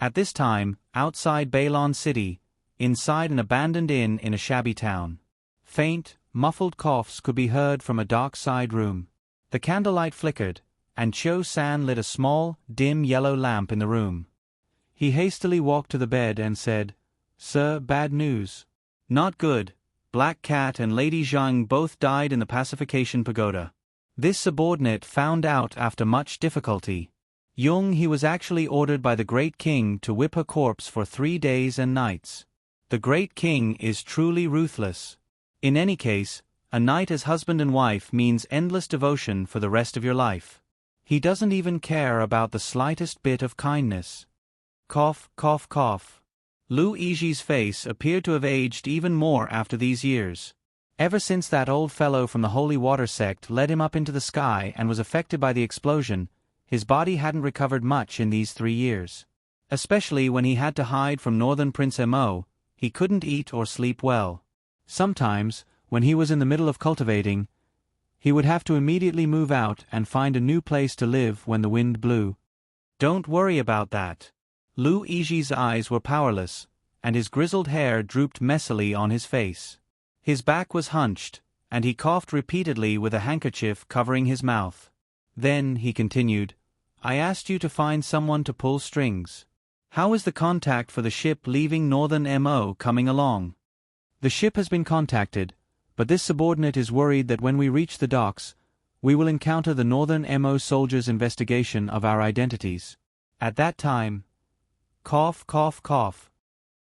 At this time, outside Bailon City, inside an abandoned inn in a shabby town. Faint, muffled coughs could be heard from a dark side room. The candlelight flickered, and Cho San lit a small, dim yellow lamp in the room. He hastily walked to the bed and said, "Sir, bad news." "Not good. Black Cat and Lady Zhang both died in the pacification pagoda. This subordinate found out after much difficulty. He was actually ordered by the Great King to whip her corpse for 3 days and nights. The Great King is truly ruthless. In any case, a night as husband and wife means endless devotion for the rest of your life. He doesn't even care about the slightest bit of kindness. Cough, cough, cough. Lu Yiji's face appeared to have aged even more after these years. Ever since that old fellow from the Holy Water sect led him up into the sky and was affected by the explosion, his body hadn't recovered much in these 3 years. Especially when he had to hide from Northern Prince Mo, he couldn't eat or sleep well. Sometimes, when he was in the middle of cultivating, he would have to immediately move out and find a new place to live when the wind blew. Don't worry about that. Lu Yiji's eyes were powerless, and his grizzled hair drooped messily on his face. His back was hunched, and he coughed repeatedly with a handkerchief covering his mouth. Then, he continued, I asked you to find someone to pull strings. How is the contact for the ship leaving Northern Mo coming along? The ship has been contacted, but this subordinate is worried that when we reach the docks, we will encounter the Northern Mo soldiers' investigation of our identities. At that time, cough, cough, cough.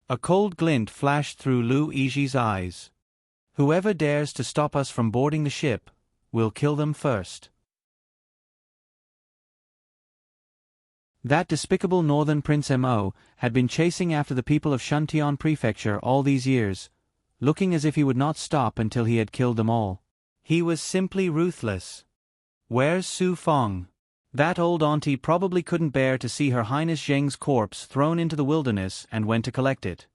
A cold glint flashed through Lu Yiji's eyes. Whoever dares to stop us from boarding the ship, we'll kill them first. That despicable Northern Prince Mo had been chasing after the people of Shuntian Prefecture all these years, looking as if he would not stop until he had killed them all. He was simply ruthless. Where's Su Feng? That old auntie probably couldn't bear to see Her Highness Zheng's corpse thrown into the wilderness and went to collect it.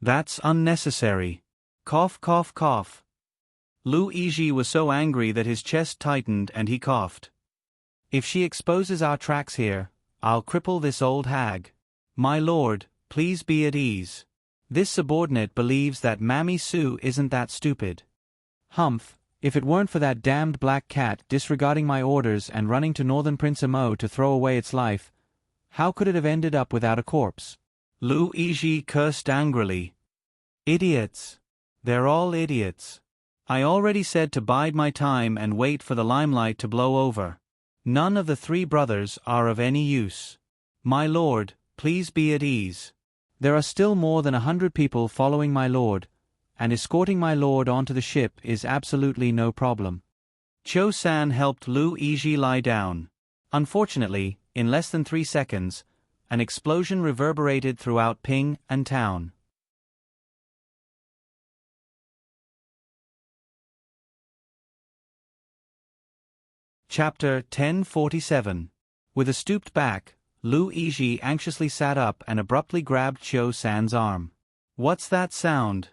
That's unnecessary. Cough, cough, cough. Lu Yiji was so angry that his chest tightened and he coughed. If she exposes our tracks here, I'll cripple this old hag. My lord, please be at ease. This subordinate believes that Mammy Su isn't that stupid. Humph, if it weren't for that damned black cat disregarding my orders and running to Northern Prince Mo to throw away its life, how could it have ended up without a corpse? Lu Yiji cursed angrily. Idiots. They're all idiots. I already said to bide my time and wait for the limelight to blow over. None of the 3 brothers are of any use. My lord, please be at ease. There are still more than 100 people following my lord, and escorting my lord onto the ship is absolutely no problem. Cho-san helped Lu Yiji lie down. Unfortunately, in less than 3 seconds, an explosion reverberated throughout Ping and town. Chapter 1047. With a stooped back, Lu Yiji anxiously sat up and abruptly grabbed Cho-san's arm. What's that sound?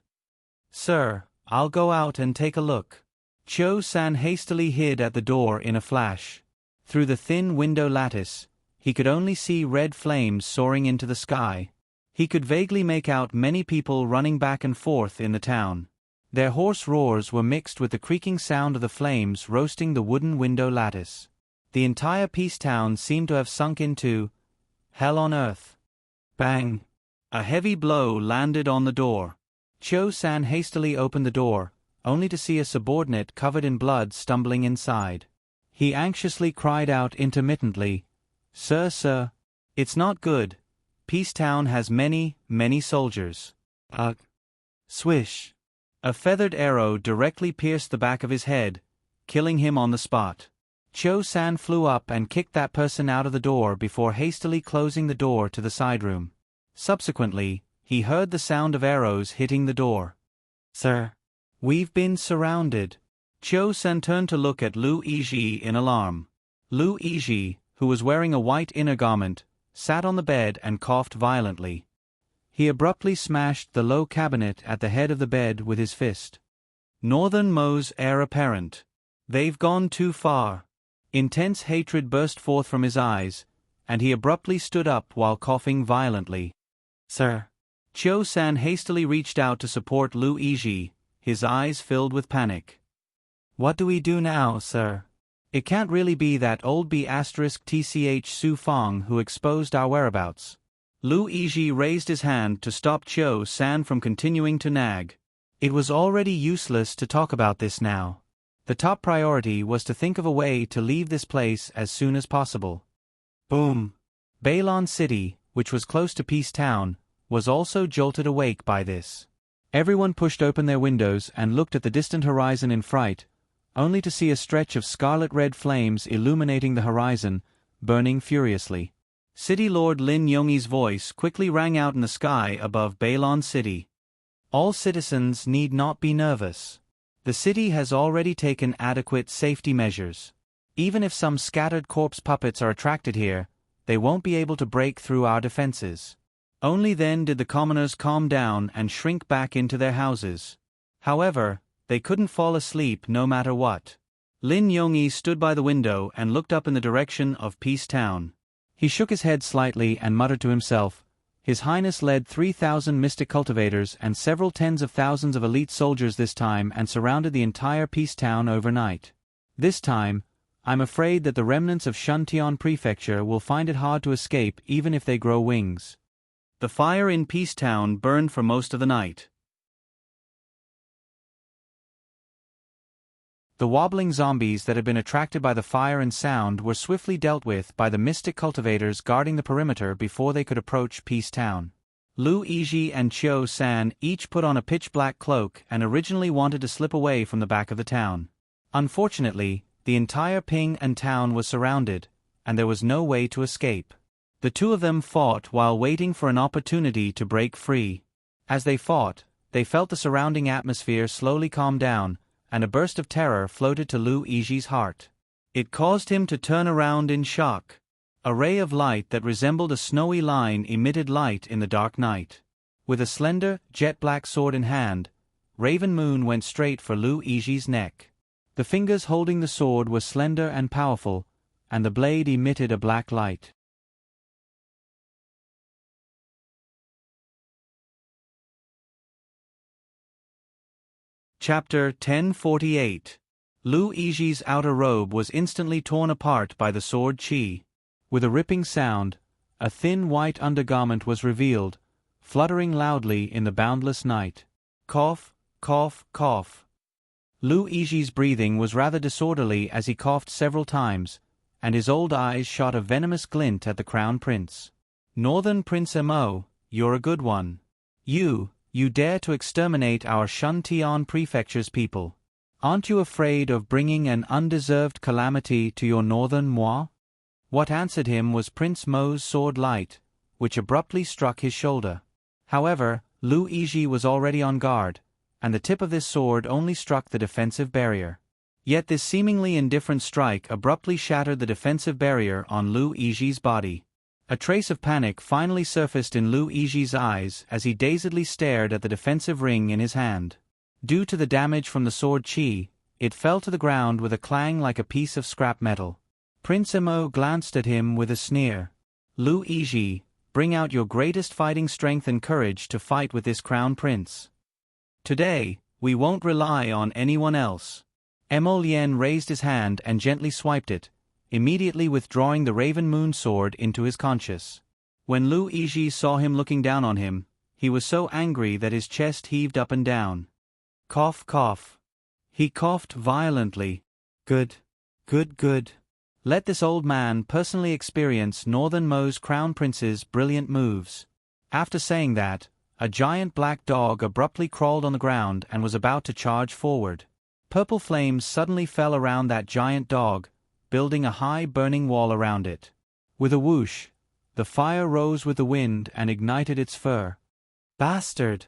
Sir, I'll go out and take a look. Cho-san hastily hid at the door in a flash. Through the thin window lattice, he could only see red flames soaring into the sky. He could vaguely make out many people running back and forth in the town. Their hoarse roars were mixed with the creaking sound of the flames roasting the wooden window lattice. The entire Peace Town seemed to have sunk into hell on earth. Bang! A heavy blow landed on the door. Cho-san hastily opened the door, only to see a subordinate covered in blood stumbling inside. He anxiously cried out intermittently, Sir, sir, it's not good. Peace Town has many, many soldiers. Ugh. Swish. A feathered arrow directly pierced the back of his head, killing him on the spot. Cho-san flew up and kicked that person out of the door before hastily closing the door to the side room. Subsequently, he heard the sound of arrows hitting the door. Sir, we've been surrounded. Cho-san turned to look at Lu Yiji in alarm. Lu Yiji, who was wearing a white inner garment, sat on the bed and coughed violently. He abruptly smashed the low cabinet at the head of the bed with his fist. Northern Mo's heir apparent. They've gone too far. Intense hatred burst forth from his eyes, and he abruptly stood up while coughing violently. Sir. Cho-san hastily reached out to support Lu Yiji, his eyes filled with panic. What do we do now, sir? It can't really be that old B*TCH Su Feng who exposed our whereabouts. Lu Yiji raised his hand to stop Cho-san from continuing to nag. It was already useless to talk about this now. The top priority was to think of a way to leave this place as soon as possible. Boom! Balon City, which was close to Peace Town, was also jolted awake by this. Everyone pushed open their windows and looked at the distant horizon in fright, only to see a stretch of scarlet-red flames illuminating the horizon, burning furiously. City Lord Lin Yongyi's voice quickly rang out in the sky above Balon City. All citizens need not be nervous. The city has already taken adequate safety measures. Even if some scattered corpse puppets are attracted here, they won't be able to break through our defenses. Only then did the commoners calm down and shrink back into their houses. However, they couldn't fall asleep no matter what. Lin Yongyi stood by the window and looked up in the direction of Peace Town. He shook his head slightly and muttered to himself, "His Highness led 3,000 mystic cultivators and several tens of thousands of elite soldiers this time and surrounded the entire Peace Town overnight. This time, I'm afraid that the remnants of Shuntian Prefecture will find it hard to escape even if they grow wings." The fire in Peace Town burned for most of the night. The wobbling zombies that had been attracted by the fire and sound were swiftly dealt with by the mystic cultivators guarding the perimeter before they could approach Peace Town. Lu Yizhi and Qiu San each put on a pitch-black cloak and originally wanted to slip away from the back of the town. Unfortunately, the entire Ping and town was surrounded, and there was no way to escape. The two of them fought while waiting for an opportunity to break free. As they fought, they felt the surrounding atmosphere slowly calm down, and a burst of terror floated to Lu Yizhi's heart. It caused him to turn around in shock. A ray of light that resembled a snowy line emitted light in the dark night. With a slender, jet-black sword in hand, Raven Moon went straight for Lu Yizhi's neck. The fingers holding the sword were slender and powerful, and the blade emitted a black light. Chapter 1048. Lu Yizhi's outer robe was instantly torn apart by the sword qi. With a ripping sound, a thin white undergarment was revealed, fluttering loudly in the boundless night. Cough, cough, cough. Lu Yizhi's breathing was rather disorderly as he coughed several times, and his old eyes shot a venomous glint at the Crown Prince. "Northern Prince Mo, you're a good one. You dare to exterminate our Shuntian Prefecture's people. Aren't you afraid of bringing an undeserved calamity to your northern moi?" What answered him was Prince Mo's sword light, which abruptly struck his shoulder. However, Lu Yizhi was already on guard, and the tip of this sword only struck the defensive barrier. Yet this seemingly indifferent strike abruptly shattered the defensive barrier on Lu Yizhi's body. A trace of panic finally surfaced in Lu Yizhi's eyes as he dazedly stared at the defensive ring in his hand. Due to the damage from the sword qi, it fell to the ground with a clang like a piece of scrap metal. Prince Mo glanced at him with a sneer. "Lu Yizhi, bring out your greatest fighting strength and courage to fight with this crown prince. Today, we won't rely on anyone else." Mo Lian raised his hand and gently swiped it, immediately withdrawing the Raven Moon sword into his conscience. When Lu Yizhi saw him looking down on him, he was so angry that his chest heaved up and down. Cough, cough. He coughed violently. Good. Let this old man personally experience Northern Mo's Crown Prince's brilliant moves. After saying that, a giant black dog abruptly crawled on the ground and was about to charge forward. Purple flames suddenly fell around that giant dog, building a high burning wall around it. With a whoosh, the fire rose with the wind and ignited its fur. Bastard!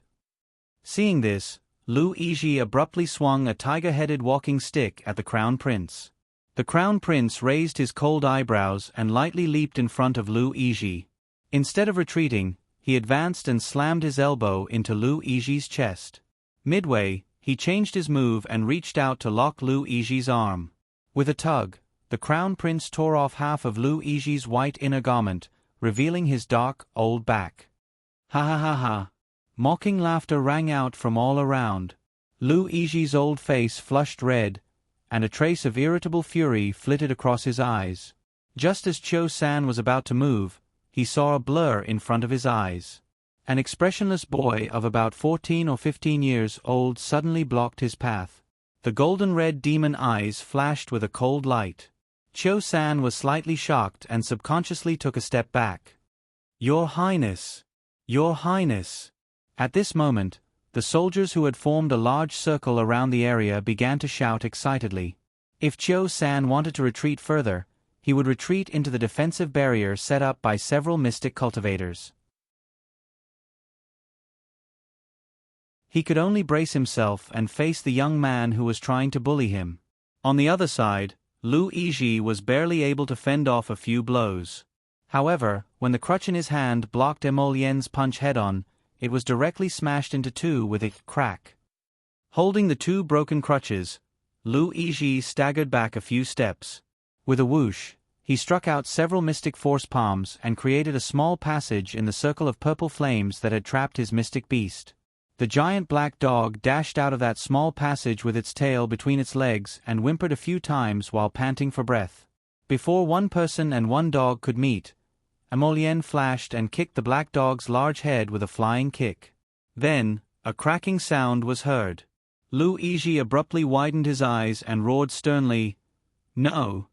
Seeing this, Lu Yizhi abruptly swung a tiger-headed walking stick at the Crown Prince. The Crown Prince raised his cold eyebrows and lightly leaped in front of Lu Yizhi. Instead of retreating, he advanced and slammed his elbow into Lu Yizhi's chest. Midway, he changed his move and reached out to lock Lu Yizhi's arm. With a tug, the Crown Prince tore off half of Lu Yizhi's white inner garment, revealing his dark, old back. Ha ha ha ha. Mocking laughter rang out from all around. Lu Yizhi's old face flushed red, and a trace of irritable fury flitted across his eyes. Just as Qiu San was about to move, he saw a blur in front of his eyes. An expressionless boy of about 14 or 15 years old suddenly blocked his path. The golden-red demon eyes flashed with a cold light. Cho-san was slightly shocked and subconsciously took a step back. "Your Highness! Your Highness!" At this moment, the soldiers who had formed a large circle around the area began to shout excitedly. If Cho-san wanted to retreat further, he would retreat into the defensive barrier set up by several mystic cultivators. He could only brace himself and face the young man who was trying to bully him. On the other side, Lu Yizhi was barely able to fend off a few blows. However, when the crutch in his hand blocked Emolien's punch head-on, it was directly smashed into two with a crack. Holding the two broken crutches, Lu Yizhi staggered back a few steps. With a whoosh, he struck out several mystic force palms and created a small passage in the circle of purple flames that had trapped his mystic beast. The giant black dog dashed out of that small passage with its tail between its legs and whimpered a few times while panting for breath. Before one person and one dog could meet, Emolien flashed and kicked the black dog's large head with a flying kick. Then, a cracking sound was heard. Lu Yizhi abruptly widened his eyes and roared sternly, "No!"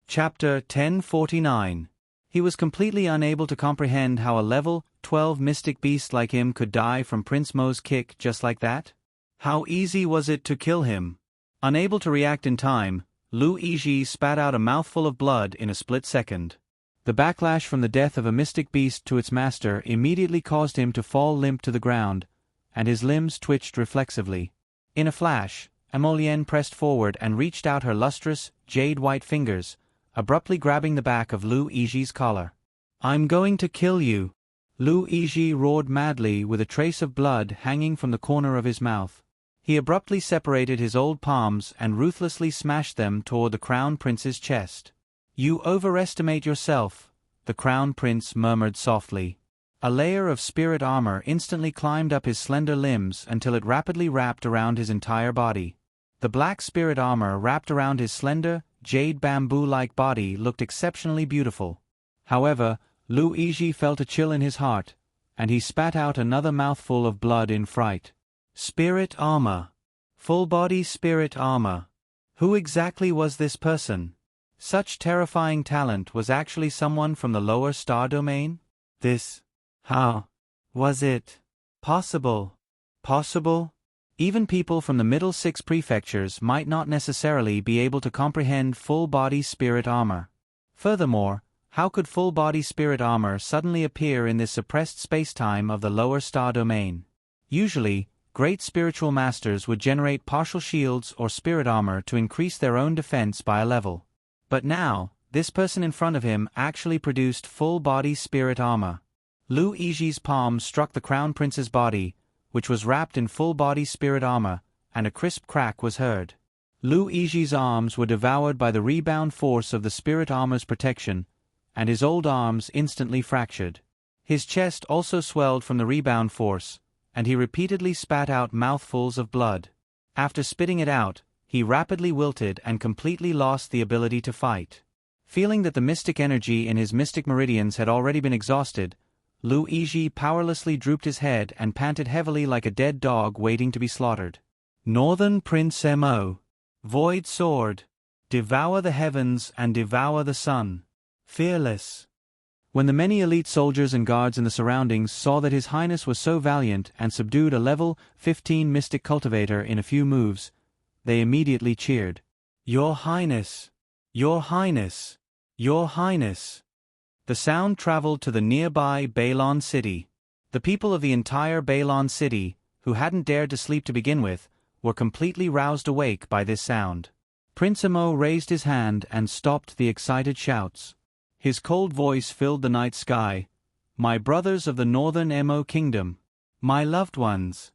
Chapter 1049. He was completely unable to comprehend how a level 12 mystic beast like him could die from Prince Mo's kick just like that. How easy was it to kill him? Unable to react in time, Lu Yizhi spat out a mouthful of blood in a split second. The backlash from the death of a mystic beast to its master immediately caused him to fall limp to the ground, and his limbs twitched reflexively. In a flash, Emolien pressed forward and reached out her lustrous, jade-white fingers, abruptly grabbing the back of Lu Yizhi's collar. "I'm going to kill you!" Lu Yizhi roared madly with a trace of blood hanging from the corner of his mouth. He abruptly separated his old palms and ruthlessly smashed them toward the Crown Prince's chest. "You overestimate yourself," the Crown Prince murmured softly. A layer of spirit armor instantly climbed up his slender limbs until it rapidly wrapped around his entire body. The black spirit armor wrapped around his slender, jade bamboo-like body looked exceptionally beautiful. However, Lu Yizhi felt a chill in his heart, and he spat out another mouthful of blood in fright. Spirit armor. Full-body spirit armor. Who exactly was this person? Such terrifying talent was actually someone from the lower star domain? How was it possible? Even people from the middle 6 prefectures might not necessarily be able to comprehend full-body spirit armor. Furthermore, how could full-body spirit armor suddenly appear in this suppressed space-time of the lower star domain? Usually, great spiritual masters would generate partial shields or spirit armor to increase their own defense by a level. But now, this person in front of him actually produced full-body spirit armor. Lu Yizhi's palm struck the Crown Prince's body, which was wrapped in full-body spirit armor, and a crisp crack was heard. Lu Yizhi's arms were devoured by the rebound force of the spirit armor's protection, and his old arms instantly fractured. His chest also swelled from the rebound force, and he repeatedly spat out mouthfuls of blood. After spitting it out, he rapidly wilted and completely lost the ability to fight. Feeling that the mystic energy in his mystic meridians had already been exhausted, Lu Yizhi powerlessly drooped his head and panted heavily like a dead dog waiting to be slaughtered. Northern Prince Mo. Void Sword. Devour the heavens and devour the sun. Fearless. When the many elite soldiers and guards in the surroundings saw that His Highness was so valiant and subdued a level 15 mystic cultivator in a few moves, they immediately cheered. "Your Highness! Your Highness! Your Highness!" The sound traveled to the nearby Bailon city. The people of the entire Bailon city, who hadn't dared to sleep to begin with, were completely roused awake by this sound. Prince Mo raised his hand and stopped the excited shouts. His cold voice filled the night sky. "My brothers of the Northern Mo Kingdom! My loved ones!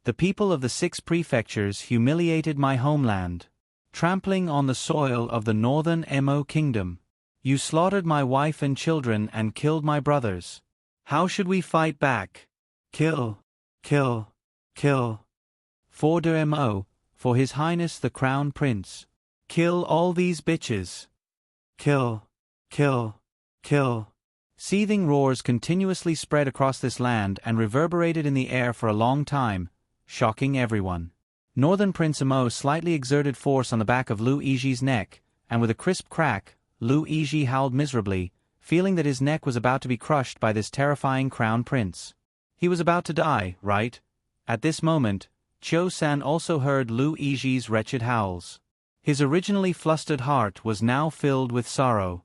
The people of the 6 prefectures humiliated my homeland, trampling on the soil of the Northern Mo Kingdom. You slaughtered my wife and children and killed my brothers. How should we fight back? Kill, kill, kill. For for His Highness the Crown Prince. Kill all these bitches. Kill. Kill. Kill. Seething roars continuously spread across this land and reverberated in the air for a long time, shocking everyone. Northern Prince Emo slightly exerted force on the back of Lu Iji's neck, and with a crisp crack, Lu Iji howled miserably, feeling that his neck was about to be crushed by this terrifying crown prince. He was about to die, right? At this moment, Cho-san also heard Lu Iji's wretched howls. His originally flustered heart was now filled with sorrow.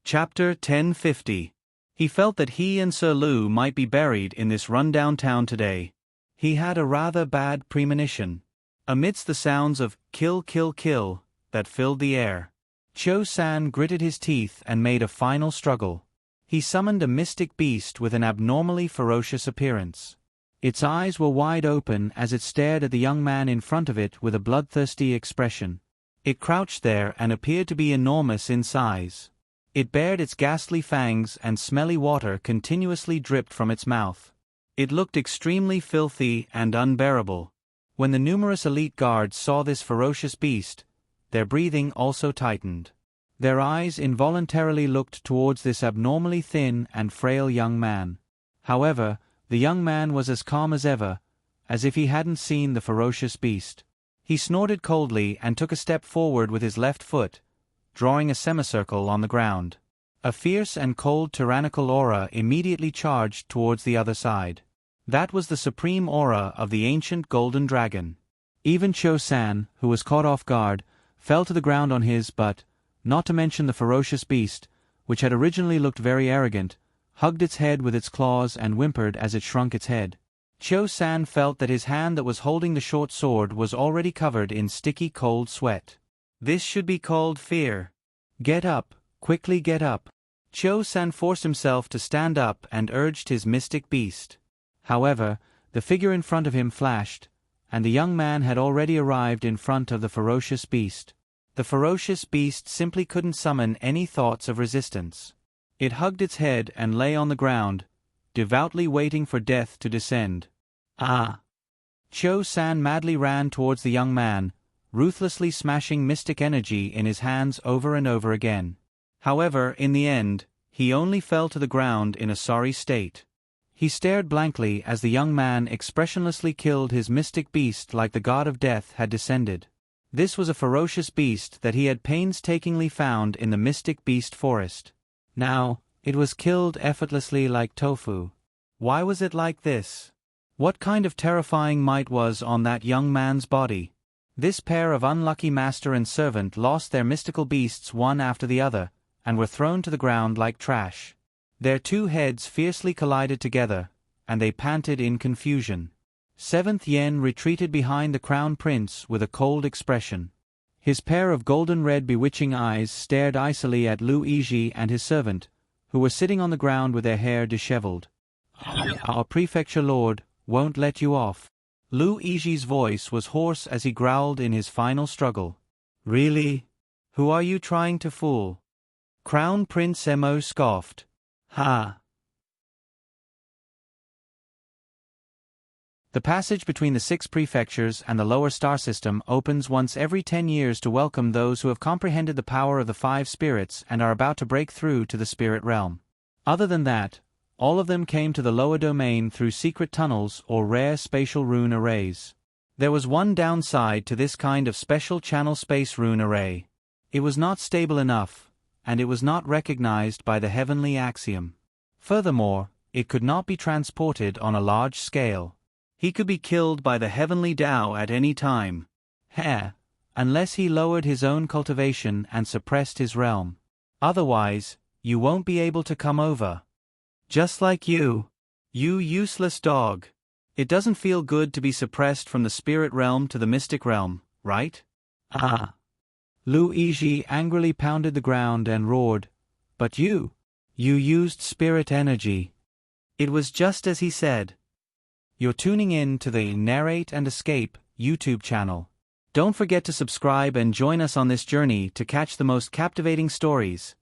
Chapter 1050. He felt that he and Sir Lu might be buried in this rundown town today. He had a rather bad premonition. Amidst the sounds of kill kill kill that filled the air, Cho-san gritted his teeth and made a final struggle. He summoned a mystic beast with an abnormally ferocious appearance. Its eyes were wide open as it stared at the young man in front of it with a bloodthirsty expression. It crouched there and appeared to be enormous in size. It bared its ghastly fangs and smelly water continuously dripped from its mouth. It looked extremely filthy and unbearable. When the numerous elite guards saw this ferocious beast, their breathing also tightened. Their eyes involuntarily looked towards this abnormally thin and frail young man. However, the young man was as calm as ever, as if he hadn't seen the ferocious beast. He snorted coldly and took a step forward with his left foot, drawing a semicircle on the ground. A fierce and cold tyrannical aura immediately charged towards the other side. That was the supreme aura of the ancient golden dragon. Even Cho-san, who was caught off guard, fell to the ground on his butt, not to mention the ferocious beast, which had originally looked very arrogant, hugged its head with its claws and whimpered as it shrunk its head. Cho-san felt that his hand that was holding the short sword was already covered in sticky cold sweat. This should be called fear. Get up, quickly get up. Cho-san forced himself to stand up and urged his mystic beast. However, the figure in front of him flashed, and the young man had already arrived in front of the ferocious beast. The ferocious beast simply couldn't summon any thoughts of resistance. It hugged its head and lay on the ground, devoutly waiting for death to descend. Ah! Cho-san madly ran towards the young man, ruthlessly smashing mystic energy in his hands over and over again. However, in the end, he only fell to the ground in a sorry state. He stared blankly as the young man expressionlessly killed his mystic beast like the god of death had descended. This was a ferocious beast that he had painstakingly found in the mystic beast forest. Now, it was killed effortlessly like tofu. Why was it like this? What kind of terrifying might was on that young man's body? This pair of unlucky master and servant lost their mystical beasts one after the other, and were thrown to the ground like trash. Their two heads fiercely collided together, and they panted in confusion. Seventh Yen retreated behind the crown prince with a cold expression. His pair of golden-red bewitching eyes stared icily at Lu Iji and his servant, who were sitting on the ground with their hair disheveled. Our prefecture lord won't let you off. Lu Iji's voice was hoarse as he growled in his final struggle. Really? Who are you trying to fool? Crown Prince Emo scoffed. Ha! The passage between the 6 prefectures and the lower star system opens once every 10 years to welcome those who have comprehended the power of the 5 spirits and are about to break through to the spirit realm. Other than that, all of them came to the lower domain through secret tunnels or rare spatial rune arrays. There was one downside to this kind of special channel space rune array. It was not stable enough, and it was not recognized by the heavenly axiom. Furthermore, it could not be transported on a large scale. He could be killed by the heavenly Tao at any time. Unless he lowered his own cultivation and suppressed his realm. Otherwise, you won't be able to come over. Just like you. You useless dog. It doesn't feel good to be suppressed from the spirit realm to the mystic realm, right? Ah. Lu Iji angrily pounded the ground and roared. But you used spirit energy. It was just as he said. You're tuning in to the Narrate and Escape YouTube channel. Don't forget to subscribe and join us on this journey to catch the most captivating stories.